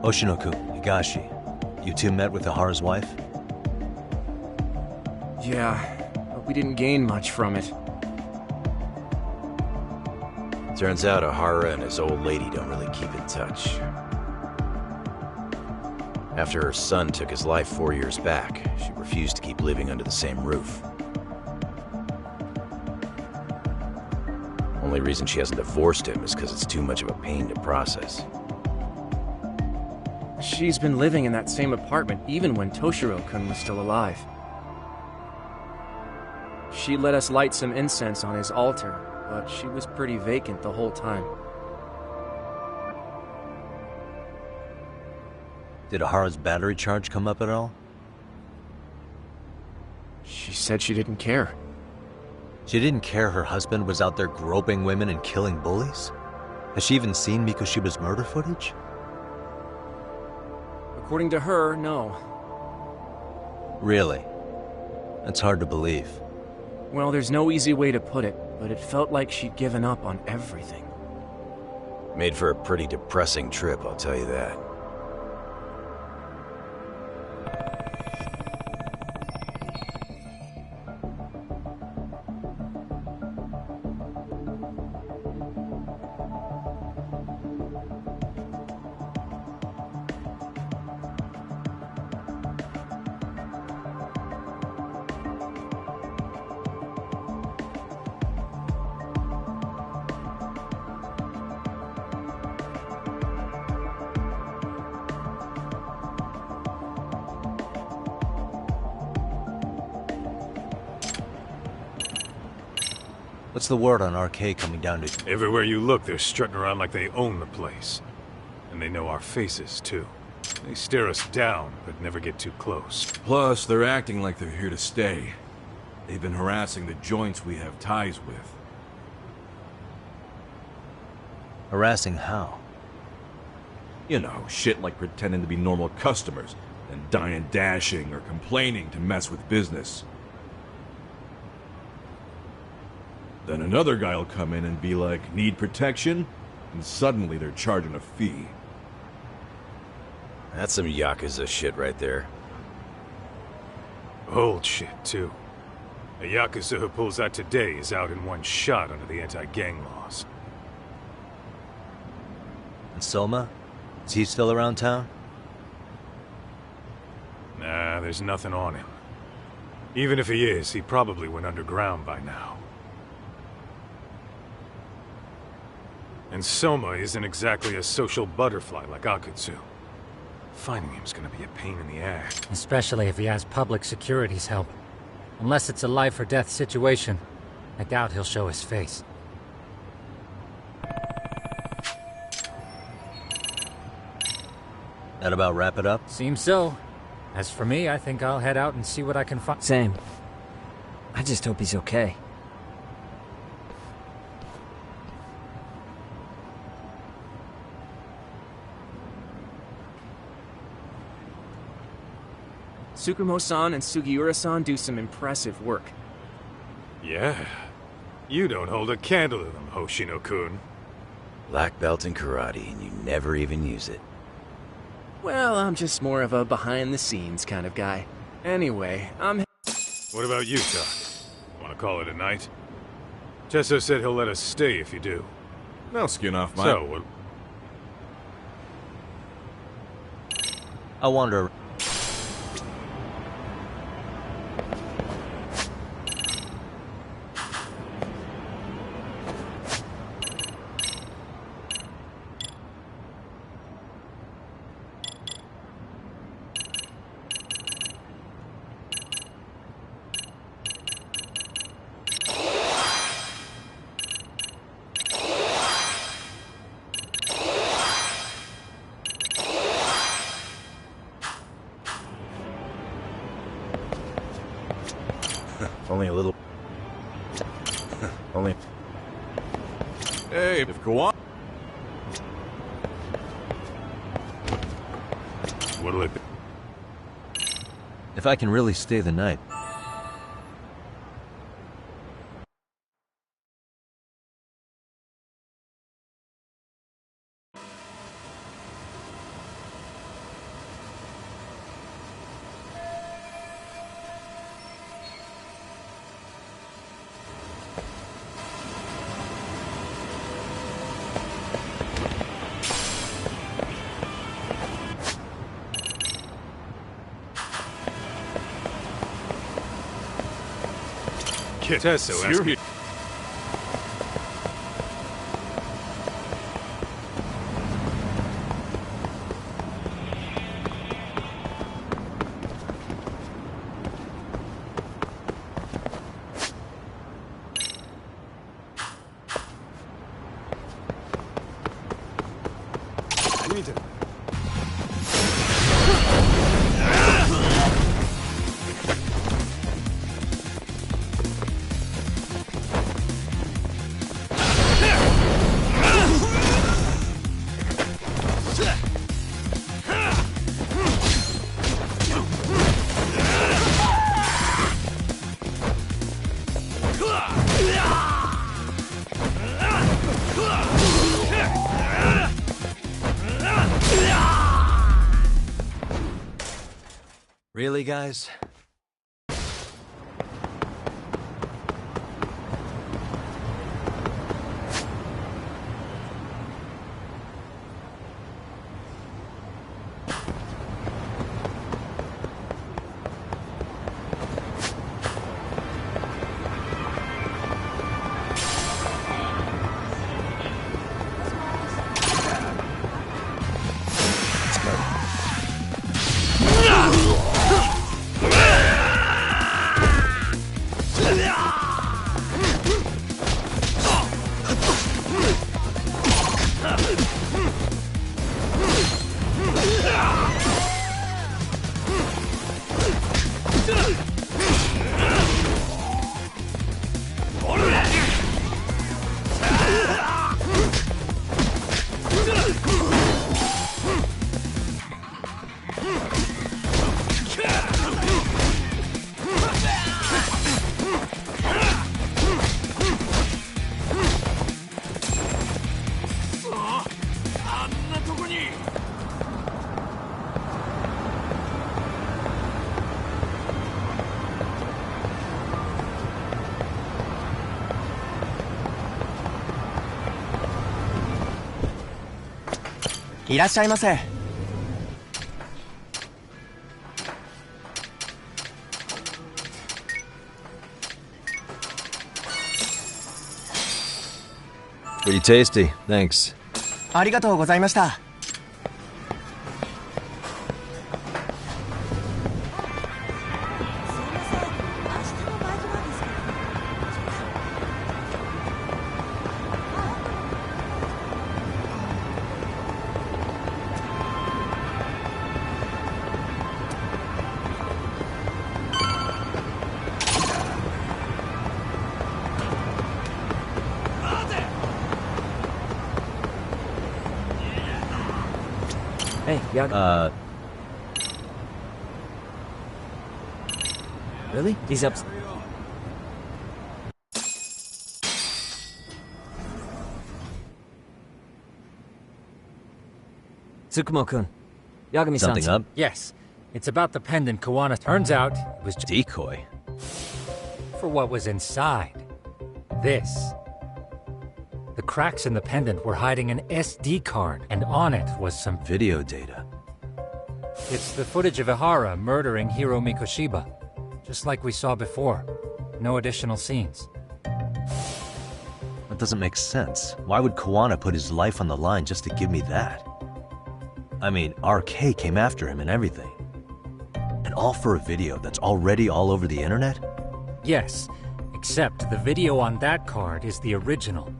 Speaker 1: Oshinoku, Higashi, you two met with Ahara's wife?
Speaker 20: Yeah, but we didn't gain much from it.
Speaker 15: Turns out Ahara and his old lady don't really keep in touch. After her son took his life 4 years back, she refused to keep living under the same roof. Only reason she hasn't divorced him is because it's too much of a pain to process.
Speaker 20: She's been living in that same apartment even when Toshiro-kun was still alive. She let us light some incense on his altar, but she was pretty vacant the whole time.
Speaker 1: Did Ahara's battery charge come up at all?
Speaker 20: She said she didn't care.
Speaker 1: She didn't care her husband was out there groping women and killing bullies? Has she even seen Mikoshiba's murder footage?
Speaker 20: According to her, no.
Speaker 1: Really? That's hard to believe.
Speaker 20: Well, there's no easy way to put it, but it felt like she'd given up on everything.
Speaker 15: Made for a pretty depressing trip, I'll tell you that.
Speaker 1: What's the word on RK coming down to?
Speaker 5: Everywhere you look, they're strutting around like they own the place. And they know our faces, too. They stare us down, but never get too close.
Speaker 16: Plus, they're acting like they're here to stay. They've been harassing the joints we have ties with.
Speaker 1: Harassing how?
Speaker 16: You know, shit like pretending to be normal customers, and dying dashing or complaining to mess with business. Then another guy will come in and be like, need protection? And suddenly they're charging a fee.
Speaker 15: That's some Yakuza shit right there.
Speaker 5: Old shit, too. A Yakuza who pulls that today is out in one shot under the anti-gang laws.
Speaker 1: And Soma? Is he still around town?
Speaker 5: Nah, there's nothing on him. Even if he is, he probably went underground by now. And Soma isn't exactly a social butterfly like Akutsu. Finding him's gonna be a pain in the ass.
Speaker 14: Especially if he has public security's help. Unless it's a life or death situation, I doubt he'll show his face.
Speaker 1: That about wrap it up?
Speaker 14: Seems so. As for me, I think I'll head out and see what I can find.
Speaker 9: Same. I just hope he's okay.
Speaker 20: Tsukumo-san and Sugiura-san do some impressive work.
Speaker 5: Yeah. You don't hold a candle to them, Hoshino-kun.
Speaker 15: Black belt in karate, and you never even use it.
Speaker 20: Well, I'm just more of a behind-the-scenes kind of guy. Anyway,
Speaker 5: What about you, Doc? Want to call it a night? Tesso said he'll let us stay if you do.
Speaker 16: No skin off my...
Speaker 5: So, what...
Speaker 1: I wonder...
Speaker 15: Only a little... Only...
Speaker 16: Hey, if Kawana...
Speaker 5: What'll it be?
Speaker 1: If I can really stay the night.
Speaker 5: Tesso asked me...
Speaker 1: Really, guys?
Speaker 13: いらっしゃいませ。
Speaker 1: Pretty tasty, thanks.
Speaker 13: ありがとうございました。
Speaker 9: Hey, Really? He's up... Tsukumo-kun. Yagami-san.
Speaker 1: Something up?
Speaker 14: Yes. It's about the pendant Kawana. Turns out it was
Speaker 1: decoy.
Speaker 14: For what was inside. This. The cracks in the pendant were hiding an SD card, and on it was some
Speaker 1: video data.
Speaker 14: It's the footage of Ihara murdering Hiro Mikoshiba, just like we saw before. No additional scenes.
Speaker 1: That doesn't make sense. Why would Kawana put his life on the line just to give me that? I mean, RK came after him and everything. And all for a video that's already all over the internet?
Speaker 14: Yes, except the video on that card is the original.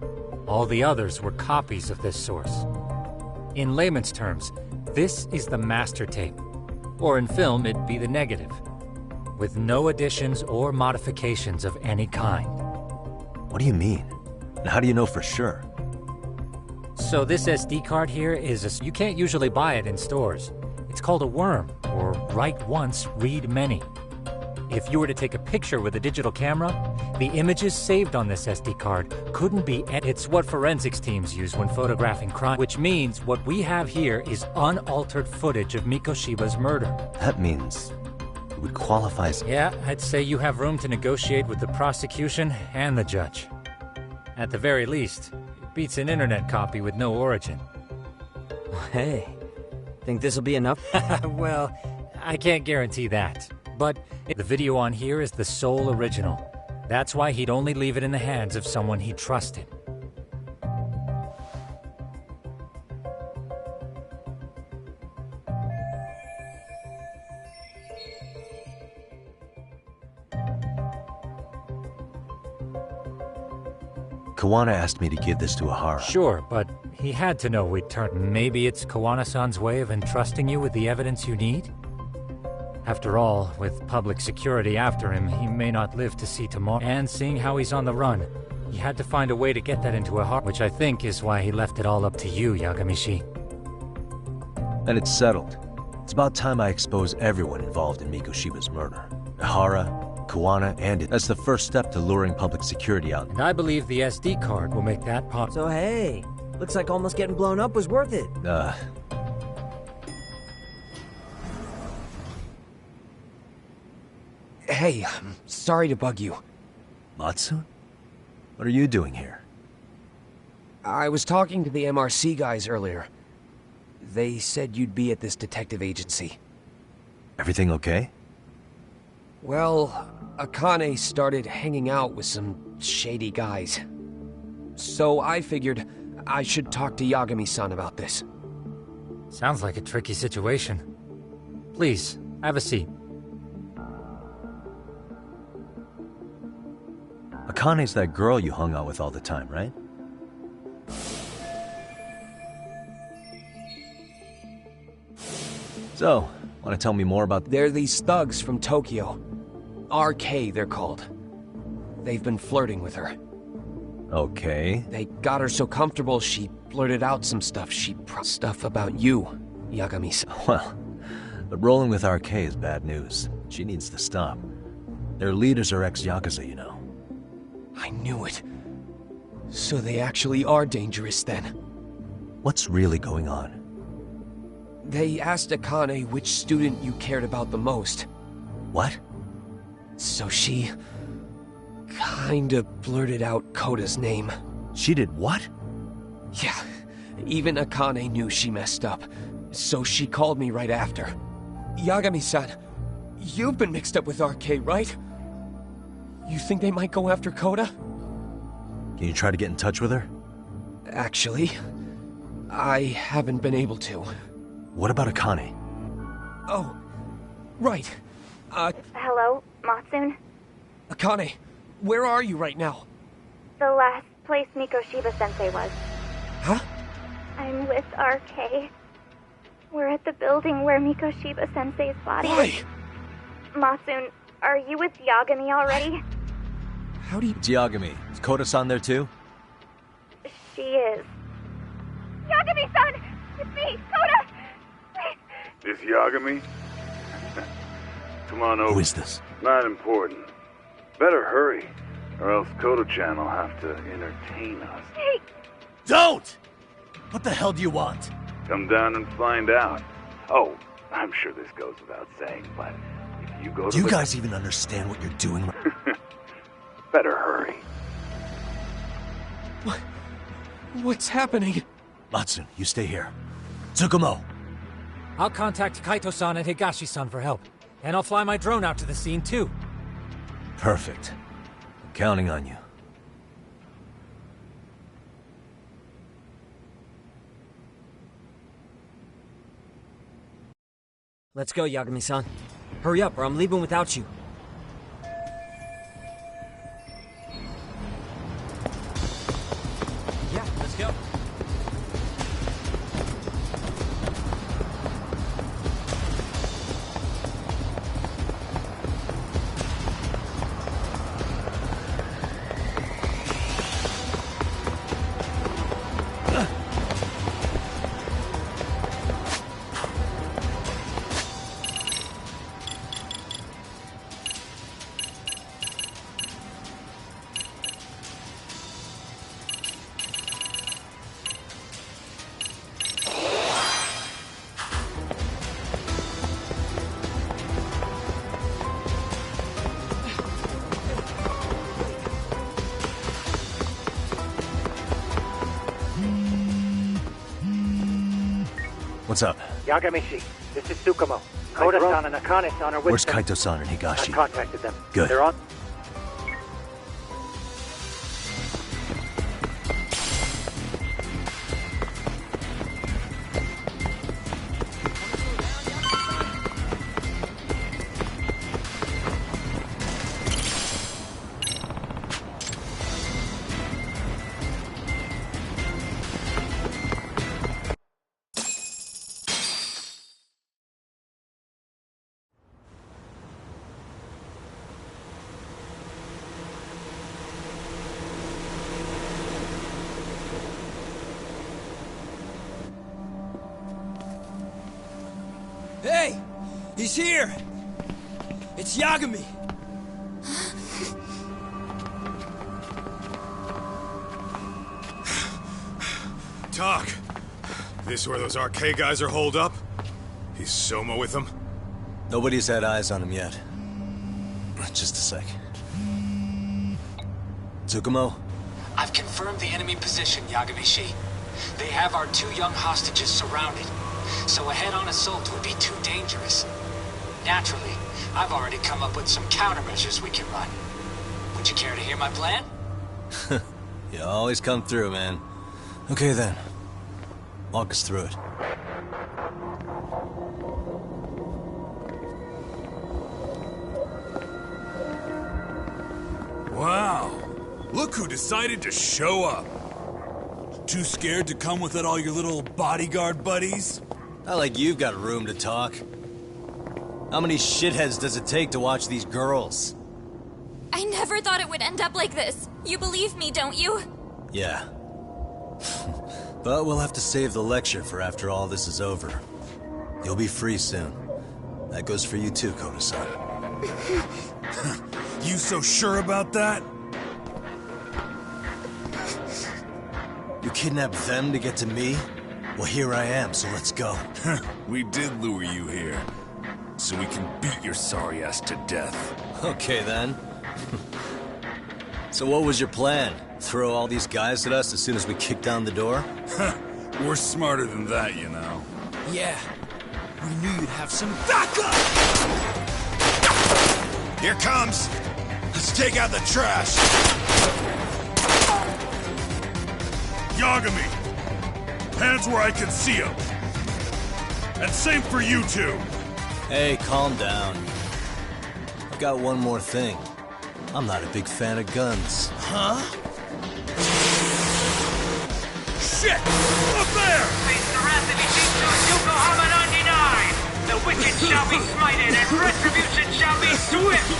Speaker 14: All the others were copies of this source. In layman's terms, this is the master tape. Or in film, it'd be the negative. With no additions or modifications of any kind.
Speaker 1: What do you mean? And how do you know for sure?
Speaker 14: So this SD card here is you can't usually buy it in stores. It's called a worm, or write once, read many. If you were to take a picture with a digital camera, the images saved on this SD card couldn't be... It's what forensics teams use when photographing crime, which means what we have here is unaltered footage of Mikoshiba's murder.
Speaker 1: That means it would qualify as...
Speaker 14: Yeah, I'd say you have room to negotiate with the prosecution and the judge. At the very least, it beats an internet copy with no origin.
Speaker 9: Hey, think this'll be enough?
Speaker 14: Well, I can't guarantee that. But the video on here is the sole original. That's why he'd only leave it in the hands of someone he trusted.
Speaker 1: Kawana asked me to give this to Ihara.
Speaker 14: Sure, but he had to know we'd turn. Maybe it's Kawana-san's way of entrusting you with the evidence you need? After all, with public security after him, he may not live to see tomorrow. And seeing how he's on the run, he had to find a way to get that into Ihara, which I think is why he left it all up to you, Yagamishi.
Speaker 1: And it's settled. It's about time I expose everyone involved in Mikoshiba's murder. Ihara, Kawana, and it. That's the first step to luring public security out.
Speaker 14: And I believe the SD card will make that possible.
Speaker 13: So hey, looks like almost getting blown up was worth it.
Speaker 12: Hey, I'm sorry to bug you.
Speaker 1: Matsu? What are you doing here?
Speaker 12: I was talking to the MRC guys earlier. They said you'd be at this detective agency.
Speaker 1: Everything okay?
Speaker 12: Well, Akane started hanging out with some shady guys. So I figured I should talk to Yagami-san about this.
Speaker 14: Sounds like a tricky situation. Please, have a seat.
Speaker 1: Akane's that girl you hung out with all the time, right? So, want to tell me more about...
Speaker 12: They're these thugs from Tokyo. RK, they're called. They've been flirting with her.
Speaker 1: Okay.
Speaker 12: They got her so comfortable, she blurted out some stuff. Stuff about you, Yagami-san.
Speaker 1: Well, but rolling with RK is bad news. She needs to stop. Their leaders are ex-Yakuza, you know.
Speaker 12: I knew it. So they actually are dangerous then.
Speaker 1: What's really going on?
Speaker 12: They asked Akane which student you cared about the most.
Speaker 1: What?
Speaker 12: So she... kinda blurted out Koda's name.
Speaker 1: She did what?
Speaker 12: Yeah, even Akane knew she messed up. So she called me right after. Yagami-san, you've been mixed up with RK, right? You think they might go after Koda?
Speaker 1: Can you try to get in touch with her?
Speaker 12: Actually, I haven't been able to.
Speaker 1: What about Akane?
Speaker 12: Oh, right.
Speaker 17: Hello, Matsune?
Speaker 12: Akane, where are you right now?
Speaker 17: The last place Mikoshiba-sensei was.
Speaker 12: Huh?
Speaker 17: I'm with RK. We're at the building where Mikoshiba-sensei's body
Speaker 12: Why?
Speaker 17: Matsune, are you with Yagami already?
Speaker 12: How do you...
Speaker 1: It's Yagami. Is Koda-san there too?
Speaker 17: She is. Yagami-san! It's me, Koda! Please!
Speaker 23: This Yagami? Come on over.
Speaker 1: Who is this?
Speaker 11: not important. Better hurry, or else Kodo-chan will have to entertain us.
Speaker 17: Hey!
Speaker 1: Don't! What the hell do you want?
Speaker 11: Come down and find out. Oh, I'm sure this goes without saying, but if you go to
Speaker 1: Do you guys even understand what you're doing?
Speaker 11: Better hurry.
Speaker 12: What's happening?
Speaker 1: Matsu, you stay here. Tsukumo!
Speaker 14: I'll contact Kaito-san and Higashi-san for help. And I'll fly my drone out to the scene, too.
Speaker 1: Perfect. I'm counting on you.
Speaker 9: Let's go, Yagami-san. Hurry up, or I'm leaving without you.
Speaker 6: Yeah, let's go.
Speaker 1: What's up?
Speaker 18: Yagami-shi, this is Tsukumo. Koda-san and Akane-san are with
Speaker 1: Where's
Speaker 18: them.
Speaker 1: Kaito-san and Higashi?
Speaker 18: I contacted them.
Speaker 1: Good.
Speaker 18: They're on...
Speaker 6: Hey! He's here! It's Yagami!
Speaker 5: Talk! This where those RK guys are holed up? Is Soma with them?
Speaker 1: Nobody's had eyes on him yet. Just a sec. Tsukumo?
Speaker 23: I've confirmed the enemy position, Yagami-shi. They have our 2 young hostages surrounded, so a head-on assault would be too dangerous. Naturally, I've already come up with some countermeasures we can run. Would you care to hear my plan?
Speaker 1: You always come through, man. Okay then. Walk us through it.
Speaker 24: Wow. Look who decided to show up. Too scared to come without all your little bodyguard buddies?
Speaker 1: Not like you've got room to talk. How many shitheads does it take to watch these girls?
Speaker 25: I never thought it would end up like this. You believe me, don't you?
Speaker 1: Yeah. But we'll have to save the lecture for after all this is over. You'll be free soon. That goes for you too, Koda-san.
Speaker 24: You so sure about that?
Speaker 1: You kidnapped them to get to me? Well, here I am, so let's go.
Speaker 24: We did lure you here, so we can beat your sorry ass to death.
Speaker 1: Okay, then. So what was your plan? Throw all these guys at us as soon as we kick down the door?
Speaker 24: We're smarter than that, you know.
Speaker 6: Yeah. We knew you'd have some backup!
Speaker 24: Here comes! Let's take out the trash!
Speaker 2: Yagami! Hands where I can see them! And same for you two!
Speaker 1: Hey, calm down. I've got one more thing. I'm not a big fan of guns.
Speaker 6: Huh?
Speaker 2: Shit! Up there!
Speaker 26: Face the wrath of Ijincho Yokohama 99! The wicked shall be smited and retribution shall be swift!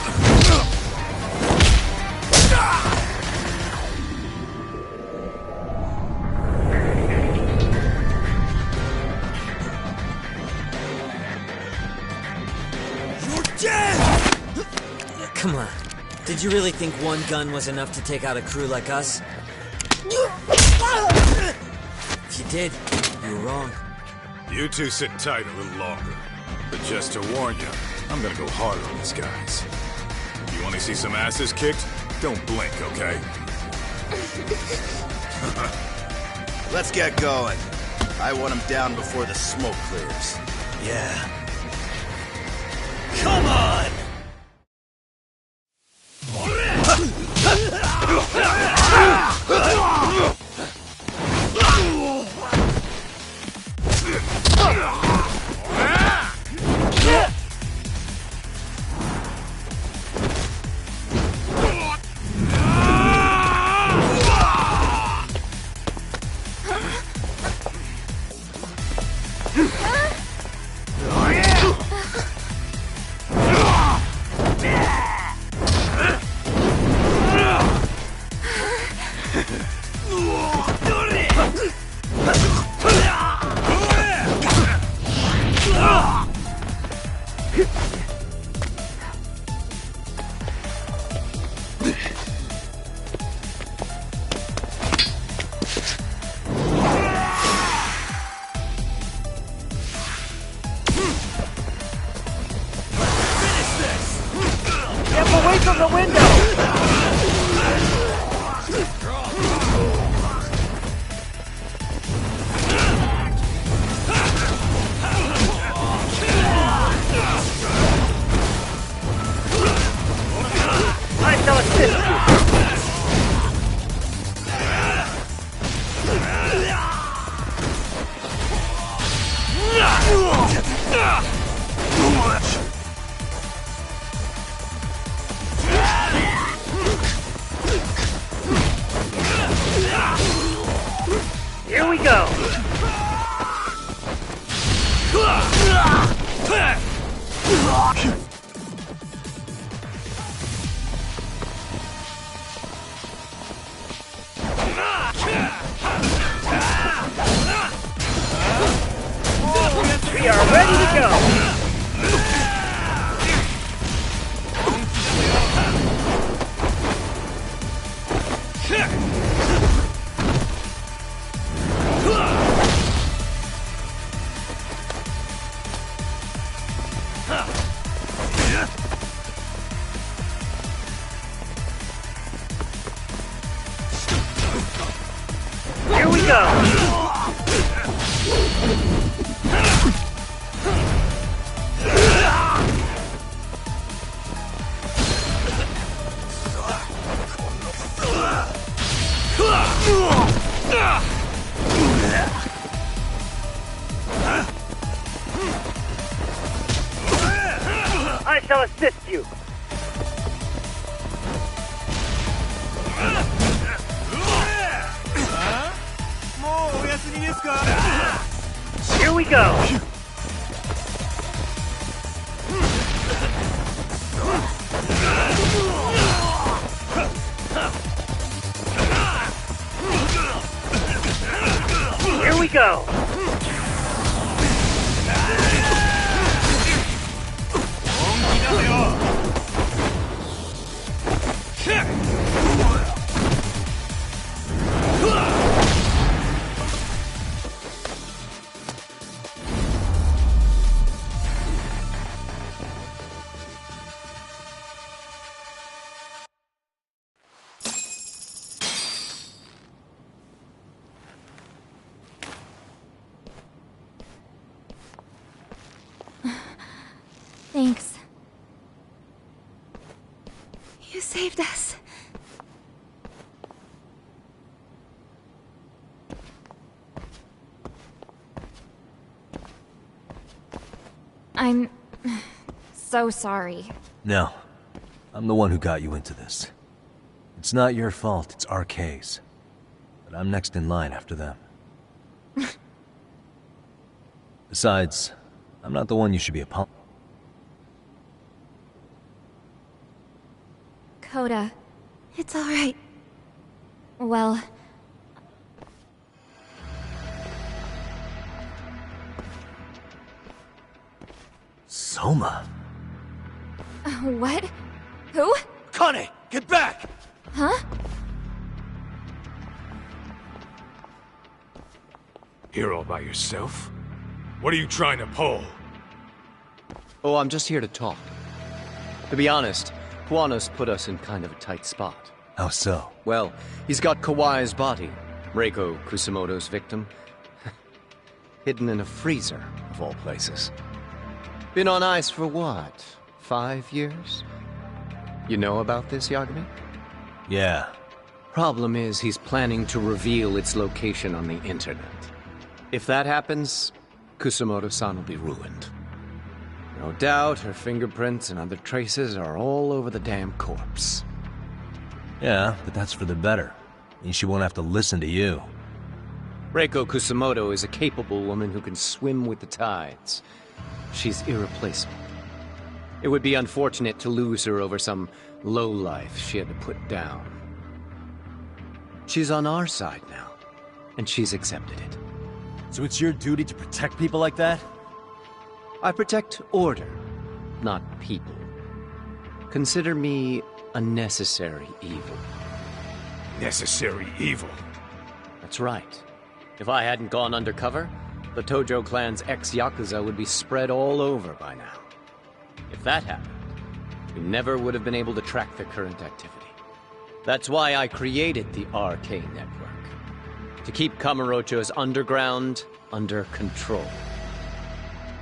Speaker 6: You're dead!
Speaker 13: Did you really think one gun was enough to take out a crew like us? If you did, you were wrong.
Speaker 5: You two sit tight a little longer. But just to warn you, I'm gonna go hard on these guys. You wanna see some asses kicked? Don't blink, okay?
Speaker 3: Let's get going. I want them down before the smoke clears.
Speaker 4: Yeah. Come on!
Speaker 18: Away from the window! I shall assist you! Here we go! We are ready to go! Here we go! I shall assist you! Here we go! Here we go!
Speaker 25: Thanks. You saved us. I'm so sorry.
Speaker 1: No. I'm the one who got you into this. It's not your fault, it's RK's. But I'm next in line after them. Besides, I'm not the one you should be apologizing.
Speaker 25: Coda, it's alright. Well...
Speaker 1: Soma?
Speaker 25: What? Who?
Speaker 3: Kane,
Speaker 6: Get back!
Speaker 25: Huh?
Speaker 5: Here all by yourself? What are you trying to pull?
Speaker 7: Oh, I'm just here to talk. To be honest, Kuwano's put us in kind of a tight spot.
Speaker 1: How so?
Speaker 7: Well, he's got Kawaya's body, Reiko Kusamoto's victim, hidden in a freezer, of all places. Been on ice for what, 5 years? You know about this, Yagami?
Speaker 1: Yeah.
Speaker 7: Problem is, he's planning to reveal its location on the internet. If that happens, Kusamoto-san will be ruined. No doubt her fingerprints and other traces are all over the damn corpse.
Speaker 1: Yeah, but that's for the better. Means she won't have to listen to you.
Speaker 7: Reiko Kusamoto is a capable woman who can swim with the tides. She's irreplaceable. It would be unfortunate to lose her over some lowlife she had to put down. She's on our side now, and she's accepted it.
Speaker 1: So it's your duty to protect people like that?
Speaker 7: I protect order, not people. Consider me a necessary evil.
Speaker 5: Necessary evil?
Speaker 7: That's right. If I hadn't gone undercover, the Tojo clan's ex-Yakuza would be spread all over by now. If that happened, we never would have been able to track their current activity. That's why I created the RK Network. To keep Kamurocho's underground under control.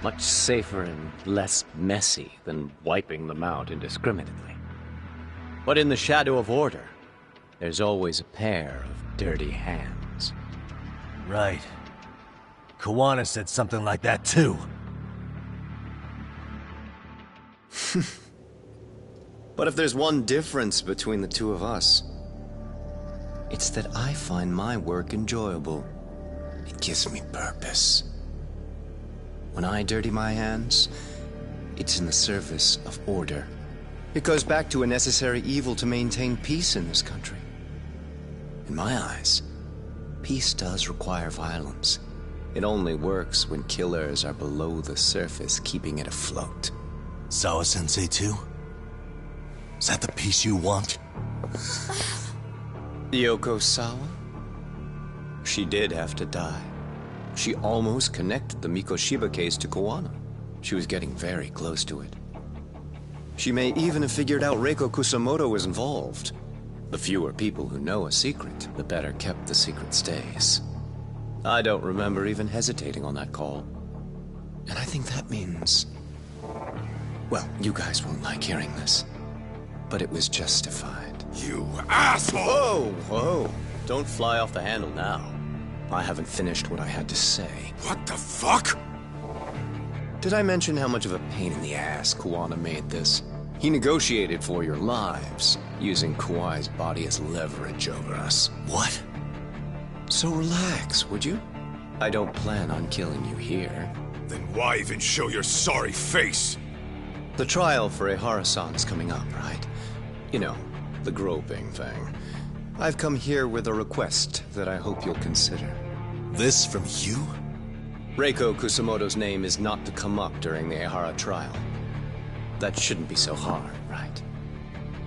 Speaker 7: Much safer and less messy than wiping them out indiscriminately. But in the shadow of order, there's always a pair of dirty hands.
Speaker 1: Right. Kuwana said something like that too.
Speaker 7: But if there's one difference between the two of us, it's that I find my work enjoyable. It gives me purpose. When I dirty my hands, it's in the service of order. It goes back to a necessary evil to maintain peace in this country. In my eyes, peace does require violence. It only works when killers are below the surface, keeping it afloat.
Speaker 4: Sawa-sensei too? Is that the peace you want?
Speaker 7: Yoko Sawa? She did have to die. She almost connected the Mikoshiba case to Kuwana. She was getting very close to it. She may even have figured out Reiko Kusamoto was involved. The fewer people who know a secret, the better kept the secret stays. I don't remember even hesitating on that call. And I think that means... well, you guys won't like hearing this, but it was justified.
Speaker 24: You asshole!
Speaker 7: Whoa, whoa. Don't fly off the handle now. I haven't finished what I had to say.
Speaker 24: What the fuck?
Speaker 7: Did I mention how much of a pain in the ass Kuwana made this? He negotiated for your lives, using Kawai's body as leverage over us.
Speaker 4: What?
Speaker 7: So relax, would you? I don't plan on killing you here.
Speaker 24: Then why even show your sorry face?
Speaker 7: The trial for Ehara-san's coming up, right? You know, the groping thing. I've come here with a request that I hope you'll consider.
Speaker 4: This from you?
Speaker 7: Reiko Kusamoto's name is not to come up during the Ehara trial. That shouldn't be so hard, right?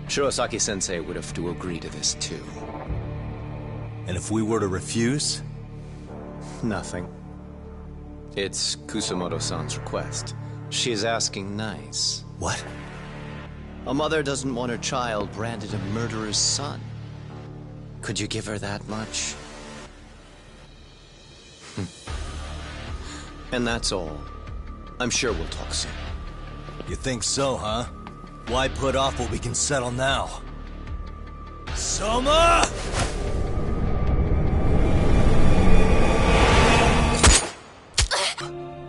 Speaker 7: Shirosaki-sensei would have to agree to this too.
Speaker 4: And if we were to refuse?
Speaker 7: Nothing. It's Kusamoto-san's request. She is asking nice.
Speaker 4: What?
Speaker 7: A mother doesn't want her child branded a murderer's son. Could you give her that much? And that's all. I'm sure we'll talk soon.
Speaker 4: You think so, huh? Why put off what we can settle now? Soma!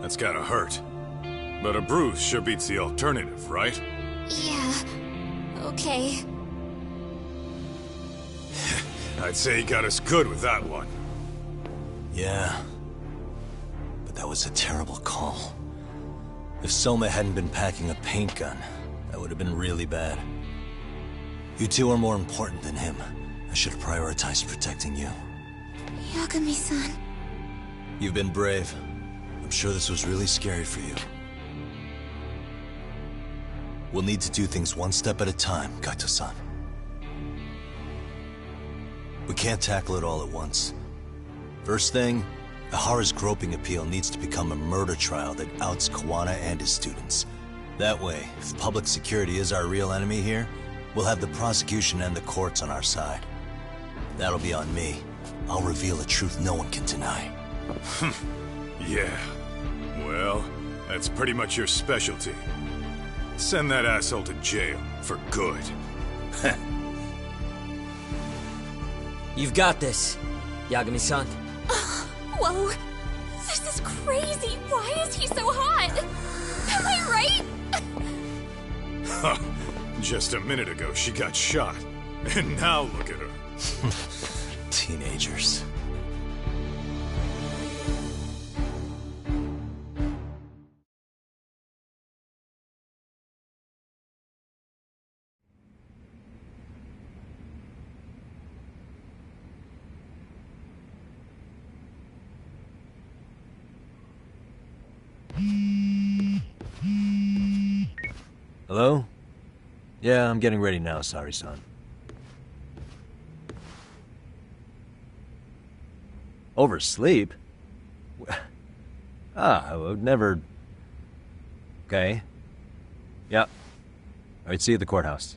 Speaker 5: That's gotta hurt. But a bruise sure beats the alternative, right?
Speaker 25: Yeah. Okay.
Speaker 5: I'd say he got us good with that one.
Speaker 4: Yeah. But that was a terrible call. If Soma hadn't been packing a paint gun, that would have been really bad. You two are more important than him. I should have prioritized protecting you.
Speaker 25: Yagami-san.
Speaker 4: You've been brave. I'm sure this was really scary for you. We'll need to do things one step at a time, Kaito-san. We can't tackle it all at once. First thing, Ihara's groping appeal needs to become a murder trial that outs Kuwana and his students. That way, if public security is our real enemy here, we'll have the prosecution and the courts on our side. That'll be on me. I'll reveal a truth no one can deny.
Speaker 5: Yeah. Well, that's pretty much your specialty. Send that asshole to jail, for good.
Speaker 13: You've got this, Yagami-san.
Speaker 25: Whoa, this is crazy. Why is he so hot? Am I right?
Speaker 5: Just a minute ago, she got shot. And now look at her.
Speaker 4: Teenagers.
Speaker 1: Hello? Yeah, I'm getting ready now, Sari-san. Oversleep? I would never... Okay. Yep. Alright, see you at the courthouse.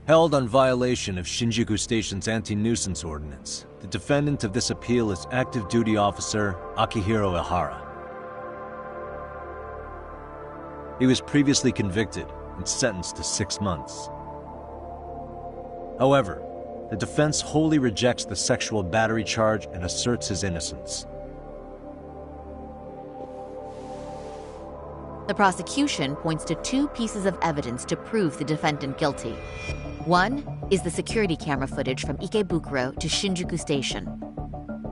Speaker 1: Held on violation of Shinjuku Station's anti-nuisance ordinance, the defendant of this appeal is active duty officer Akihiro Ihara. He was previously convicted and sentenced to 6 months. However, the defense wholly rejects the sexual battery charge and asserts his innocence.
Speaker 8: The prosecution points to 2 pieces of evidence to prove the defendant guilty. One is the security camera footage from Ikebukuro to Shinjuku Station.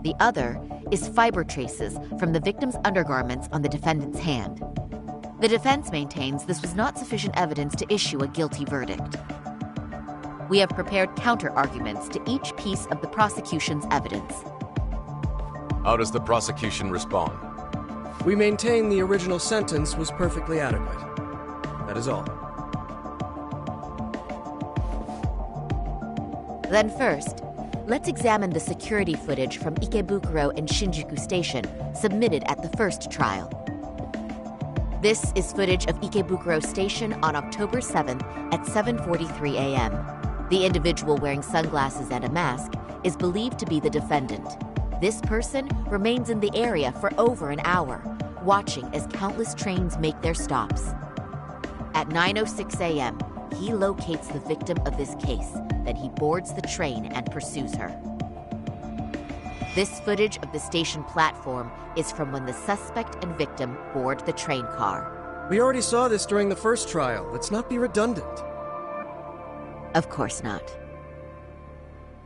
Speaker 8: The other is fiber traces from the victim's undergarments on the defendant's hand. The defense maintains this was not sufficient evidence to issue a guilty verdict. We have prepared counter-arguments to each piece of the prosecution's evidence.
Speaker 10: How does the prosecution respond?
Speaker 19: We maintain the original sentence was perfectly adequate. That is all.
Speaker 8: Then first, let's examine the security footage from Ikebukuro and Shinjuku Station submitted at the first trial. This is footage of Ikebukuro Station on October 7th at 7:43 a.m. The individual wearing sunglasses and a mask is believed to be the defendant. This person remains in the area for over an hour, watching as countless trains make their stops. At 9:06 a.m., he locates the victim of this case. Then he boards the train and pursues her. This footage of the station platform is from when the suspect and victim board the train car.
Speaker 19: We already saw this during the first trial. Let's not be redundant.
Speaker 8: Of course not.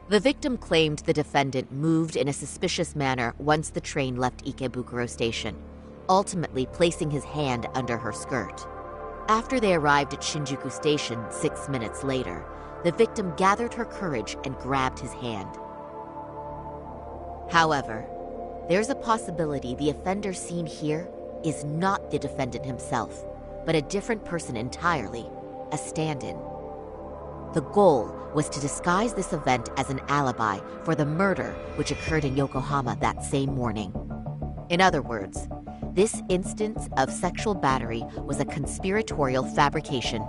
Speaker 8: The victim claimed the defendant moved in a suspicious manner once the train left Ikebukuro Station, ultimately placing his hand under her skirt. After they arrived at Shinjuku Station 6 minutes later, the victim gathered her courage and grabbed his hand. However, there's a possibility the offender seen here is not the defendant himself, but a different person entirely, a stand-in. The goal was to disguise this event as an alibi for the murder which occurred in Yokohama that same morning. In other words, this instance of sexual battery was a conspiratorial fabrication.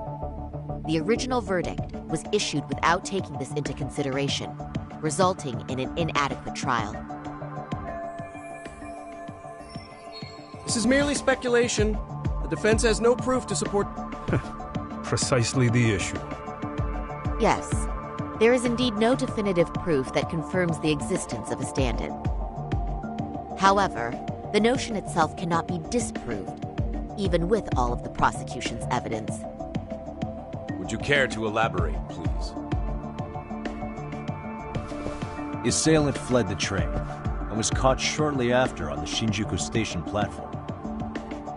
Speaker 8: The original verdict was issued without taking this into consideration, resulting in an inadequate trial.
Speaker 19: This is merely speculation. The defense has no proof to support...
Speaker 2: Precisely the issue.
Speaker 8: Yes, there is indeed no definitive proof that confirms the existence of a stand-in. However, the notion itself cannot be disproved. even with all of the prosecution's evidence.
Speaker 10: Would you care to elaborate, please?
Speaker 1: The assailant fled the train and was caught shortly after on the Shinjuku Station platform.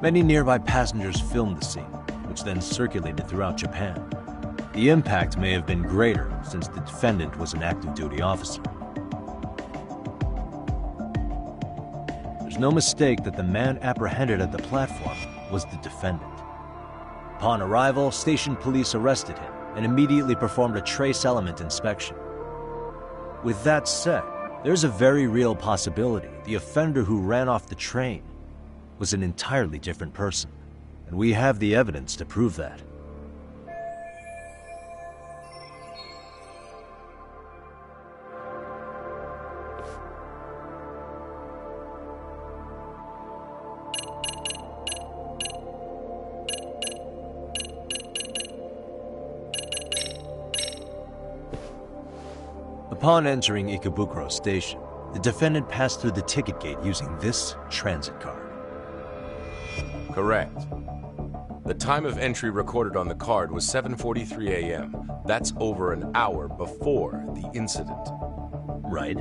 Speaker 1: Many nearby passengers filmed the scene, which then circulated throughout Japan. The impact may have been greater since the defendant was an active duty officer. There's no mistake that the man apprehended at the platform was the defendant. Upon arrival, station police arrested him and immediately performed a trace element inspection. With that said, there's a very real possibility the offender who ran off the train was an entirely different person, and we have the evidence to prove that. Upon entering Ikebukuro Station, the defendant passed through the ticket gate using this transit card.
Speaker 10: Correct. The time of entry recorded on the card was 7:43 a.m. That's over an hour before the incident.
Speaker 1: Right.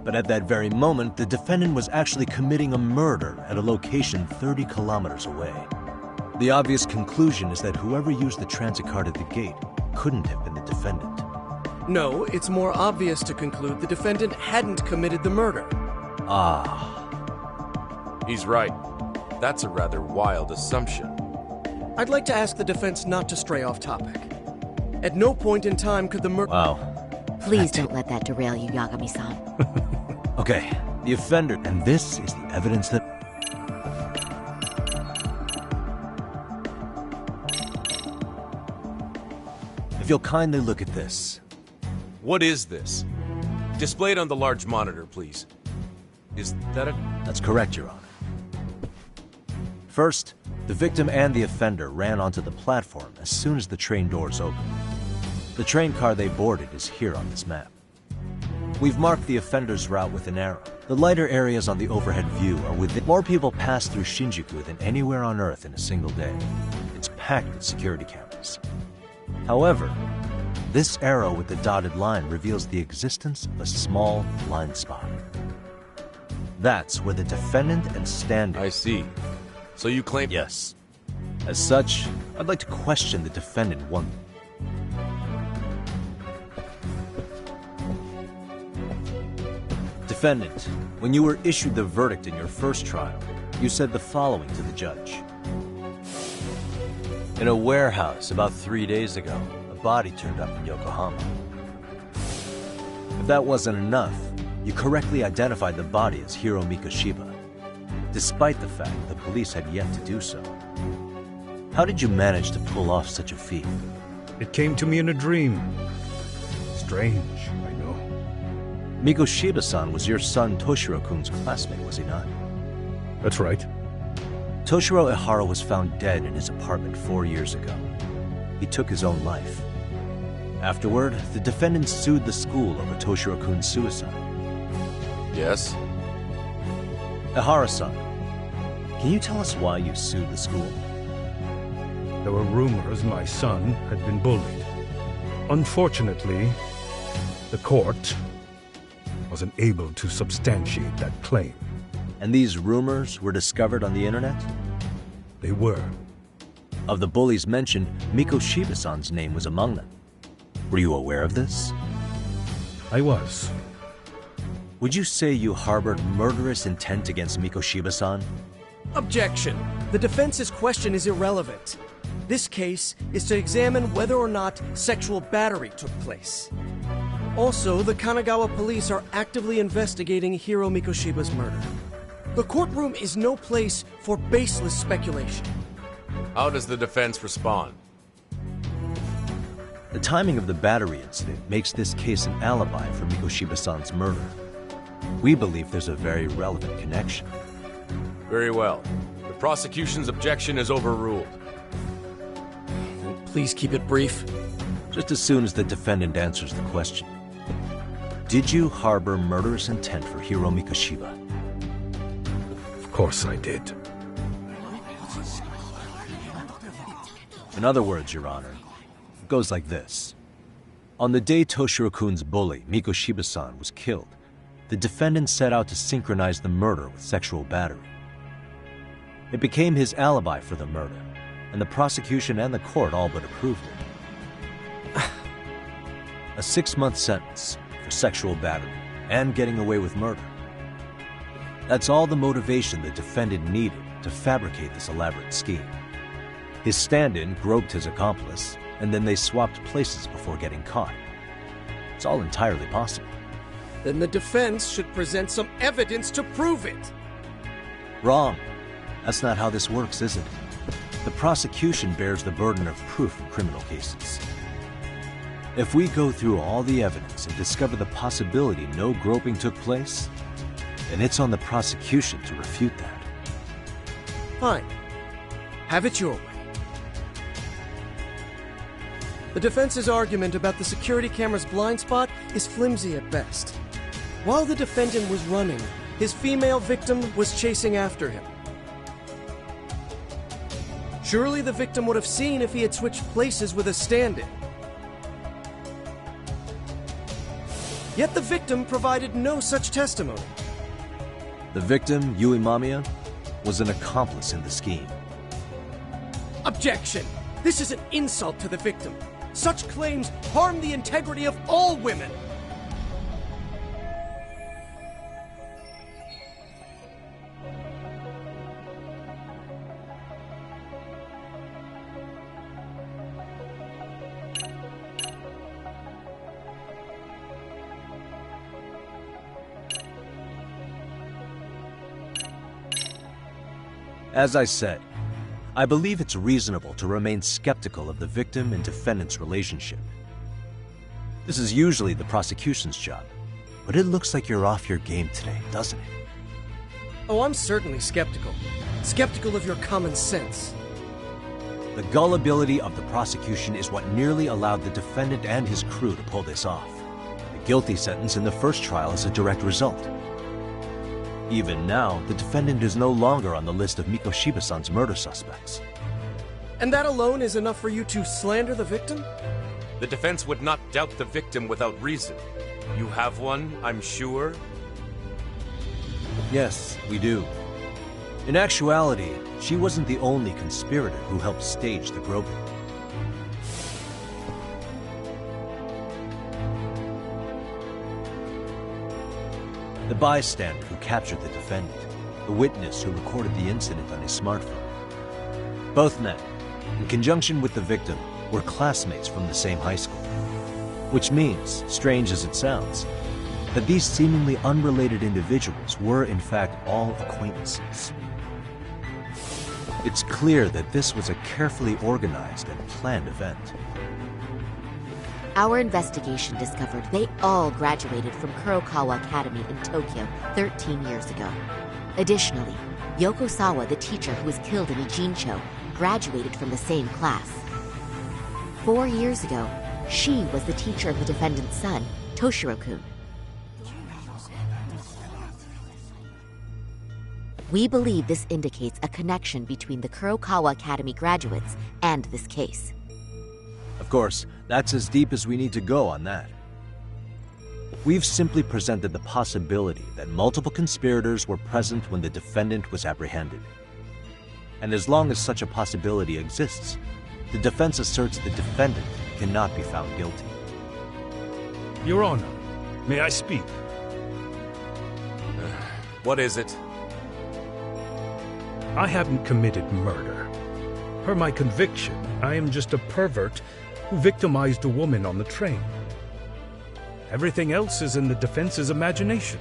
Speaker 1: But at that very moment, the defendant was actually committing a murder at a location 30 kilometers away. The obvious conclusion is that whoever used the transit card at the gate couldn't have been the defendant.
Speaker 19: No, it's more obvious to conclude the defendant hadn't committed the murder.
Speaker 1: Ah.
Speaker 10: He's right. That's a rather wild assumption.
Speaker 19: I'd like to ask the defense not to stray off topic. At no point in time could the murder—
Speaker 1: Wow.
Speaker 8: Please don't let that derail you, Yagami-san.
Speaker 1: Okay, the offender, and this is the evidence that... If you'll kindly look at this.
Speaker 10: What is this? Displayed on the large monitor, please. Is that a...
Speaker 1: That's correct, Your Honor. First, the victim and the offender ran onto the platform as soon as the train doors opened. The train car they boarded is here on this map. We've marked the offender's route with an arrow. The lighter areas on the overhead view are within... More people pass through Shinjuku than anywhere on Earth in a single day. It's packed with security cameras. However, this arrow with the dotted line reveals the existence of a small blind spot. That's where the defendant and stand-in...
Speaker 10: I see. So you claim...
Speaker 1: Yes. As such, I'd like to question the defendant one... Defendant, when you were issued the verdict in your first trial, you said the following to the judge. In a warehouse about 3 days ago, a body turned up in Yokohama. If that wasn't enough, you correctly identified the body as Hiro Mikoshiba, despite the fact the police had yet to do so. How did you manage to pull off such a feat?
Speaker 2: It came to me in a dream. Strange, I know.
Speaker 1: Mikoshiba-san was your son Toshiro-kun's classmate, was he not?
Speaker 2: That's right.
Speaker 1: Toshiro Ihara was found dead in his apartment 4 years ago. He took his own life. Afterward, the defendant sued the school over Toshiro-kun's suicide.
Speaker 10: Yes?
Speaker 1: Ihara-san, can you tell us why you sued the school?
Speaker 2: There were rumors my son had been bullied. Unfortunately, the court wasn't able to substantiate that claim.
Speaker 1: And these rumors were discovered on the internet?
Speaker 2: They were.
Speaker 1: Of the bullies mentioned, Mikoshiba-san's name was among them. Were you aware of this?
Speaker 2: I was.
Speaker 1: Would you say you harbored murderous intent against Mikoshiba-san?
Speaker 19: Objection. The defense's question is irrelevant. This case is to examine whether or not sexual battery took place. Also, the Kanagawa police are actively investigating Hiro Mikoshiba's murder. The courtroom is no place for baseless speculation.
Speaker 10: How does the defense respond?
Speaker 1: The timing of the battery incident makes this case an alibi for Mikoshiba-san's murder. We believe there's a very relevant connection.
Speaker 10: Very well. The prosecution's objection is overruled.
Speaker 19: Please keep it brief.
Speaker 1: Just as soon as the defendant answers the question. Did you harbor murderous intent for Hiro Mikoshiba?
Speaker 2: Of course I did.
Speaker 1: In other words, Your Honor, it goes like this. On the day Toshiro-kun's bully, Mikoshiba-san, was killed, the defendant set out to synchronize the murder with sexual battery. It became his alibi for the murder, and the prosecution and the court all but approved it. A 6-month sentence for sexual battery and getting away with murder. That's all the motivation the defendant needed to fabricate this elaborate scheme. His stand-in groped his accomplice, and then they swapped places before getting caught. It's all entirely possible.
Speaker 19: Then the defense should present some evidence to prove it.
Speaker 1: Wrong. That's not how this works, is it? The prosecution bears the burden of proof in criminal cases. If we go through all the evidence and discover the possibility no groping took place, then it's on the prosecution to refute that.
Speaker 19: Fine. Have it your way. The defense's argument about the security camera's blind spot is flimsy at best. While the defendant was running, his female victim was chasing after him. Surely the victim would have seen if he had switched places with a stand-in. Yet the victim provided no such testimony.
Speaker 1: The victim, Yui Mamiya, was an accomplice in the scheme.
Speaker 19: Objection! This is an insult to the victim. Such claims harm the integrity of all women.
Speaker 1: As I said, I believe it's reasonable to remain skeptical of the victim and defendant's relationship. This is usually the prosecution's job, but it looks like you're off your game today, doesn't it?
Speaker 19: Oh, I'm certainly skeptical. Skeptical of your common sense.
Speaker 1: The gullibility of the prosecution is what nearly allowed the defendant and his crew to pull this off. The guilty sentence in the first trial is a direct result. Even now, the defendant is no longer on the list of Mikoshiba-san's murder suspects.
Speaker 19: And that alone is enough for you to slander the victim?
Speaker 10: The defense would not doubt the victim without reason. You have one, I'm sure?
Speaker 1: Yes, we do. In actuality, she wasn't the only conspirator who helped stage the groping. The bystander who captured the defendant, the witness who recorded the incident on his smartphone. Both men, in conjunction with the victim, were classmates from the same high school. Which means, strange as it sounds, that these seemingly unrelated individuals were in fact all acquaintances. It's clear that this was a carefully organized and planned event.
Speaker 8: Our investigation discovered they all graduated from Kurokawa Academy in Tokyo 13 years ago. Additionally, Yoko Sawa, the teacher who was killed in Ijincho, graduated from the same class. 4 years ago, she was the teacher of the defendant's son, Toshiro-kun. We believe this indicates a connection between the Kurokawa Academy graduates and this case.
Speaker 1: Of course, that's as deep as we need to go on that. We've simply presented the possibility that multiple conspirators were present when the defendant was apprehended. And as long as such a possibility exists, the defense asserts the defendant cannot be found guilty.
Speaker 2: Your Honor, may I speak?
Speaker 10: What is it?
Speaker 2: I haven't committed murder. Per my conviction, I am just a pervert who victimized a woman on the train. Everything else is in the defense's imagination.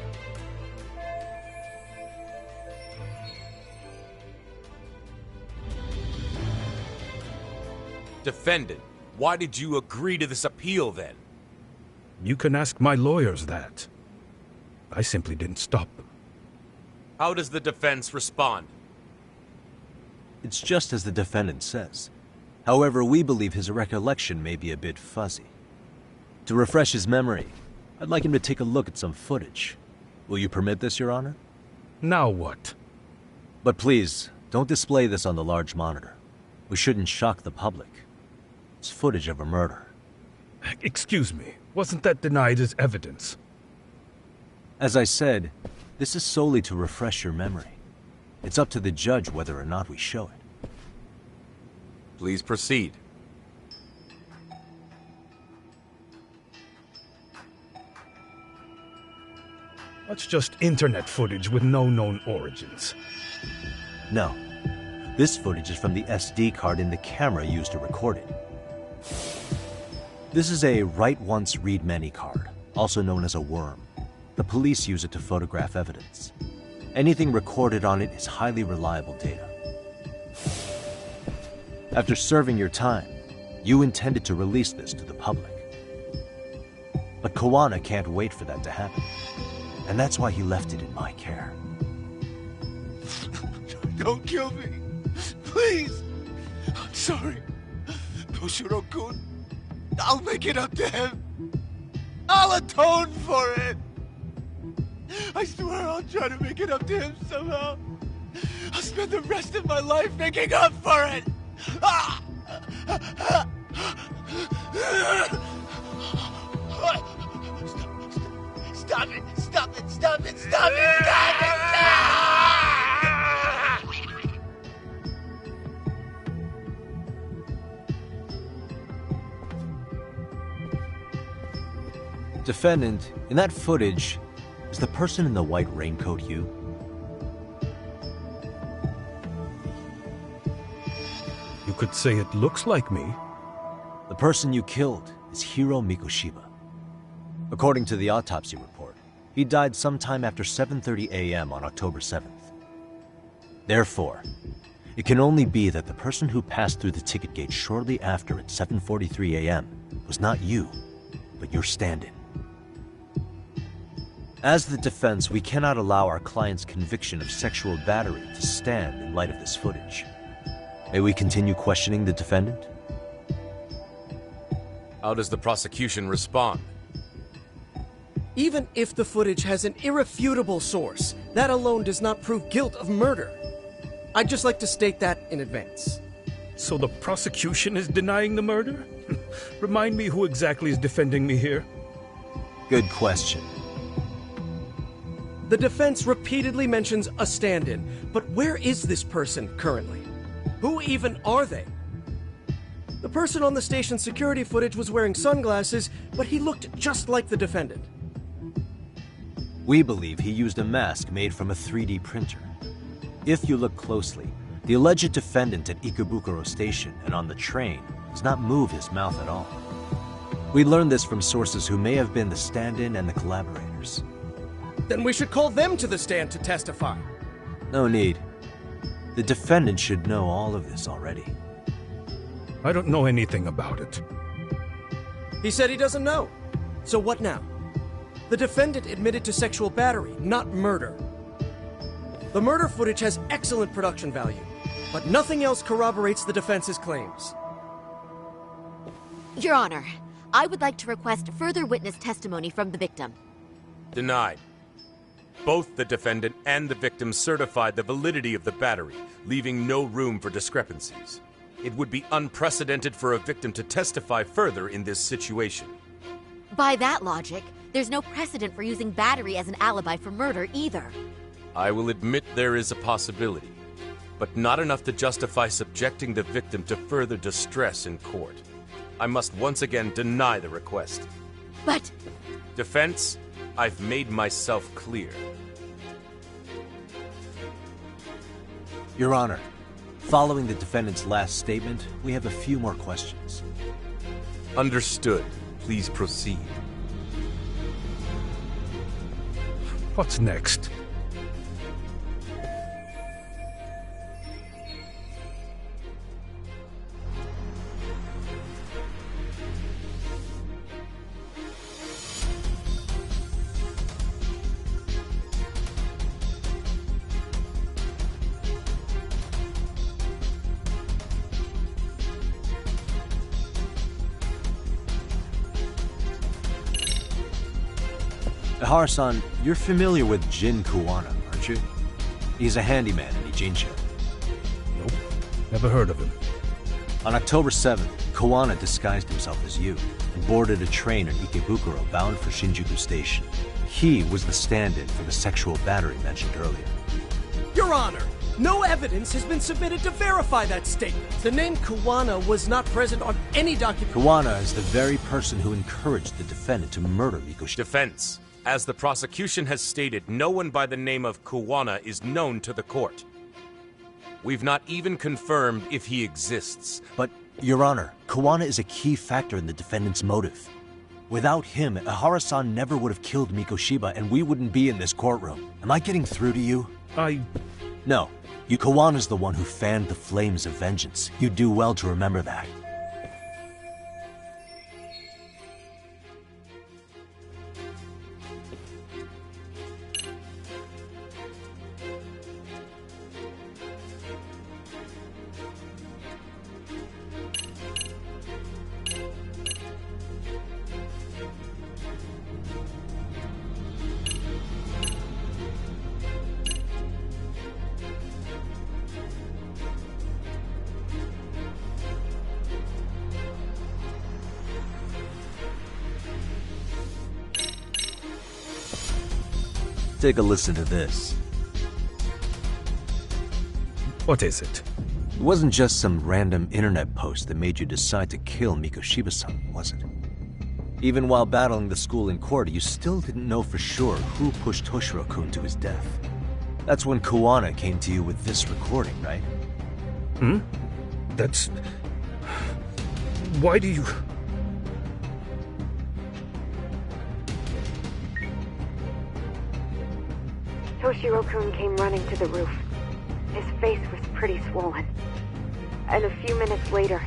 Speaker 10: Defendant, why did you agree to this appeal then?
Speaker 2: You can ask my lawyers that. I simply didn't stop them.
Speaker 10: How does the defense respond?
Speaker 1: It's just as the defendant says. However, we believe his recollection may be a bit fuzzy. To refresh his memory, I'd like him to take a look at some footage. Will you permit this, Your Honor?
Speaker 2: Now what?
Speaker 1: But please, don't display this on the large monitor. We shouldn't shock the public. It's footage of a murder.
Speaker 2: Excuse me, wasn't that denied as evidence?
Speaker 1: As I said, this is solely to refresh your memory. It's up to the judge whether or not we show it.
Speaker 10: Please proceed.
Speaker 2: That's just internet footage with no known origins.
Speaker 1: No. This footage is from the SD card in the camera used to record it. This is a write once, read many card, also known as a worm. The police use it to photograph evidence. Anything recorded on it is highly reliable data. After serving your time, you intended to release this to the public. But Kuwana can't wait for that to happen. And that's why he left it in my care.
Speaker 15: Don't kill me. Please. I'm sorry. Toshiro-kun. I'll make it up to him. I'll atone for it. I swear I'll try to make it up to him somehow. I'll spend the rest of my life making up for it. Stop it! Stop it! Stop it! Stop it! Stop it!
Speaker 1: Defendant, in that footage, is the person in the white raincoat you?
Speaker 2: You could say it looks like me.
Speaker 1: The person you killed is Hiro Mikoshiba. According to the autopsy report, he died sometime after 7:30 a.m. on October 7th. Therefore, it can only be that the person who passed through the ticket gate shortly after at 7:43 a.m. was not you, but your stand-in. As the defense, we cannot allow our client's conviction of sexual battery to stand in light of this footage. May we continue questioning the defendant?
Speaker 10: How does the prosecution respond?
Speaker 19: Even if the footage has an irrefutable source, that alone does not prove guilt of murder. I'd just like to state that in advance.
Speaker 2: So the prosecution is denying the murder? Remind me who exactly is defending me here?
Speaker 1: Good question.
Speaker 19: The defense repeatedly mentions a stand-in, but where is this person currently? Who even are they? The person on the station security footage was wearing sunglasses, but he looked just like the defendant.
Speaker 1: We believe he used a mask made from a 3D printer. If you look closely, the alleged defendant at Ikebukuro Station and on the train does not move his mouth at all. We learned this from sources who may have been the stand-in and the collaborators.
Speaker 19: Then we should call them to the stand to testify.
Speaker 1: No need. The defendant should know all of this already.
Speaker 2: I don't know anything about it.
Speaker 19: He said he doesn't know. So what now? The defendant admitted to sexual battery, not murder. The murder footage has excellent production value, but nothing else corroborates the defense's claims.
Speaker 8: Your Honor, I would like to request further witness testimony from the victim.
Speaker 10: Denied. Both the defendant and the victim certified the validity of the battery, leaving no room for discrepancies. It would be unprecedented for a victim to testify further in this situation.
Speaker 8: By that logic, there's no precedent for using battery as an alibi for murder either.
Speaker 10: I will admit there is a possibility, but not enough to justify subjecting the victim to further distress in court. I must once again deny the request.
Speaker 8: But...
Speaker 10: Defense, I've made myself clear.
Speaker 1: Your Honor, following the defendant's last statement, we have a few more questions.
Speaker 10: Understood. Please proceed.
Speaker 2: What's next?
Speaker 1: Ihara-san, you're familiar with Jin Kuwana, aren't you? He's a handyman in Ijincho.
Speaker 2: Nope, never heard of him.
Speaker 1: On October 7th, Kawana disguised himself as you and boarded a train in Ikebukuro bound for Shinjuku Station. He was the stand-in for the sexual battery mentioned earlier.
Speaker 19: Your Honor, no evidence has been submitted to verify that statement. The name Kawana was not present on any document.
Speaker 1: Kawana is the very person who encouraged the defendant to murder Mikoshi.
Speaker 10: Defense. As the prosecution has stated, no one by the name of Kawana is known to the court. We've not even confirmed if he exists.
Speaker 1: But, Your Honor, Kawana is a key factor in the defendant's motive. Without him, Ihara-san never would have killed Mikoshiba and we wouldn't be in this courtroom. Am I getting through to you? No. Kawana's the one who fanned the flames of vengeance. You do well to remember that. Take a listen to this.
Speaker 2: What is it?
Speaker 1: It wasn't just some random internet post that made you decide to kill Mikoshiba-san, was it? Even while battling the school in court, you still didn't know for sure who pushed Toshiro-kun to his death. That's when Kawana came to you with this recording, right?
Speaker 2: That's... Why do you...
Speaker 11: Toshiro-kun came running to the roof. His face was pretty swollen. And a few minutes later,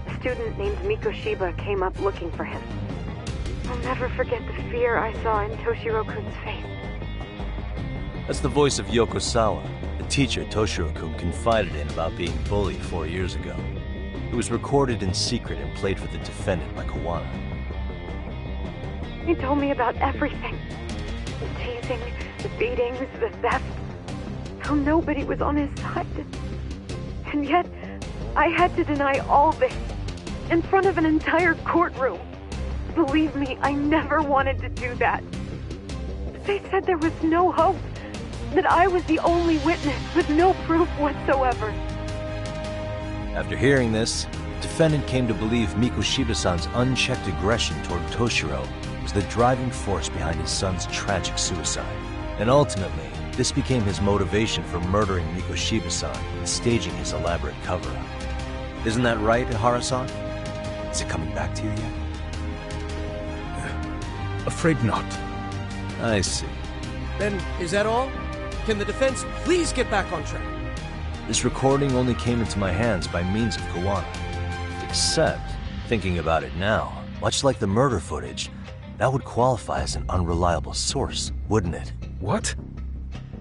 Speaker 11: a student named Mikoshiba came up looking for him. I'll never forget the fear I saw in Toshiro-kun's face.
Speaker 1: That's the voice of Yokosawa, the teacher Toshiro-kun confided in about being bullied 4 years ago. It was recorded in secret and played for the defendant by Kawana.
Speaker 11: He told me about everything. The teasing, the beatings, the theft. How nobody was on his side. And yet, I had to deny all this in front of an entire courtroom. Believe me, I never wanted to do that. They said there was no hope, that I was the only witness with no proof whatsoever.
Speaker 1: After hearing this, the defendant came to believe Mikoshiba-san's unchecked aggression toward Toshiro was the driving force behind his son's tragic suicide. And ultimately, this became his motivation for murdering Mikoshiba-san and staging his elaborate cover-up. Isn't that right, Ihara-san? Is it coming back to you yet?
Speaker 2: Afraid not.
Speaker 1: I see.
Speaker 19: Then, is that all? Can the defense please get back on track?
Speaker 1: This recording only came into my hands by means of Kawana. Except, thinking about it now, much like the murder footage, that would qualify as an unreliable source, wouldn't it?
Speaker 2: What?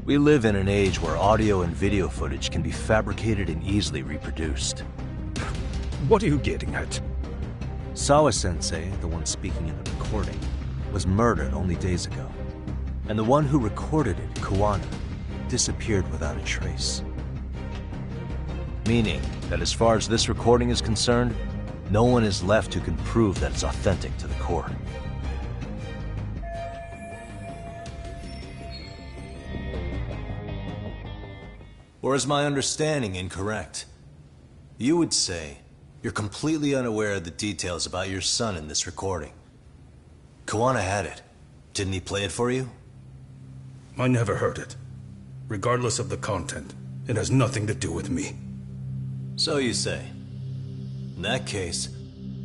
Speaker 1: We live in an age where audio and video footage can be fabricated and easily reproduced.
Speaker 2: What are you getting at?
Speaker 1: Sawa-sensei, the one speaking in the recording, was murdered only days ago. And the one who recorded it, Kawana, disappeared without a trace. Meaning that as far as this recording is concerned, no one is left who can prove that it's authentic to the court. Or is my understanding incorrect? You would say you're completely unaware of the details about your son in this recording. Kawana had it. Didn't he play it for you?
Speaker 2: I never heard it. Regardless of the content, it has nothing to do with me.
Speaker 1: So you say. In that case,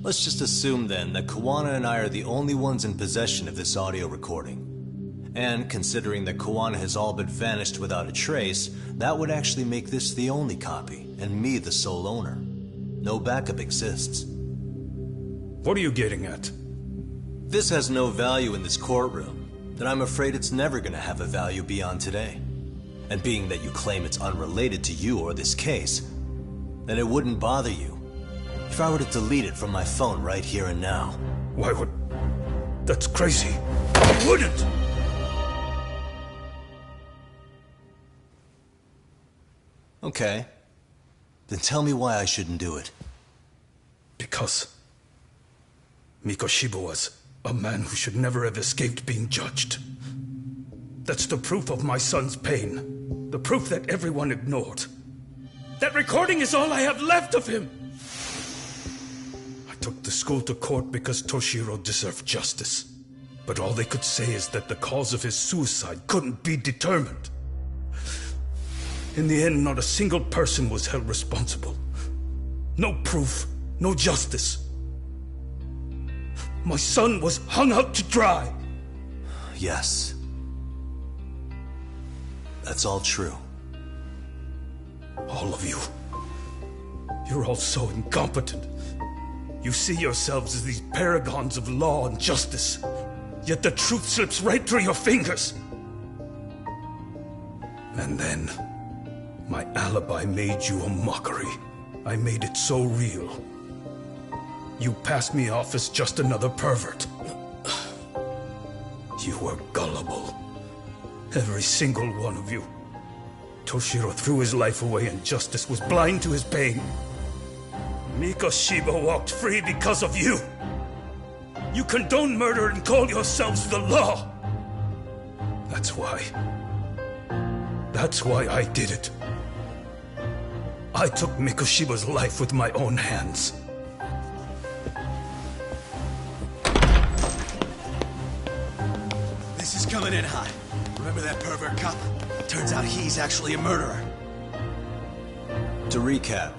Speaker 1: let's just assume then that Kawana and I are the only ones in possession of this audio recording. And considering that Kawana has all but vanished without a trace, that would actually make this the only copy, and me the sole owner. No backup exists.
Speaker 2: What are you getting at?
Speaker 1: This has no value in this courtroom, then I'm afraid it's never gonna have a value beyond today. And being that you claim it's unrelated to you or this case, then it wouldn't bother you if I were to delete it from my phone right here and now.
Speaker 2: Why would... That's crazy. I wouldn't!
Speaker 1: Okay. Then tell me why I shouldn't do it.
Speaker 2: Because Mikoshiba was a man who should never have escaped being judged. That's the proof of my son's pain. The proof that everyone ignored. That recording is all I have left of him! I took the school to court because Toshiro deserved justice. But all they could say is that the cause of his suicide couldn't be determined. In the end, not a single person was held responsible. No proof, no justice. My son was hung out to dry.
Speaker 4: Yes. That's all true.
Speaker 2: All of you. You're all so incompetent. You see yourselves as these paragons of law and justice. Yet the truth slips right through your fingers. And then, my alibi made you a mockery. I made it so real. You passed me off as just another pervert. You were gullible. Every single one of you. Toshiro threw his life away and justice was blind to his pain. Mikoshiba walked free because of you. You condone murder and call yourselves the law. That's why I did it. I took Mikoshiba's life with my own hands.
Speaker 3: This is coming in hot. Remember that pervert cop? Turns out he's actually a murderer.
Speaker 4: To recap,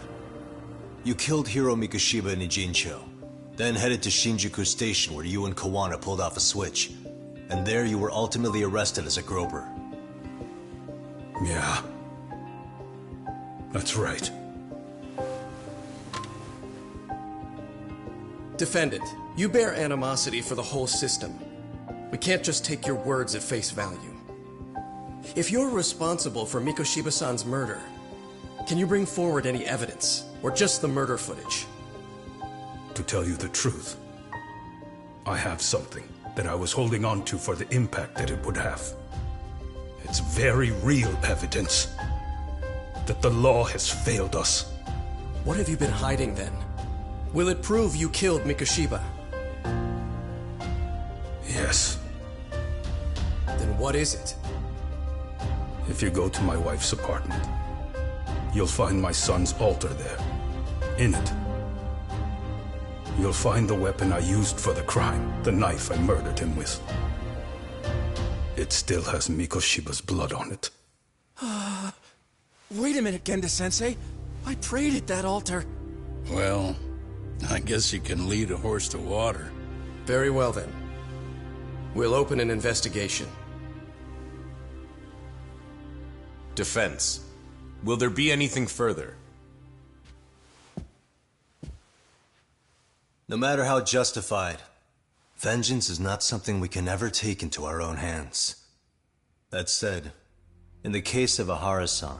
Speaker 4: you killed Hiro Mikoshiba in Ijincho, then headed to Shinjuku Station where you and Kawana pulled off a switch, and there you were ultimately arrested as a groper.
Speaker 2: Yeah. That's right.
Speaker 19: Defendant, you bear animosity for the whole system. We can't just take your words at face value. If you're responsible for Mikoshiba-san's murder, can you bring forward any evidence, or just the murder footage?
Speaker 2: To tell you the truth, I have something that I was holding on to for the impact that it would have. It's very real evidence that the law has failed us.
Speaker 19: What have you been hiding then? Will it prove you killed Mikoshiba?
Speaker 2: Yes.
Speaker 19: Then what is it?
Speaker 2: If you go to my wife's apartment, you'll find my son's altar there. In it, you'll find the weapon I used for the crime, the knife I murdered him with. It still has Mikoshiba's blood on it.
Speaker 15: Wait a minute, Genda-sensei. I prayed at that altar.
Speaker 12: Well, I guess you can lead a horse to water.
Speaker 19: Very well then. We'll open an investigation.
Speaker 10: Defense. Will there be anything further?
Speaker 4: No matter how justified, vengeance is not something we can ever take into our own hands. That said, in the case of Ahara-san,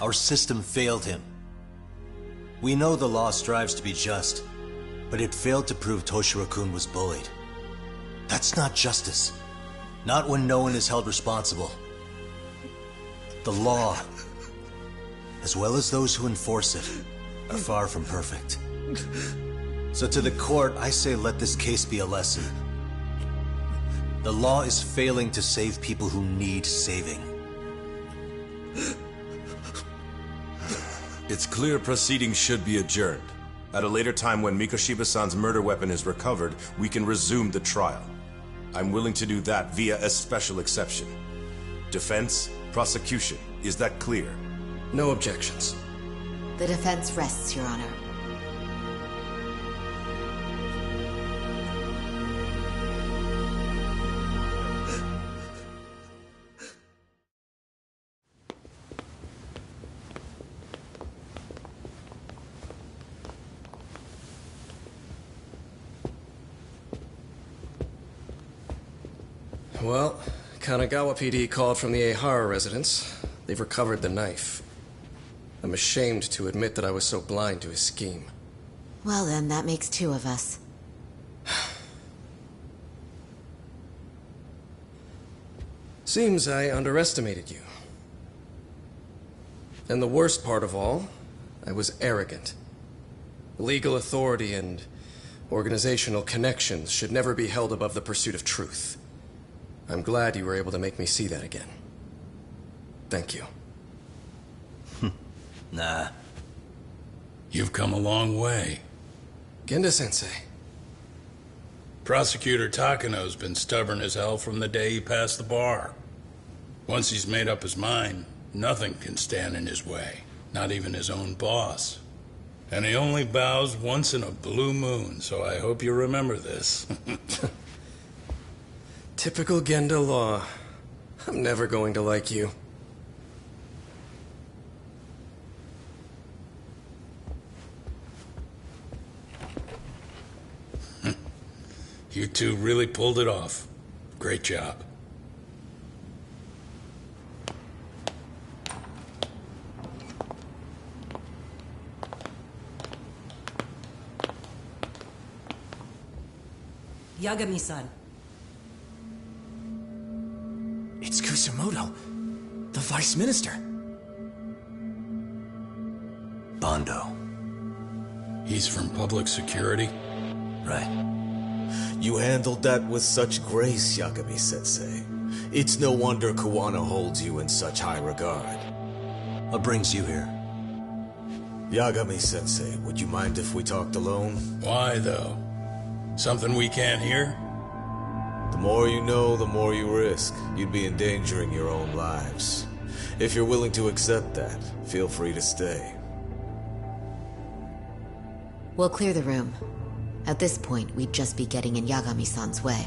Speaker 4: Our system failed him. We know the law strives to be just, but it failed to prove Toshiro-kun was bullied. That's not justice. Not when no one is held responsible. The law, as well as those who enforce it, are far from perfect. So to the court, I say let this case be a lesson. The law is failing to save people who need saving.
Speaker 10: It's clear proceedings should be adjourned. At a later time when Mikoshiba-san's murder weapon is recovered, we can resume the trial. I'm willing to do that via a special exception. Defense, prosecution, is that clear?
Speaker 19: No objections.
Speaker 8: The defense rests, Your Honor.
Speaker 19: Well, Kanagawa PD called from the Ehara residence. They've recovered the knife. I'm ashamed to admit that I was so blind to his scheme.
Speaker 8: Well then, that makes two of us.
Speaker 19: Seems I underestimated you. And the worst part of all, I was arrogant. Legal authority and organizational connections should never be held above the pursuit of truth. I'm glad you were able to make me see that again. Thank you.
Speaker 4: Nah.
Speaker 12: You've come a long way.
Speaker 19: Genda-sensei.
Speaker 12: Prosecutor Takano's been stubborn as hell from the day he passed the bar. Once he's made up his mind, nothing can stand in his way, not even his own boss. And he only bows once in a blue moon, so I hope you remember this.
Speaker 19: Typical Genda law. I'm never going to like you.
Speaker 12: You two really pulled it off. Great job.
Speaker 14: Yagami-san.
Speaker 4: It's Kusumoto, the Vice Minister. Bando.
Speaker 12: He's from public security?
Speaker 4: Right.
Speaker 16: You handled that with such grace, Yagami-sensei. It's no wonder Kuwana holds you in such high regard.
Speaker 4: What brings you here?
Speaker 16: Yagami-sensei, would you mind if we talked alone?
Speaker 12: Why, though? Something we can't hear?
Speaker 16: The more you know, the more you risk. You'd be endangering your own lives. If you're willing to accept that, feel free to stay.
Speaker 8: We'll clear the room. At this point, we'd just be getting in Yagami-san's way.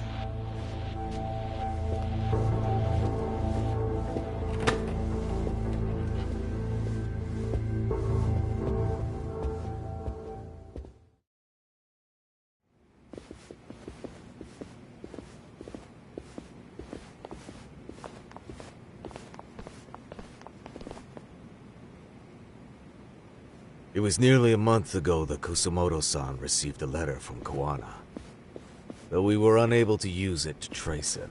Speaker 16: It was nearly a month ago that Kusumoto-san received a letter from Kuwana, though we were unable to use it to trace him.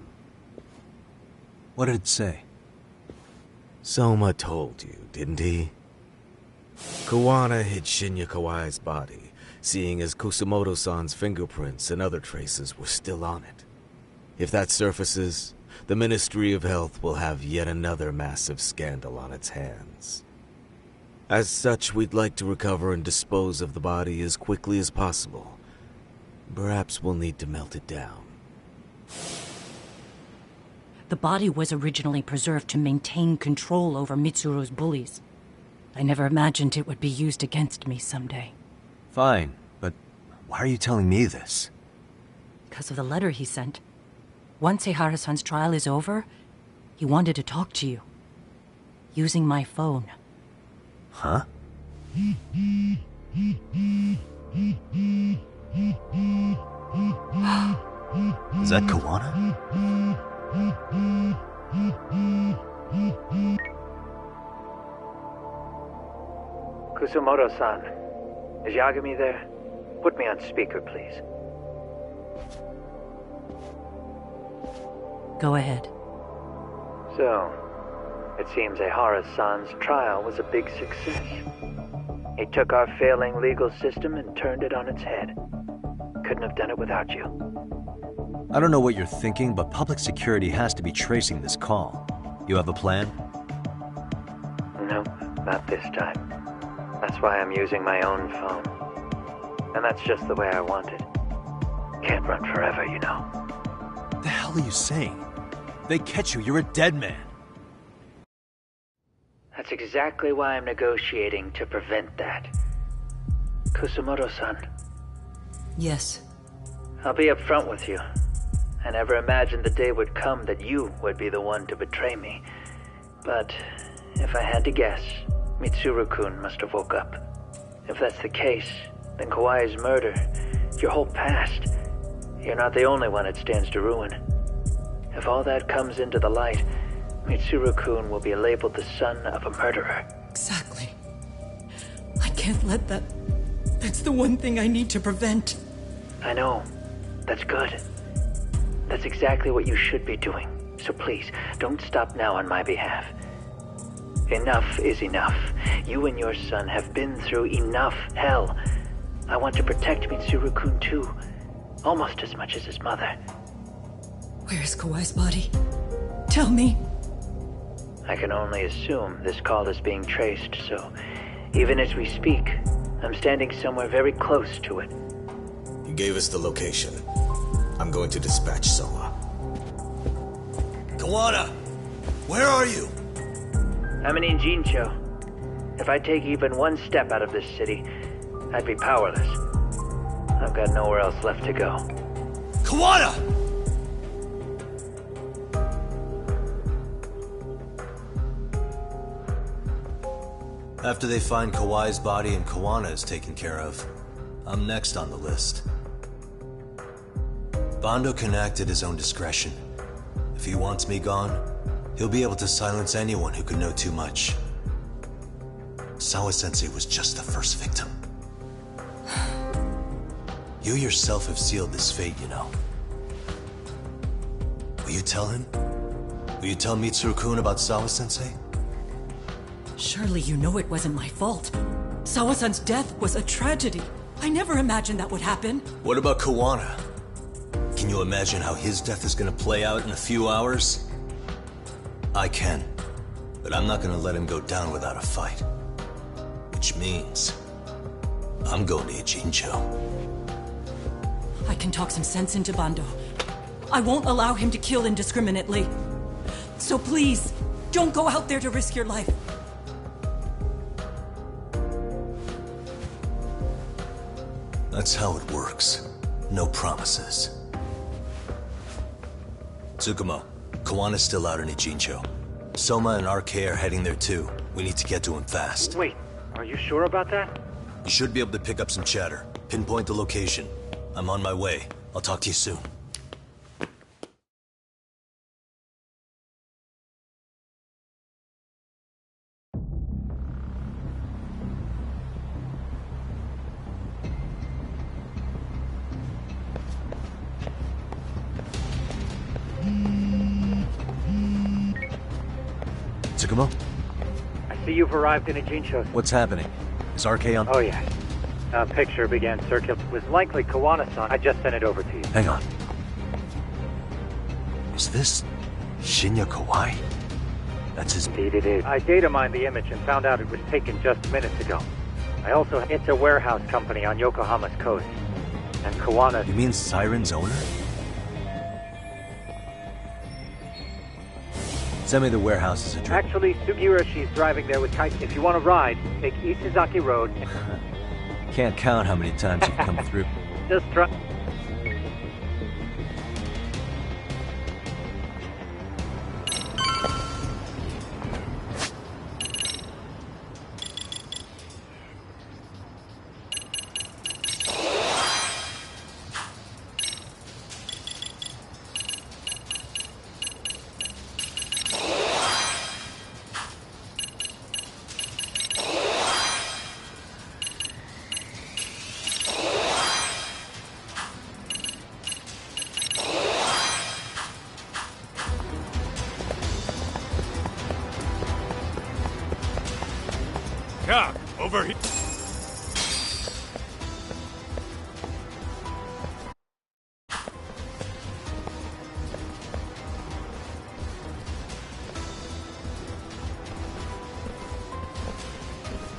Speaker 1: What did it say?
Speaker 16: Soma told you, didn't he? Kuwana hid Shinya Kawai's body, seeing as Kusumoto-san's fingerprints and other traces were still on it. If that surfaces, the Ministry of Health will have yet another massive scandal on its hands. As such, we'd like to recover and dispose of the body as quickly as possible. Perhaps we'll need to melt it down.
Speaker 14: The body was originally preserved to maintain control over Mitsuru's bullies. I never imagined it would be used against me someday.
Speaker 1: Fine, but why are you telling me this?
Speaker 14: Because of the letter he sent. Once Ehara-san's trial is over, he wanted to talk to you. Using my phone.
Speaker 1: Huh? Is that Kuwana?
Speaker 18: Kusumoto-san, is Yagami there? Put me on speaker, please.
Speaker 14: Go ahead.
Speaker 18: So, it seems Ehara-san's trial was a big success. He took our failing legal system and turned it on its head. Couldn't have done it without you.
Speaker 1: I don't know what you're thinking, but public security has to be tracing this call. You have a plan?
Speaker 18: Nope, not this time. That's why I'm using my own phone. And that's just the way I want it. Can't run forever, you know.
Speaker 1: What the hell are you saying? They catch you, you're a dead man.
Speaker 18: That's exactly why I'm negotiating to prevent that. Kusumoto-san.
Speaker 14: Yes.
Speaker 18: I'll be upfront with you. I never imagined the day would come that you would be the one to betray me. But if I had to guess, Mitsuru-kun must have woke up. If that's the case, then Kawai's murder, your whole past, you're not the only one it stands to ruin. If all that comes into the light, Mitsuru-kun will be labeled the son of a murderer.
Speaker 14: Exactly. I can't let that... That's the one thing I need to prevent.
Speaker 18: I know. That's good. That's exactly what you should be doing. So please, don't stop now on my behalf. Enough is enough. You and your son have been through enough hell. I want to protect Mitsuru-kun too. Almost as much as his mother.
Speaker 14: Where is Kawai's body? Tell me.
Speaker 18: I can only assume this call is being traced, so even as we speak, I'm standing somewhere very close to it.
Speaker 16: You gave us the location. I'm going to dispatch Soma.
Speaker 4: Kawana! Where are you?
Speaker 18: I'm in Injincho. If I take even one step out of this city, I'd be powerless. I've got nowhere else left to go.
Speaker 4: Kawana!
Speaker 1: After they find Kawai's body and Kawana is taken care of, I'm next on the list. Bando can act at his own discretion. If he wants me gone, he'll be able to silence anyone who could know too much. Sawa-sensei was just the first victim. You yourself have sealed this fate, you know. Will you tell him? Will you tell Mitsuru-kun about Sawa-sensei?
Speaker 14: Surely you know it wasn't my fault. Sawa-san's death was a tragedy. I never imagined that would happen.
Speaker 1: What about Kawana? Can you imagine how his death is gonna play out in a few hours? I can, but I'm not gonna let him go down without a fight. Which means, I'm going to Ijincho.
Speaker 14: I can talk some sense into Bando. I won't allow him to kill indiscriminately. So please, don't go out there to risk your life.
Speaker 1: That's how it works. No promises. Tsukumo, Kawana's still out in Ijincho. Soma and RK are heading there too. We need to get to him fast.
Speaker 18: Wait, are you sure about that?
Speaker 1: You should be able to pick up some chatter. Pinpoint the location. I'm on my way. I'll talk to you soon. Tsukumo?
Speaker 18: I see you've arrived in Ijincho.
Speaker 1: What's happening? Is RK on?
Speaker 18: Oh, yeah. A picture began circulating. Was likely Kawana-san. I just sent it over to you.
Speaker 1: Hang on. Is this Shinya Kawai? That's his...
Speaker 18: Indeed it is. I data mined the image and found out it was taken just minutes ago. I also... It's a warehouse company on Yokohama's coast. And Kawana...
Speaker 1: You mean Siren's owner? Send me the warehouse's address.
Speaker 18: Actually, Sugiura, she's driving there with Kite. If you want to ride, take Isizaki Road.
Speaker 1: Can't count how many times you've come through.
Speaker 18: Just try...
Speaker 5: cop, over here.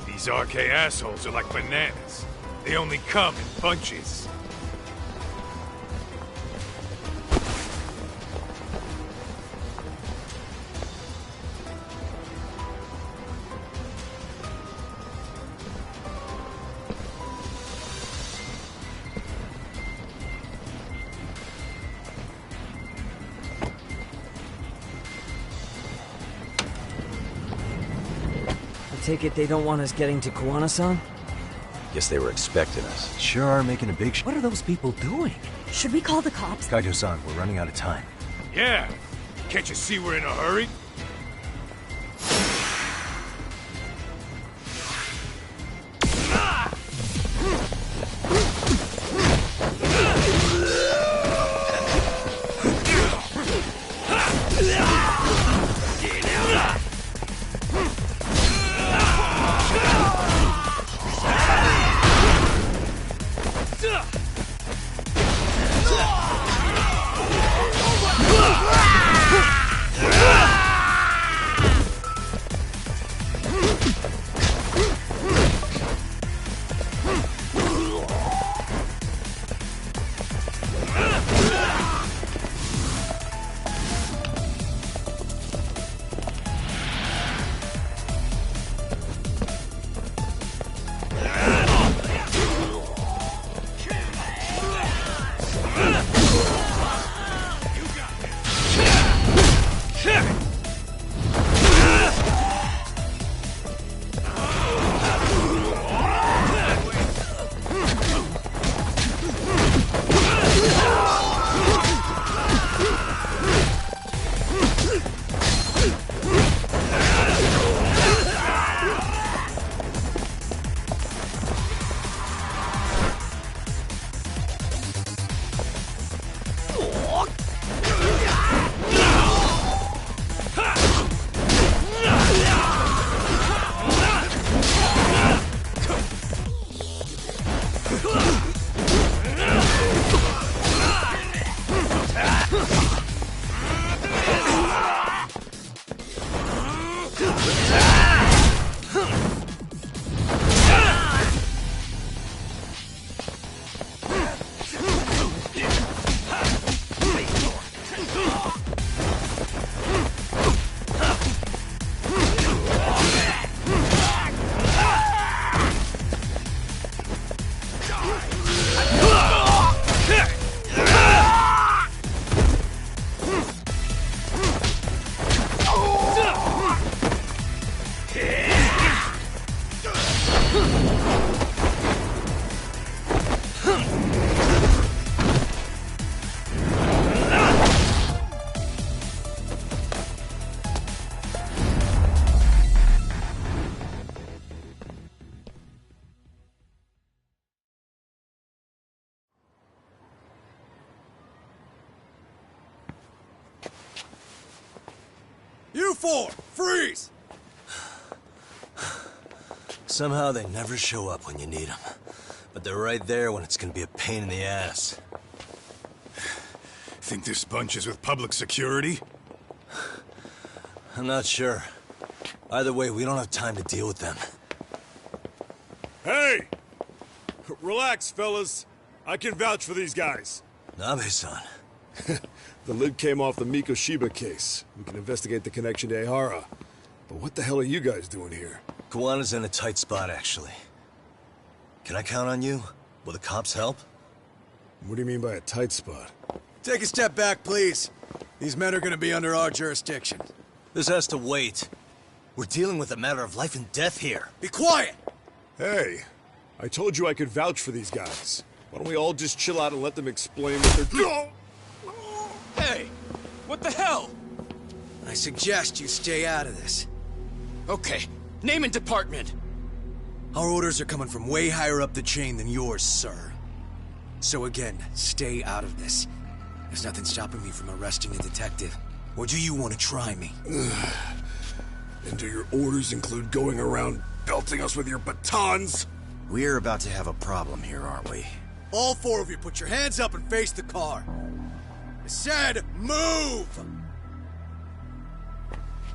Speaker 5: These RK assholes are like bananas. They only come in bunches.
Speaker 13: Take it they don't want us getting to Kuwana-san?
Speaker 1: Guess they were expecting us. Sure are making a big
Speaker 13: What are those people doing?
Speaker 25: Should we call the cops?
Speaker 1: Kaito-san, we're running out of time.
Speaker 5: Yeah! Can't you see we're in a hurry?
Speaker 4: You four, freeze!
Speaker 1: Somehow they never show up when you need them. But they're right there when it's gonna be a pain in the ass.
Speaker 24: Think this bunch is with public security?
Speaker 1: I'm not sure. Either way, we don't have time to deal with them.
Speaker 24: Hey! Relax, fellas. I can vouch for these guys.
Speaker 1: Nabe-san.
Speaker 9: The lid came off the Mikoshiba case. We can investigate the connection to Ehara. But what the hell are you guys doing here?
Speaker 1: Kuwana's in a tight spot, actually. Can I count on you? Will the cops help?
Speaker 9: What do you mean by a tight spot?
Speaker 4: Take a step back, please. These men are gonna be under our jurisdiction.
Speaker 1: This has to wait. We're dealing with a matter of life and death here.
Speaker 4: Be quiet!
Speaker 9: Hey, I told you I could vouch for these guys. Why don't we all just chill out and let them explain what they're doing?
Speaker 6: Hey! What the hell?
Speaker 4: I suggest you stay out of this.
Speaker 6: Okay, name and department.
Speaker 4: Our orders are coming from way higher up the chain than yours, sir. So again, stay out of this. There's nothing stopping me from arresting a detective. Or do you want to try me?
Speaker 9: And do your orders include going around belting us with your batons?
Speaker 3: We're about to have a problem here, aren't we?
Speaker 15: All four of you, put your hands up and face the car. I said, move!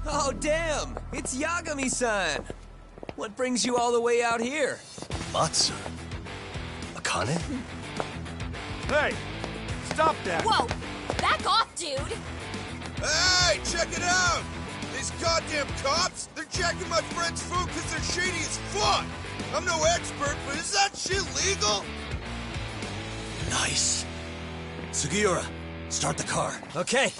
Speaker 6: Oh, damn! It's Yagami-san! What brings you all the way out here?
Speaker 1: Matsu? Akane?
Speaker 15: Hey! Stop that!
Speaker 25: Whoa! Back off, dude!
Speaker 3: Hey, check it out! These goddamn cops, they're checking my friend's food because they're shady as fuck! I'm no expert, but is that shit legal?
Speaker 4: Nice. Sugiura, start the car.
Speaker 6: Okay.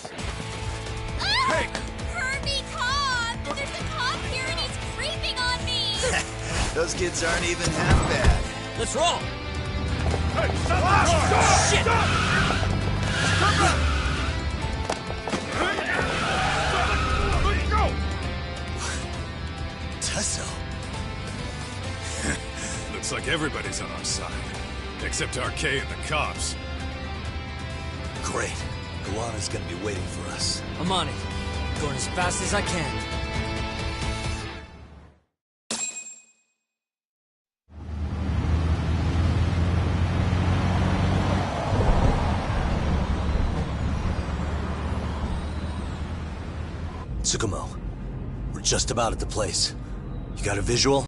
Speaker 25: Hey! Herbie cop! There's a cop here and he's creeping on me!
Speaker 3: Those kids aren't even half bad.
Speaker 6: Let's roll!
Speaker 15: Hey, stop the car!
Speaker 6: Shit!
Speaker 15: Let's go!
Speaker 4: Tesso.
Speaker 24: Looks like everybody's on our side. Except RK and the cops.
Speaker 4: Great. Gowanna's gonna be waiting for us.
Speaker 13: I'm on it. Going as fast as I can.
Speaker 4: Tsukumo, we're just about at the place. You got a visual?